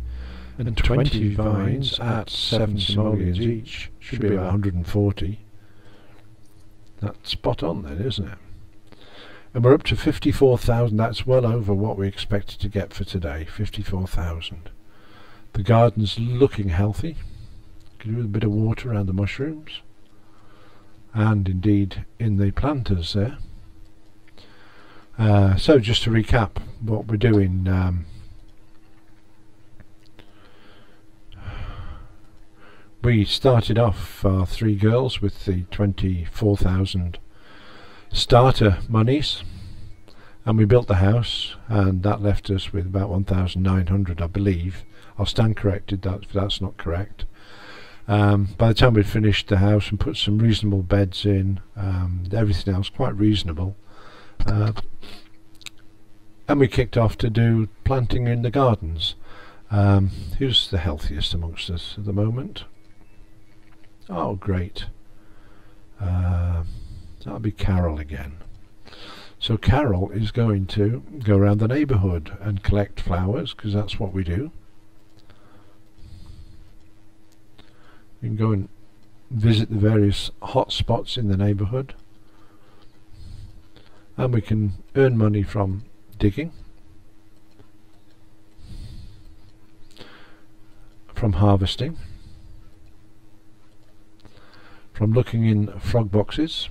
And 20 vines at 7 simoleons each. Should be about 140. That's spot on then, isn't it? And we're up to 54,000. That's well over what we expected to get for today. 54,000. The garden's looking healthy. Give it a bit of water around the mushrooms. And indeed in the planters there. So just to recap what we're doing. We started off our 3 girls with the 24,000 starter monies, and we built the house, and that left us with about 1,900, I believe. I'll stand corrected if that's not correct. By the time we'd finished the house and put some reasonable beds in, everything else quite reasonable, and we kicked off to do planting in the gardens. Who's the healthiest amongst us at the moment? Oh, great. That'll be Carol again. So Carol is going to go around the neighbourhood and collect flowers, because that's what we do. We can go and visit the various hot spots in the neighbourhood, and we can earn money from digging, from harvesting, from looking in frog boxes,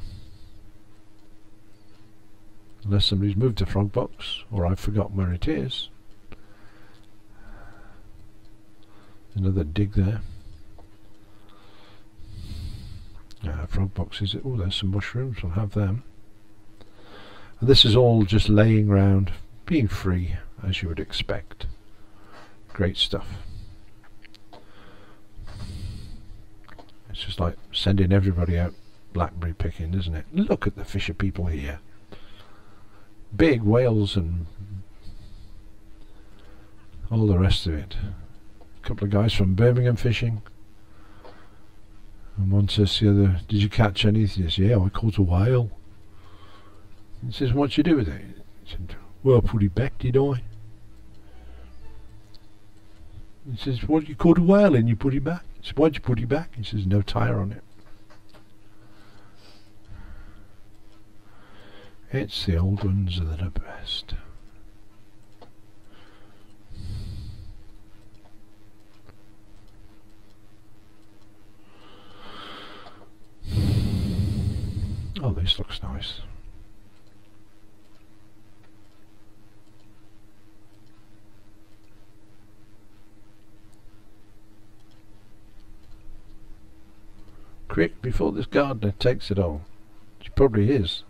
unless somebody's moved a frog box or I've forgotten where it is. Another dig there. Frog boxes. Oh, there's some mushrooms. We'll have them. And this is all just laying around, being free, as you would expect. Great stuff. It's just like sending everybody out blackberry picking, isn't it? Look at the fisher people here. Big whales and all the rest of it. A couple of guys from Birmingham fishing. And one says to the other, "Did you catch anything?" He says, "Yeah, I caught a whale." He says, "What'd you do with it?" He said, "Well, I put it back, did I?" He says, "What, you caught a whale and you put it back?" He said, "Why'd you put it back?" He says, "No tire on it." It's the old ones that are best. Oh, this looks nice. quick before this gardener takes it all. She probably is.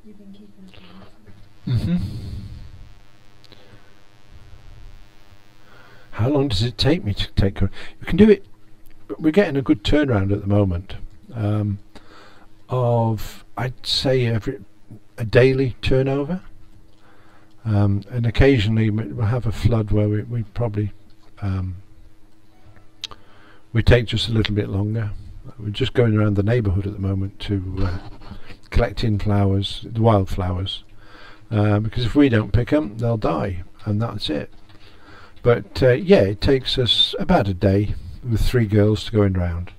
You've been keeping up on How long does it take me to take her? We can do it. We're getting a good turnaround at the moment. Of I'd say a daily turnover. And occasionally we'll have a flood where we probably we take just a little bit longer. We're just going around the neighbourhood at the moment to collecting flowers, the wildflowers, because if we don't pick them, they'll die, and that's it. But yeah, it takes us about a day with 3 girls to going round.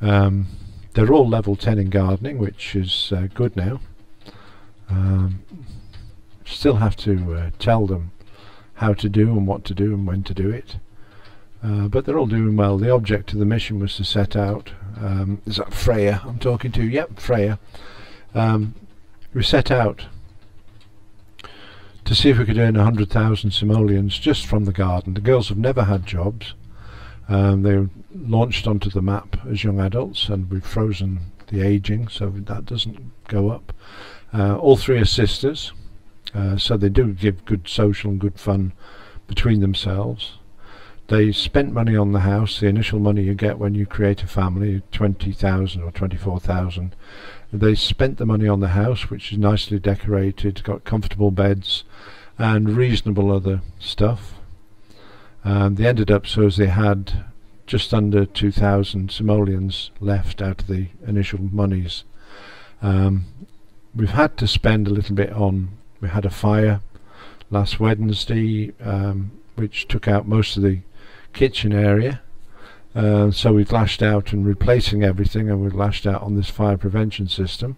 They're all level 10 in gardening, which is good now. Still have to tell them how to do and what to do and when to do it. But they're all doing well. The object of the mission was to set out. Is that Freya I'm talking to? Yep, Freya. We set out to see if we could earn 100,000 simoleons just from the garden. The girls have never had jobs. They were launched onto the map as young adults, and we've frozen the aging so that doesn't go up. All 3 are sisters, so they do give good social and good fun between themselves. They spent money on the house, the initial money you get when you create a family, 20,000 or 24,000. They spent the money on the house, which is nicely decorated, got comfortable beds and reasonable other stuff. They ended up so as they had just under 2,000 simoleons left out of the initial monies. We've had to spend a little bit on, we had a fire last Wednesday which took out most of the kitchen area, so we've lashed out and replacing everything, and we've lashed out on this fire prevention system.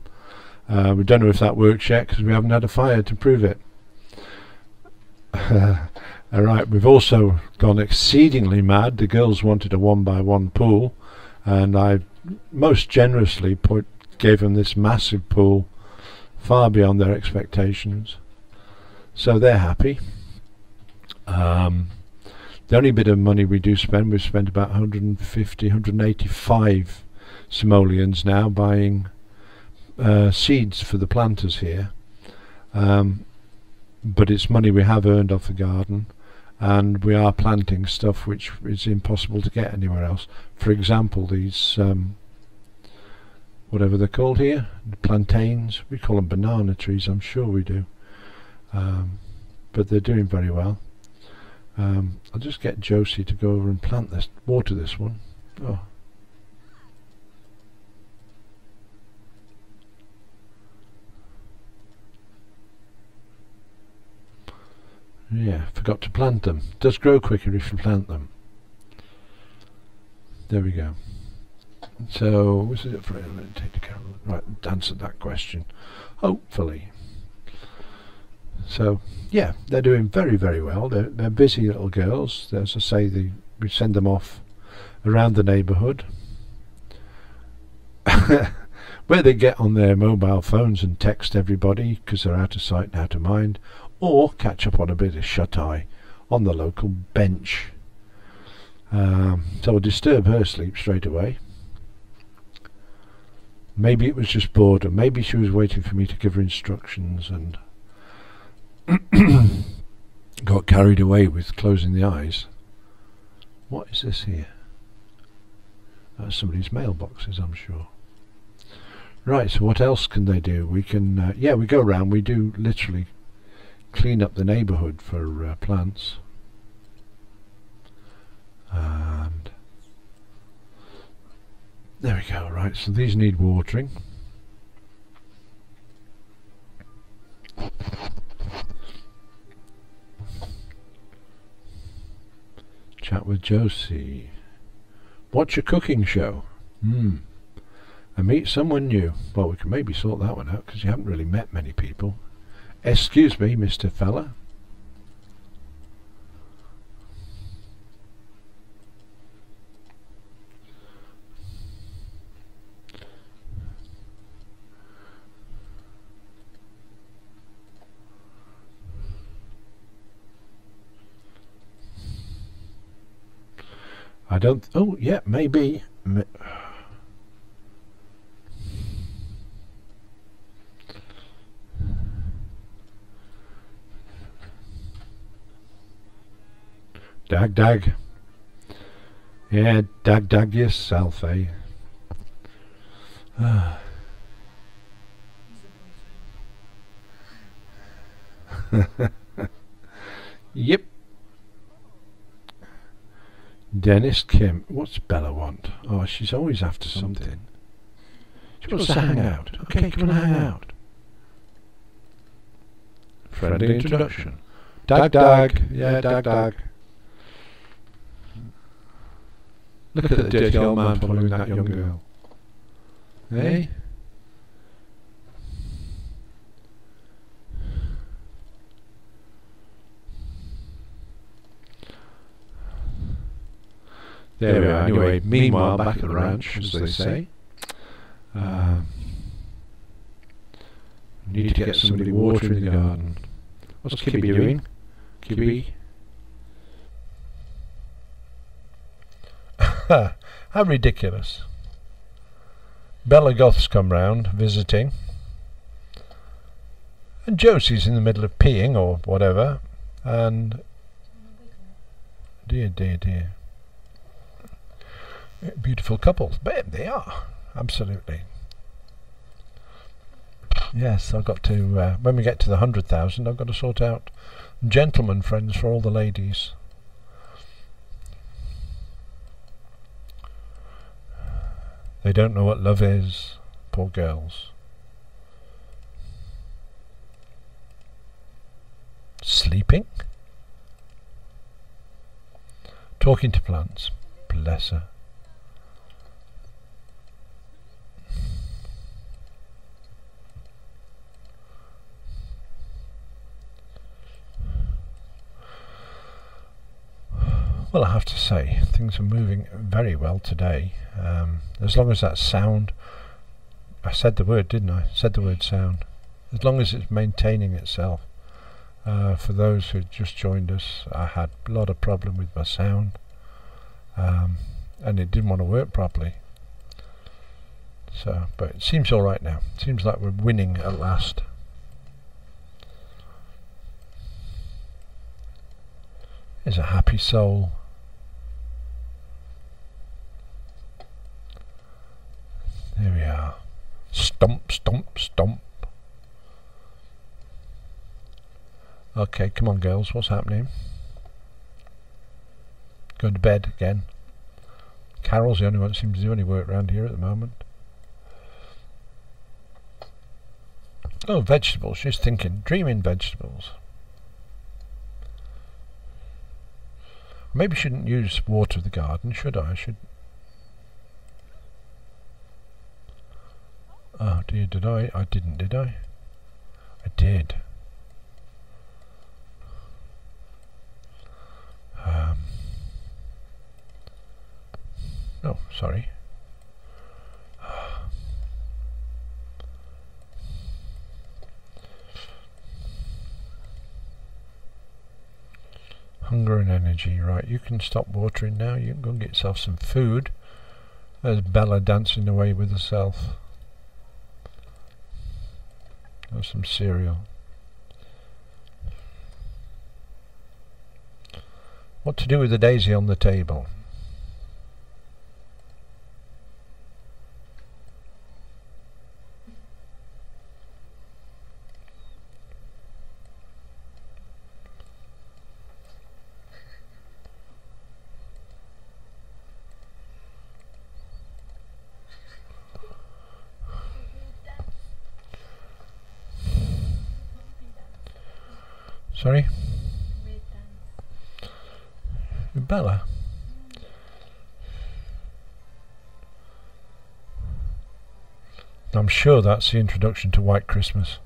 We don't know if that works yet because we haven't had a fire to prove it. Alright, we've also gone exceedingly mad. The girls wanted a 1x1 pool, and I most generously gave them this massive pool, far beyond their expectations, so they're happy. The only bit of money we do spend, we've spent about 185 simoleons now buying seeds for the planters here, but it's money we have earned off the garden, and we are planting stuff which is impossible to get anywhere else. For example, these whatever they're called here, plantains, we call them banana trees, I'm sure we do, but they're doing very well. I'll just get Josie to go over and plant this, water this one. Oh. Yeah, forgot to plant them. Does grow quicker if you plant them. There we go. So, was it for right, answered that question, hopefully. So yeah, they're doing very, very well. They're busy little girls. As I say, we send them off around the neighbourhood where they get on their mobile phones and text everybody because they're out of sight and out of mind, or catch up on a bit of shut-eye on the local bench. So I'll disturb her sleep straight away. Maybe it was just boredom. Maybe she was waiting for me to give her instructions and got carried away with closing the eyes. What is this here? That's somebody's mailboxes, I'm sure. Right, so what else can they do? We can, yeah, we go around, we do literally clean up the neighbourhood for plants. And there we go. Right, so these need watering. Chat with Josie. Watch a cooking show. And meet someone new. Well, we can maybe sort that one out because you haven't really met many people. Excuse me, Mr. Fella. I don't... Oh, yeah, maybe. Dag, dag. Yeah, dag, dag yourself, eh? Yep. Dennis Kim. What's Bella want? Oh, she's always after something. She wants to hang out. Okay, come and hang out. Friendly introduction. Dag, dag. Yeah, dag, dag. Look at the dirty old man following that young girl. Eh? There we are. Anyway, meanwhile, back at the ranch, as they say. Need to get somebody water in the garden. What's Kibby doing? Kibby? How ridiculous. Bella Goth's come round, visiting. And Josie's in the middle of peeing, or whatever. And... Dear, dear, dear. Beautiful couples. But they are. Absolutely. Yes, I've got to... when we get to the 100,000, I've got to sort out gentleman friends for all the ladies. They don't know what love is, poor girls. Sleeping? Talking to plants. Bless her. Well, I have to say, things are moving very well today. As long as that sound... I said the word, didn't I? Said the word sound. As long as it's maintaining itself. For those who just joined us, I had a lot of problem with my sound. And it didn't want to work properly. So, but it seems alright now. It seems like we're winning at last. There's a happy soul. There we are. Stomp, stomp, stomp. Okay, come on girls, what's happening? Going to bed again. Carol's the only one that seems to do any work around here at the moment. Oh, vegetables, she's thinking, dreaming vegetables. Maybe I shouldn't use water the garden, should I? Oh dear, did I? I didn't, did I? I did. Oh, sorry. Hunger and energy, right, you can stop watering now, you can go and get yourself some food. There's Bella dancing away with herself. Have some cereal. What to do with the daisy on the table? Sorry? Bella? I'm sure that's the introduction to White Christmas.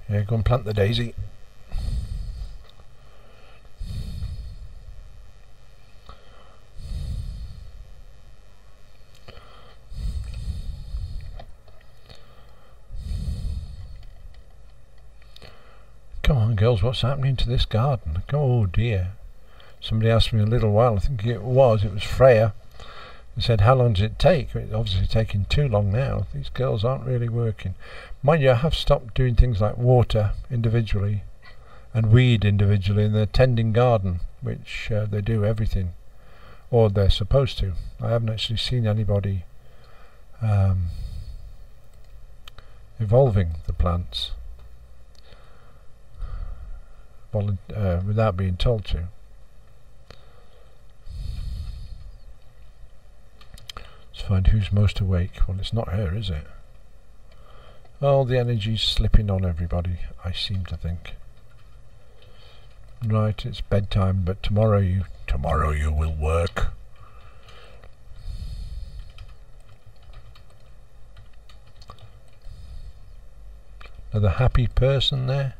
Yeah, go and plant the daisy. Come on, girls, what's happening to this garden? Oh dear. Somebody asked me a little while, I think it was Freya. They said, how long does it take? It's obviously taking too long now. These girls aren't really working. Mind you, I have stopped doing things like water individually and weed individually in the tending garden, which they do everything, or they're supposed to. I haven't actually seen anybody evolving the plants without being told to. Let's find who's most awake. Well, it's not her, is it? Oh, the energy's slipping on everybody, I seem to think. Right, it's bedtime, but tomorrow you will work. Another happy person there.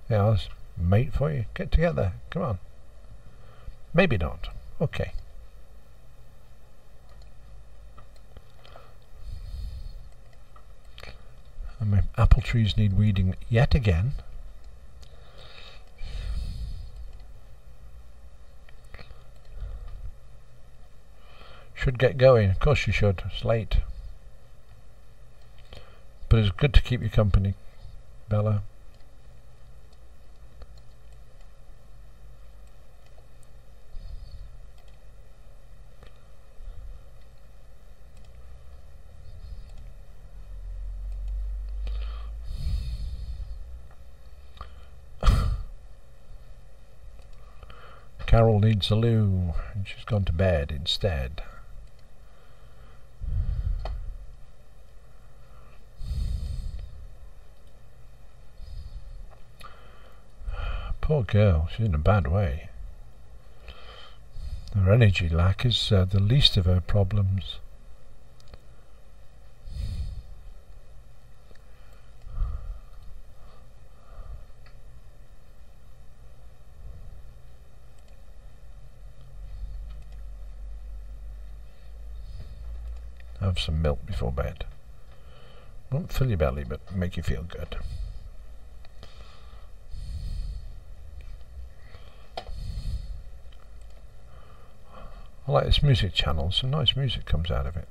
Yeah, I'll mate for you. Get together. Come on. Maybe not. Okay. And my apple trees need weeding yet again. Should get going. Of course you should. It's late. But it's good to keep you company, Bella. Carol needs a loo, and she's gone to bed instead. Poor girl, she's in a bad way. Her energy lack is the least of her problems. Have some milk before bed. Won't fill your belly, but make you feel good. I like this music channel, some nice music comes out of it.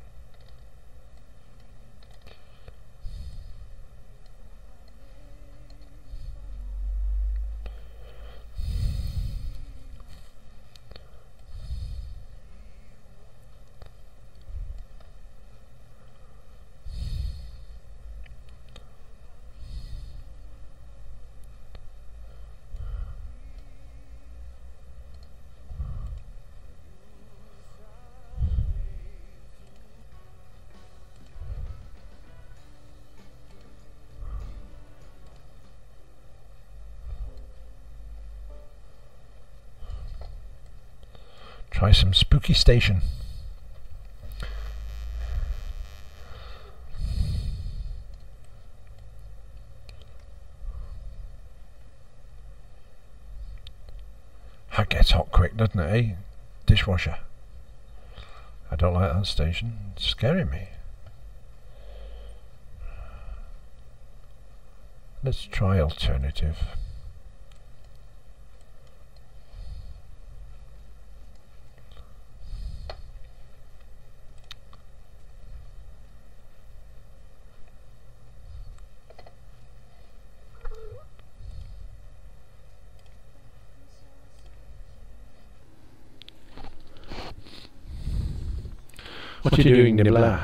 Try some Spooky Station. That gets hot quick, doesn't it, eh? Dishwasher. I don't like that station. It's scaring me. Let's try alternative. What are you doing, Nibbler?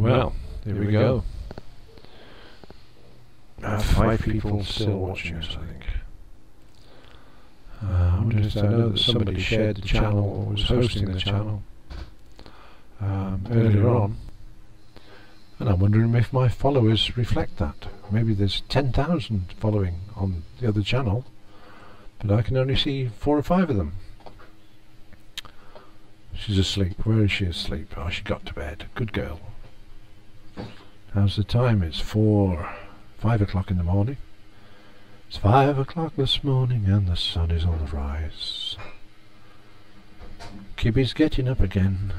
Well, here we go. 5 people still watching us, I think. I know that somebody shared the channel or was hosting the channel earlier on, and I'm wondering if my followers reflect that. Maybe there's 10,000 following on the other channel, but I can only see 4 or 5 of them. She's asleep. Where is she asleep? Oh, she got to bed. Good girl. How's the time? It's 5 o'clock in the morning. It's 5 o'clock this morning and the sun is on the rise. Kibby's getting up again.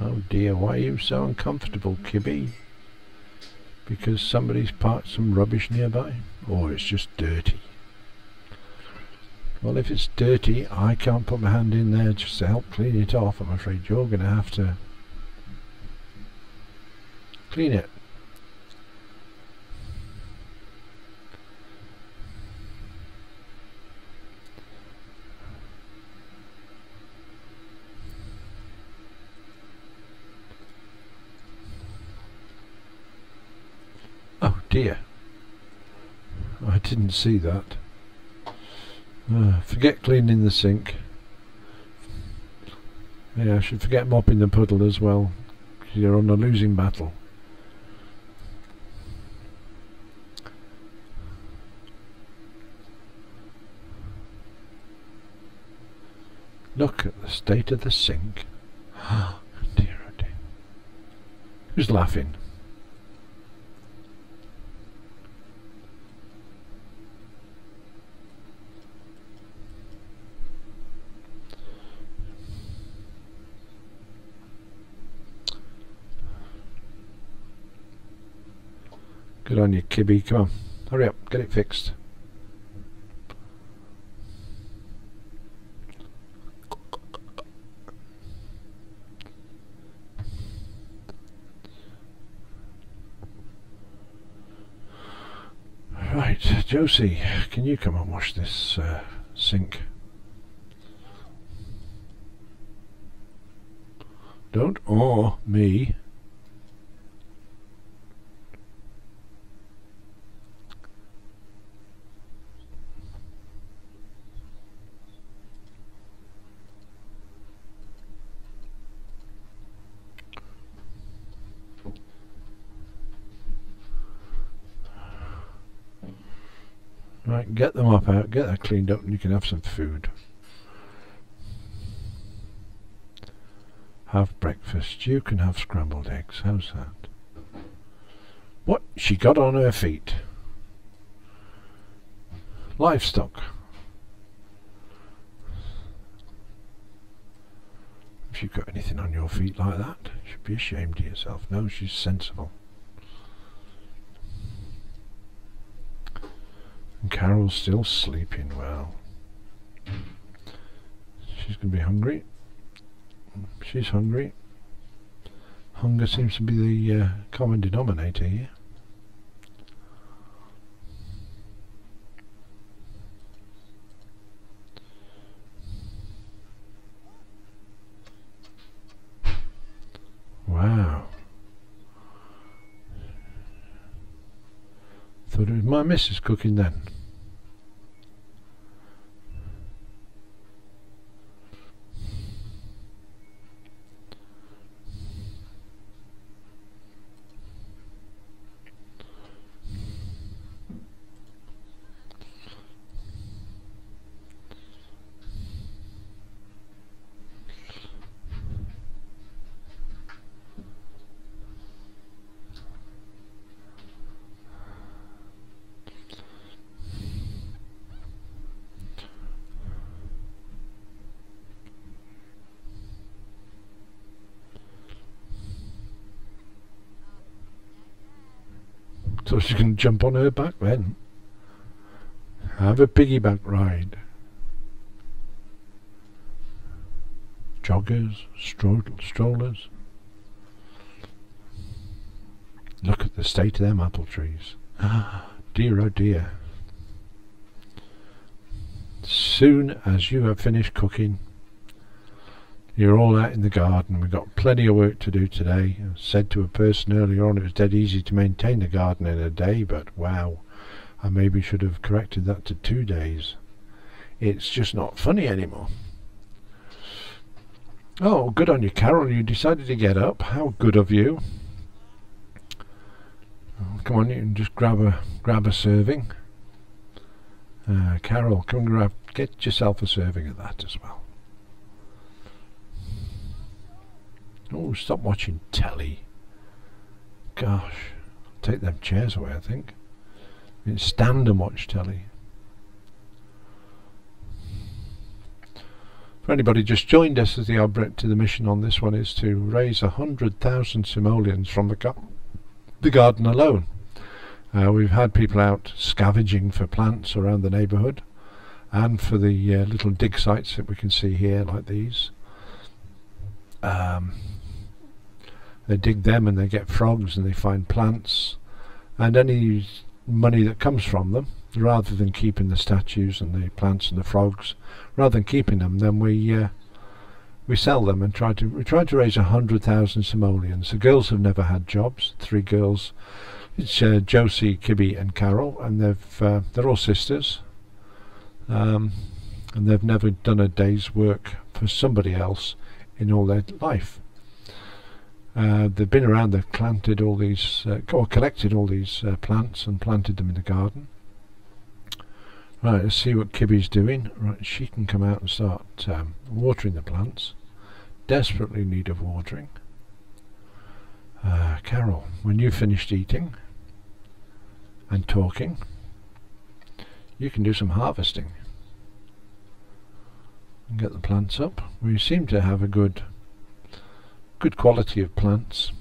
Oh dear, why are you so uncomfortable, Kibby? Because somebody's parked some rubbish nearby? Or it's just dirty? Well, if it's dirty, I can't put my hand in there just to help clean it off. I'm afraid you're going to have to clean it. Oh dear, I didn't see that. Forget cleaning the sink. Yeah, I should forget mopping the puddle as well. You're on a losing battle. Look at the state of the sink. Oh dear, oh dear. Who's laughing? Good on you, Kibby. Come on, hurry up, get it fixed. Right, Josie, can you come and wash this sink? Don't awe me. Right, get them up out, get that cleaned up and you can have some food. Have breakfast. You can have scrambled eggs. How's that? What? She got on her feet. Livestock. If you've got anything on your feet like that, you should be ashamed of yourself. No, she's sensible. And Carol's still sleeping well. She's going to be hungry. She's hungry. Hunger seems to be the common denominator here. Wow. Thought it was my missus cooking then. So she can jump on her back then. Have a piggyback ride. Joggers, strollers. Look at the state of them apple trees. Dear oh dear. Soon as you have finished cooking, you're all out in the garden. We've got plenty of work to do today. I said to a person earlier on it was dead easy to maintain the garden in a day, but wow, I maybe should have corrected that to 2 days. It's just not funny anymore. Oh, good on you, Carol. You decided to get up. How good of you. Oh, come on, you can just grab a serving. Carol, come and get yourself a serving of that as well. Oh, stop watching telly. Gosh, take them chairs away, I think. You can stand and watch telly. For anybody just joined us, as the object to the mission on this one is to raise 100,000 simoleons from the garden alone. We've had people out scavenging for plants around the neighbourhood, and for the little dig sites that we can see here, like these. They dig them and they get frogs and they find plants, and any money that comes from them, rather than keeping the statues and the plants and the frogs, rather than keeping them, then we sell them and try to raise 100,000 simoleons. The girls have never had jobs. 3 girls. It's Josie, Kibby and Carol, and they're all sisters, and they've never done a day's work for somebody else in all their life. They've been around, they've planted all these, or collected all these plants and planted them in the garden. Right, let's see what Kibby's doing. Right, she can come out and start watering the plants. Desperately in need of watering. Carol, when you've finished eating and talking, you can do some harvesting and get the plants up. We seem to have a good quality of plants.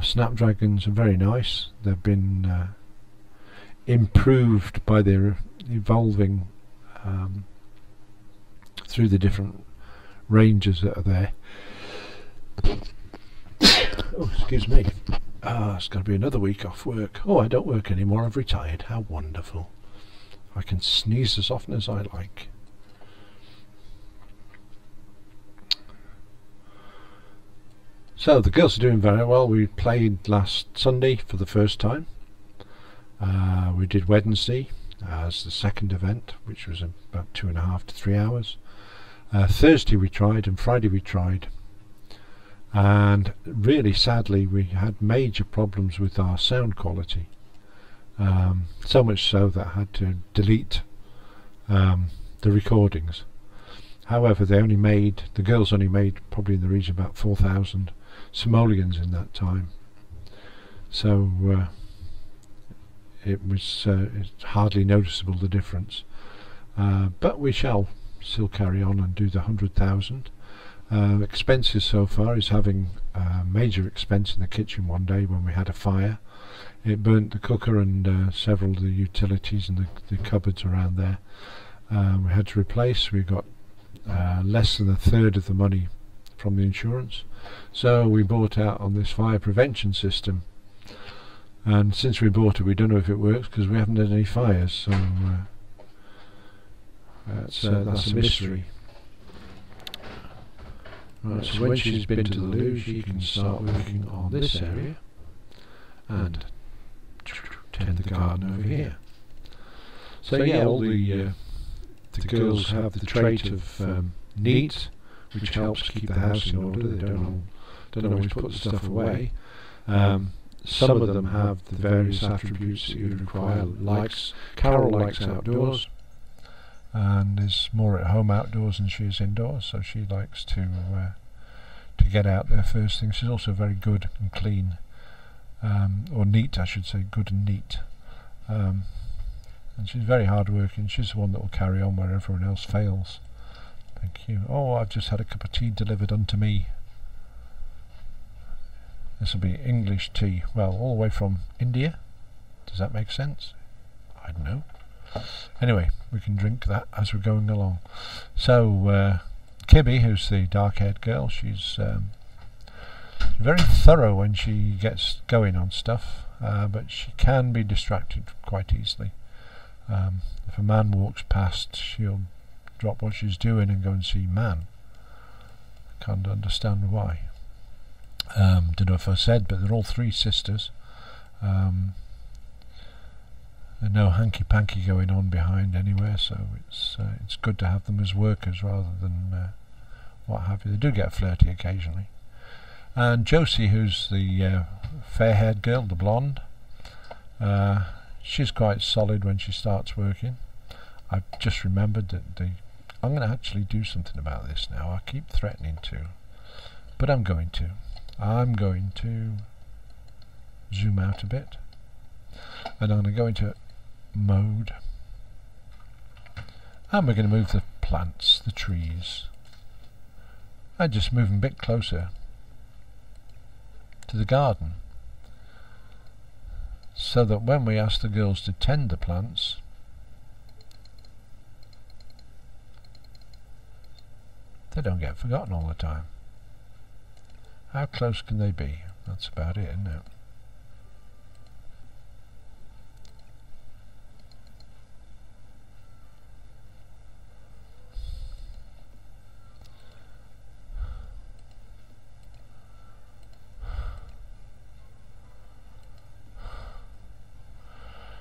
Snapdragons are very nice. They've been improved by their evolving through the different ranges that are there. Oh, excuse me. It's got to be another week off work. Oh, I don't work anymore. I've retired. How wonderful. I can sneeze as often as I like. So the girls are doing very well. We played last Sunday for the first time. We did Wednesday as the second event, which was about 2.5 to 3 hours. Thursday we tried, and Friday we tried. And really sadly we had major problems with our sound quality, so much so that I had to delete the recordings. However, the girls only made probably in the region of about 4,000 simoleons in that time, so it's hardly noticeable, the difference, but we shall still carry on and do the 100,000. Expenses so far is having a major expense in the kitchen one day when we had a fire. It burnt the cooker and several of the utilities and the cupboards around there. We had to replace. We got less than 1/3 of the money from the insurance, so we bought out on this fire prevention system, and since we bought it we don't know if it works because we haven't had any fires, so that's a mystery. Right, so when she's been to the loo, she can start working on this area and tend the garden over here. So yeah, all the girls have the trait of neat, which helps keep the house in order. They don't always put the stuff away. Some of them have the various attributes that you require. Carol likes outdoors, and is more at home outdoors than she is indoors, so she likes to get out there first thing. She's also very good and clean, or neat I should say, good and neat, and she's very hard working. She's the one that will carry on where everyone else fails. Thank you. Oh, I've just had a cup of tea delivered unto me. This will be English tea, well, all the way from India. Does that make sense? I don't know. Anyway, we can drink that as we're going along. So Kibby, who's the dark-haired girl, she's very thorough when she gets going on stuff, but she can be distracted quite easily. If a man walks past, she'll drop what she's doing and go and see man. Can't understand why. Don't know if I said, but they're all three sisters. There's no hanky-panky going on behind anywhere, so it's good to have them as workers rather than what have you. They do get flirty occasionally. And Josie, who's the fair-haired girl, the blonde, she's quite solid when she starts working. I've just remembered that I'm going to actually do something about this now. I keep threatening to, but I'm going to. I'm going to zoom out a bit, and I'm going to go into mode, and we're going to move the plants, the trees, and just move them a bit closer to the garden, so that when we ask the girls to tend the plants, they don't get forgotten all the time. How close can they be? That's about it, isn't it?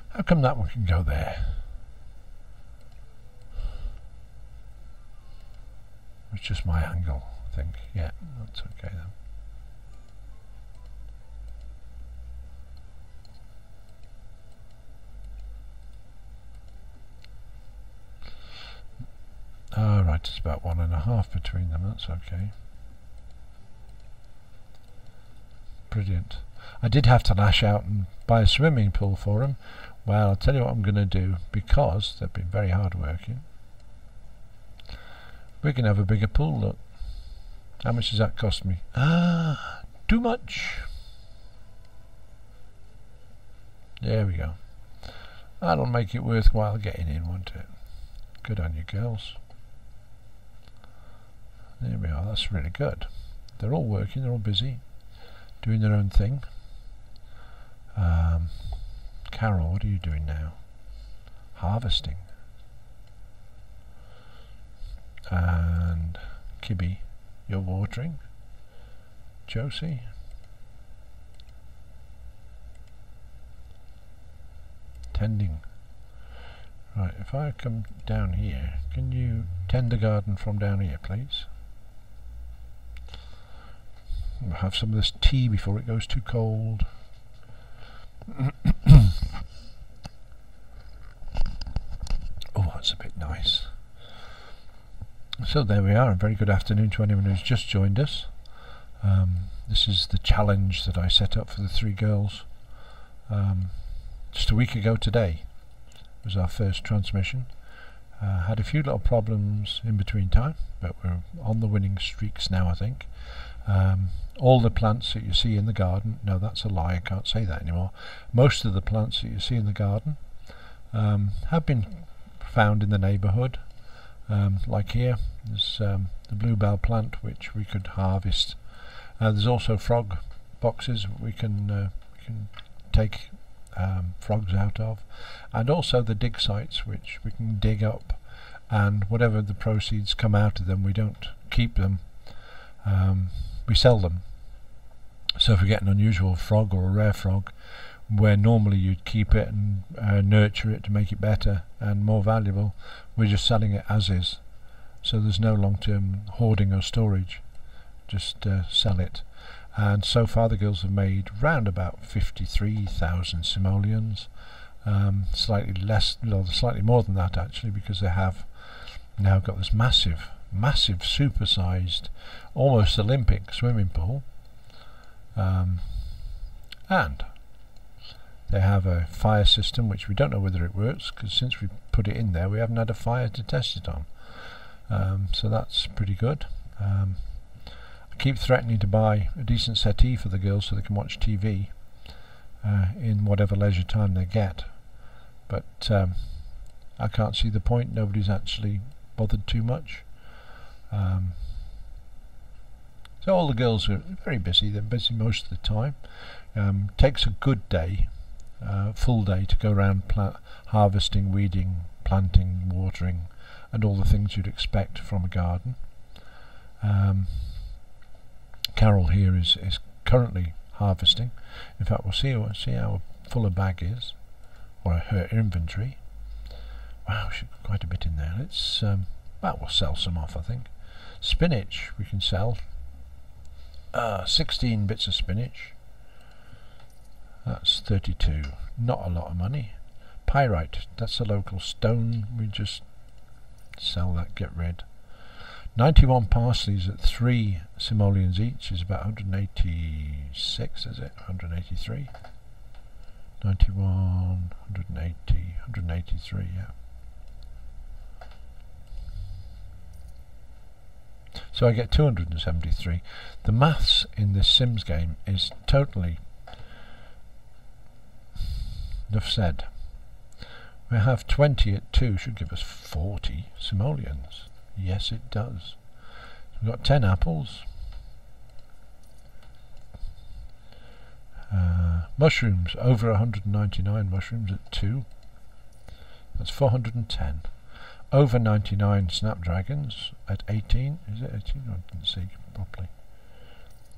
How come that one can go there? It's just my angle, I think. Yeah, that's okay then. Alright, it's about 1.5 between them, that's okay. Brilliant. I did have to lash out and buy a swimming pool for them. Well, I'll tell you what I'm going to do, because they've been very hard working. We can have a bigger pool, look. How much does that cost me? Too much. There we go. That'll make it worthwhile getting in, won't it? Good on you, girls. There we are, that's really good. They're all working, they're all busy, doing their own thing. Carol, what are you doing now? Harvesting. And Kibby, you're watering. Josie. Tending. Right, if I come down here, can you tend the garden from down here, please? We'll have some of this tea before it goes too cold. Oh, that's a bit nice. So there we are. A very good afternoon to anyone who's just joined us. This is the challenge that I set up for the three girls just a week ago today. Was our first transmission. Had a few little problems in between time, but we're on the winning streaks now, I think. All the plants that you see in the garden, no, that's a lie, I can't say that anymore. Most of the plants that you see in the garden have been found in the neighbourhood. Like here, there's the bluebell plant, which we could harvest. There's also frog boxes we can take frogs out of, and also the dig sites, which we can dig up, and whatever the proceeds come out of them, we don't keep them, we sell them. So if we get an unusual frog or a rare frog, where normally you'd keep it and nurture it to make it better and more valuable, we're just selling it as is. So there's no long-term hoarding or storage, just sell it. And so far the girls have made round about 53,000 simoleons, slightly less, no, slightly more than that actually, because they have now got this massive super-sized, almost Olympic swimming pool, and they have a fire system which we don't know whether it works, because since we put it in there we haven't had a fire to test it on. So that's pretty good. I keep threatening to buy a decent settee for the girls so they can watch TV in whatever leisure time they get, but I can't see the point. Nobody's actually bothered too much. So So all the girls are very busy. They're busy most of the time. Takes a good day, full day, to go around harvesting, weeding, planting, watering, and all the things you'd expect from a garden. Carol here is currently harvesting. In fact, we'll see how full a bag is, or her inventory. Wow, she's got quite a bit in there. Let's we'll sell some off, I think. Spinach we can sell. 16 bits of spinach. That's 32. Not a lot of money. Pyrite, that's a local stone. We just sell that, get rid. 91 parsleys at 3 simoleons each is about 186, is it? 183? 91, 180, 183, yeah. So I get 273. The maths in this Sims game is totally... Enough said. We have 20 at 2, should give us 40 simoleons. Yes, it does. We've got 10 apples. Mushrooms, over 199 mushrooms at 2. That's 410. Over 99 snapdragons at 18. Is it 18? I didn't see properly.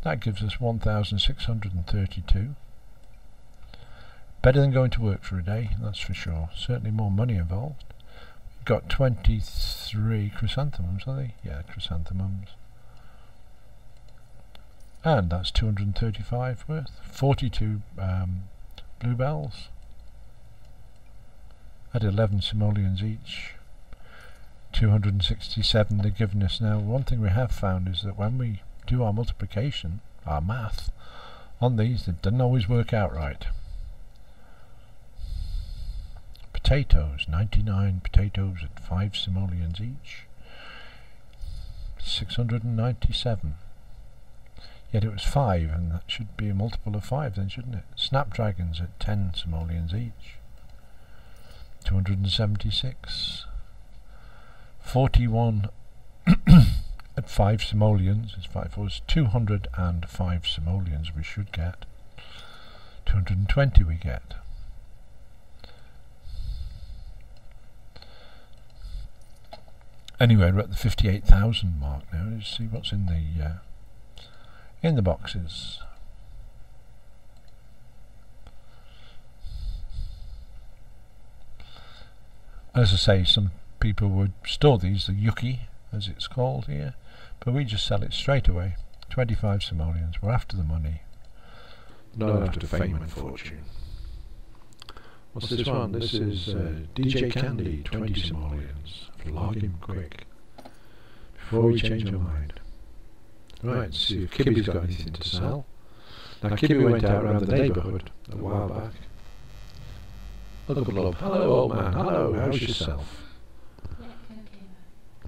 That gives us 1,632. Better than going to work for a day, that's for sure. Certainly more money involved. We've got 23 chrysanthemums, are they? Yeah, chrysanthemums. And that's 235 worth. 42 bluebells at 11 simoleons each. 267 they're giving us now. One thing we have found is that when we do our multiplication, our math, on these, it doesn't always work out right. Potatoes, 99 potatoes at 5 simoleons each. 697. Yet it was 5, and that should be a multiple of 5 then, shouldn't it? Snapdragons at 10 simoleons each. 276. 41 at 5 simoleons is 5 was 205 simoleons we should get. 220 we get. Anyway, we're at the 58,000 mark now. Let's see what's in the boxes. As I say, some people would store these, the yuki, as it's called here, but we just sell it straight away. 25 simoleons. We're after the money. Not after fame and fortune. What's this one? This is DJ Candy, 20 simoleons. Flog him quick before we change our mind. Right, let's see if Kibby's got anything to sell. Now Kibby went out around the neighbourhood a while back. Look, hello old man, hello, how's yourself?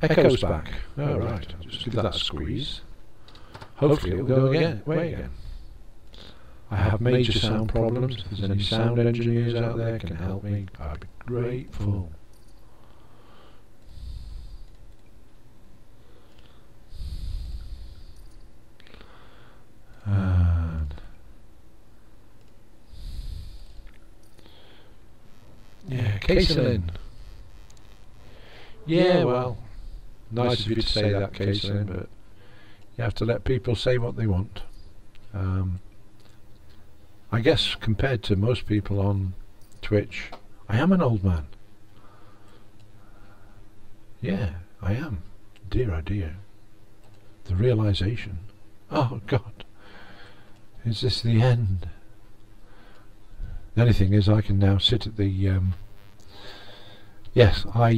Echo's back. Oh right, just give that a squeeze. Hopefully it'll go away again. I have major sound problems. If there's any sound engineers out there can help me, I'd be grateful. And yeah, Caitlin. Yeah, well, nice of you to say that, Caitlin, but you have to let people say what they want. I guess compared to most people on Twitch, I am an old man. Yeah, I am. Dear oh dear. The realization. Oh God. Is this the end? The only thing is I can now sit at the yes, I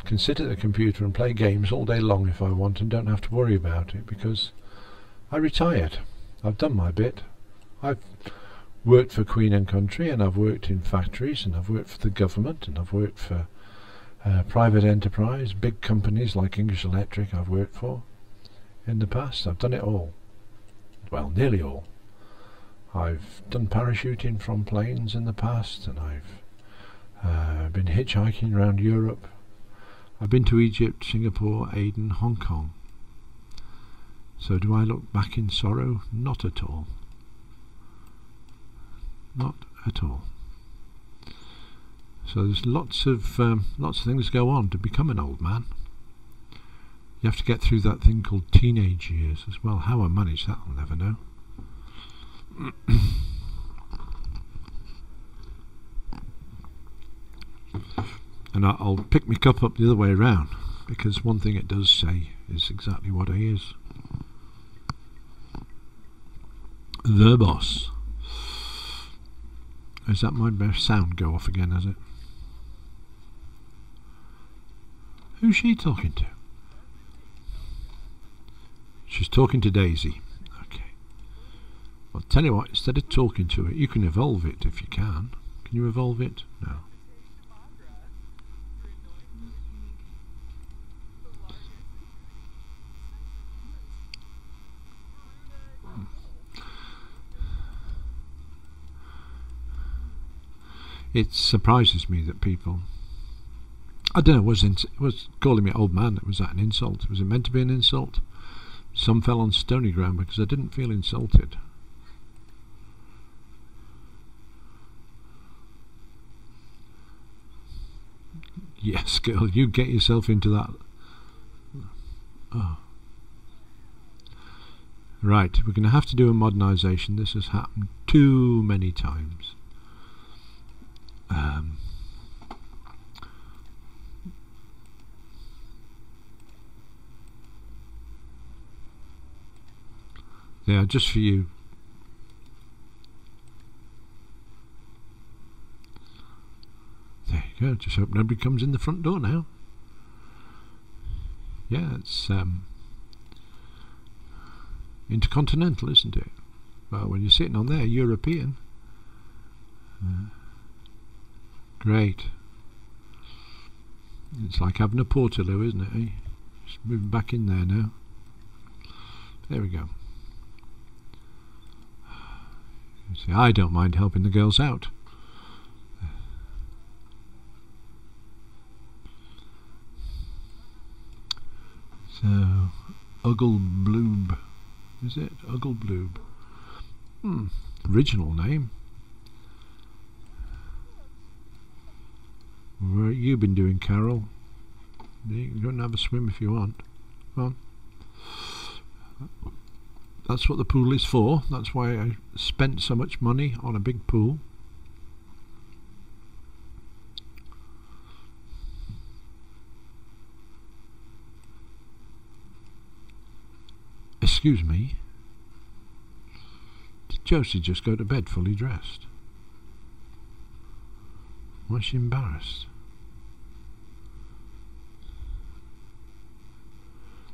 can sit at the computer and play games all day long if I want and don't have to worry about it because I retired. I've done my bit. I've worked for Queen and Country, and I've worked in factories, and I've worked for the government, and I've worked for private enterprise, big companies like English Electric I've worked for in the past. I've done it all. Well, nearly all. I've done parachuting from planes in the past, and I've been hitchhiking around Europe. I've been to Egypt, Singapore, Aden, Hong Kong. So do I look back in sorrow? Not at all. Not at all. So there's lots of things go on to become an old man. You have to get through that thing called teenage years as well. How I manage that, I'll never know. And I'll pick my cup up the other way around, because one thing it does say is exactly what it is. The boss. Is that my best sound go off again, has it? Who's she talking to? She's talking to Daisy. Okay. Well, tell you what, instead of talking to it, you can evolve it if you can. Can you evolve it? No. It surprises me that people, I don't know, was calling me old man, was that an insult? Was it meant to be an insult? Some fell on stony ground because I didn't feel insulted. Yes, girl, you get yourself into that. Oh. Right, we're going to have to do a modernisation. This has happened too many times. Yeah, just for you. There you go. Just hope nobody comes in the front door now. Yeah, it's intercontinental, isn't it? Well, when you're sitting on there, European. Great. It's like having a Portaloo, isn't it? Eh? Just moving back in there now. There we go. See, I don't mind helping the girls out. So, Ugglebloob. Is it? Ugglebloob. Original name. What have you been doing, Carol? You can have a swim if you want. Come on. That's what the pool is for. That's why I spent so much money on a big pool. Excuse me. Did Josie just go to bed fully dressed? Was she embarrassed?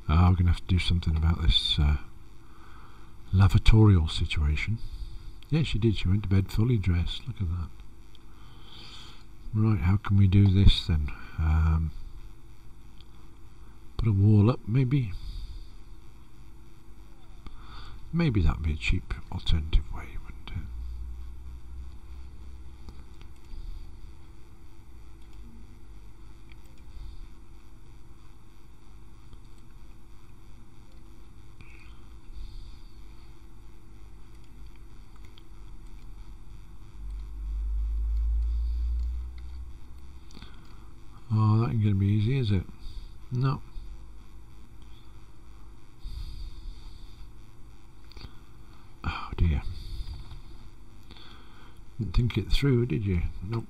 Oh, we're going to have to do something about this lavatorial situation. Yeah, she did. She went to bed fully dressed. Look at that. Right, how can we do this then? Put a wall up, maybe. Maybe that'd be a cheap alternative way, wouldn't it? Oh, that ain't going to be easy, is it? No. Oh dear. Didn't think it through, did you? Nope.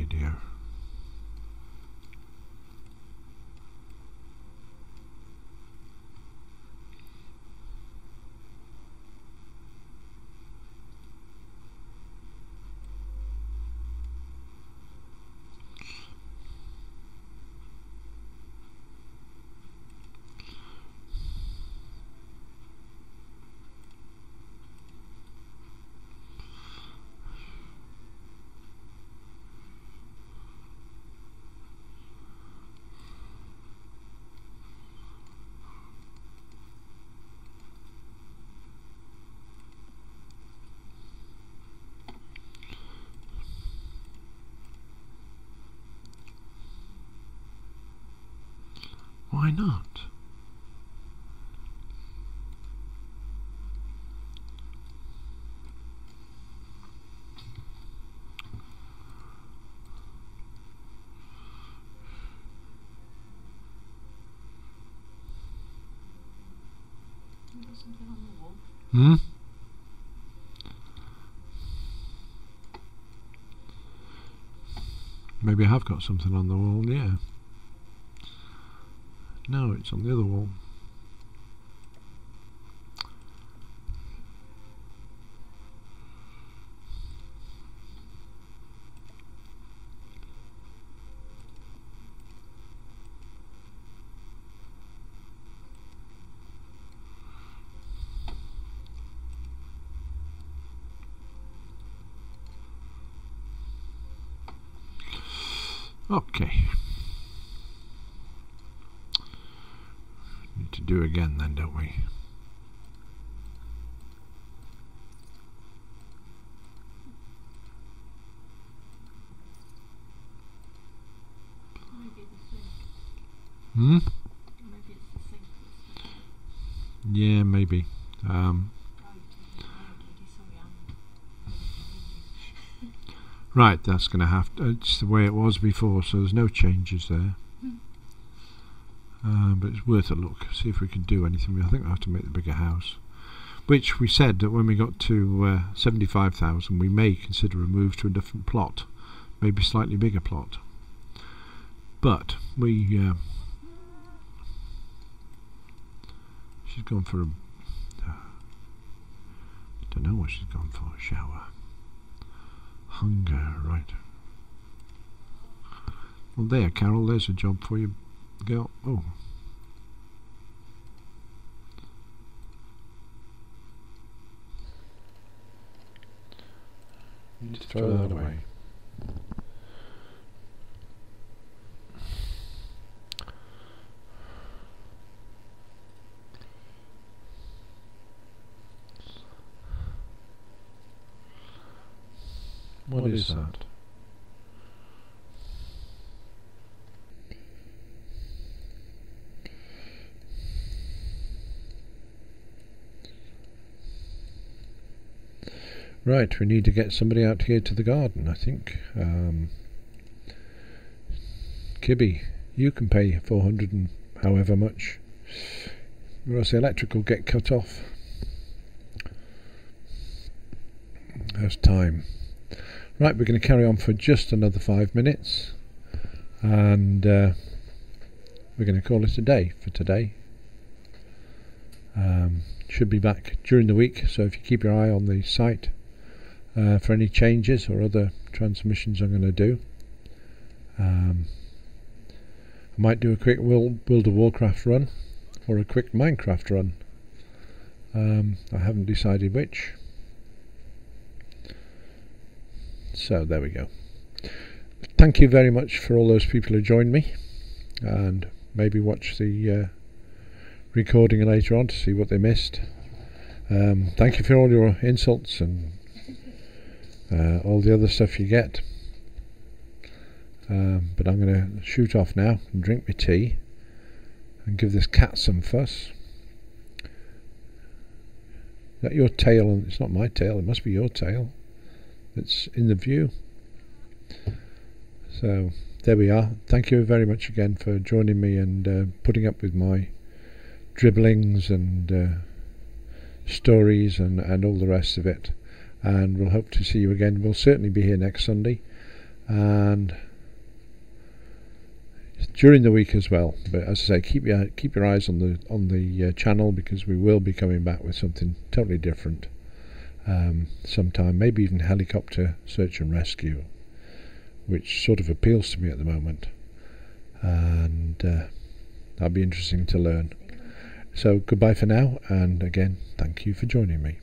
Dear. Why not? There's something on the wall. Hmm? Maybe I have got something on the wall, yeah. No, it's on the other wall. Okay. Need to do again then, don't we? Maybe the sink. Hmm? Maybe it's the sink that's stuck. Yeah, maybe. Oh, bloody sorry, Right, that's going to have to, it's the way it was before, so there's no changes there. But it's worth a look, see if we can do anything. I think we'll have to make the bigger house, which we said that when we got to 75,000 we may consider a move to a different plot, maybe slightly bigger plot. But we she's gone for a don't know what she's gone for. A shower. Hunger, right. Well, there, Carol, there's a job for you, girl. Oh. You need to throw that away. What is that? Right, we need to get somebody out here to the garden, I think. Kibby, you can pay 400 and however much, or else the electric will get cut off. How's time? Right, we're going to carry on for just another 5 minutes, and we're going to call it a day for today. Should be back during the week, so if you keep your eye on the site for any changes or other transmissions I'm going to do. I might do a quick World of Warcraft run or a quick Minecraft run. I haven't decided which. So there we go. Thank you very much for all those people who joined me, and maybe watch the recording later on to see what they missed. Thank you for all your insults and all the other stuff you get. But I'm going to shoot off now and drink my tea and give this cat some fuss. Is that your tail? It's not my tail, it must be your tail that's in the view. So there we are. Thank you very much again for joining me and putting up with my dribblings and stories and all the rest of it. And we'll hope to see you again. We'll certainly be here next Sunday and during the week as well. But as I say, keep your eyes on the channel, because we will be coming back with something totally different sometime. Maybe even helicopter search and rescue, which sort of appeals to me at the moment, and that'll be interesting to learn. So goodbye for now, and again, thank you for joining me.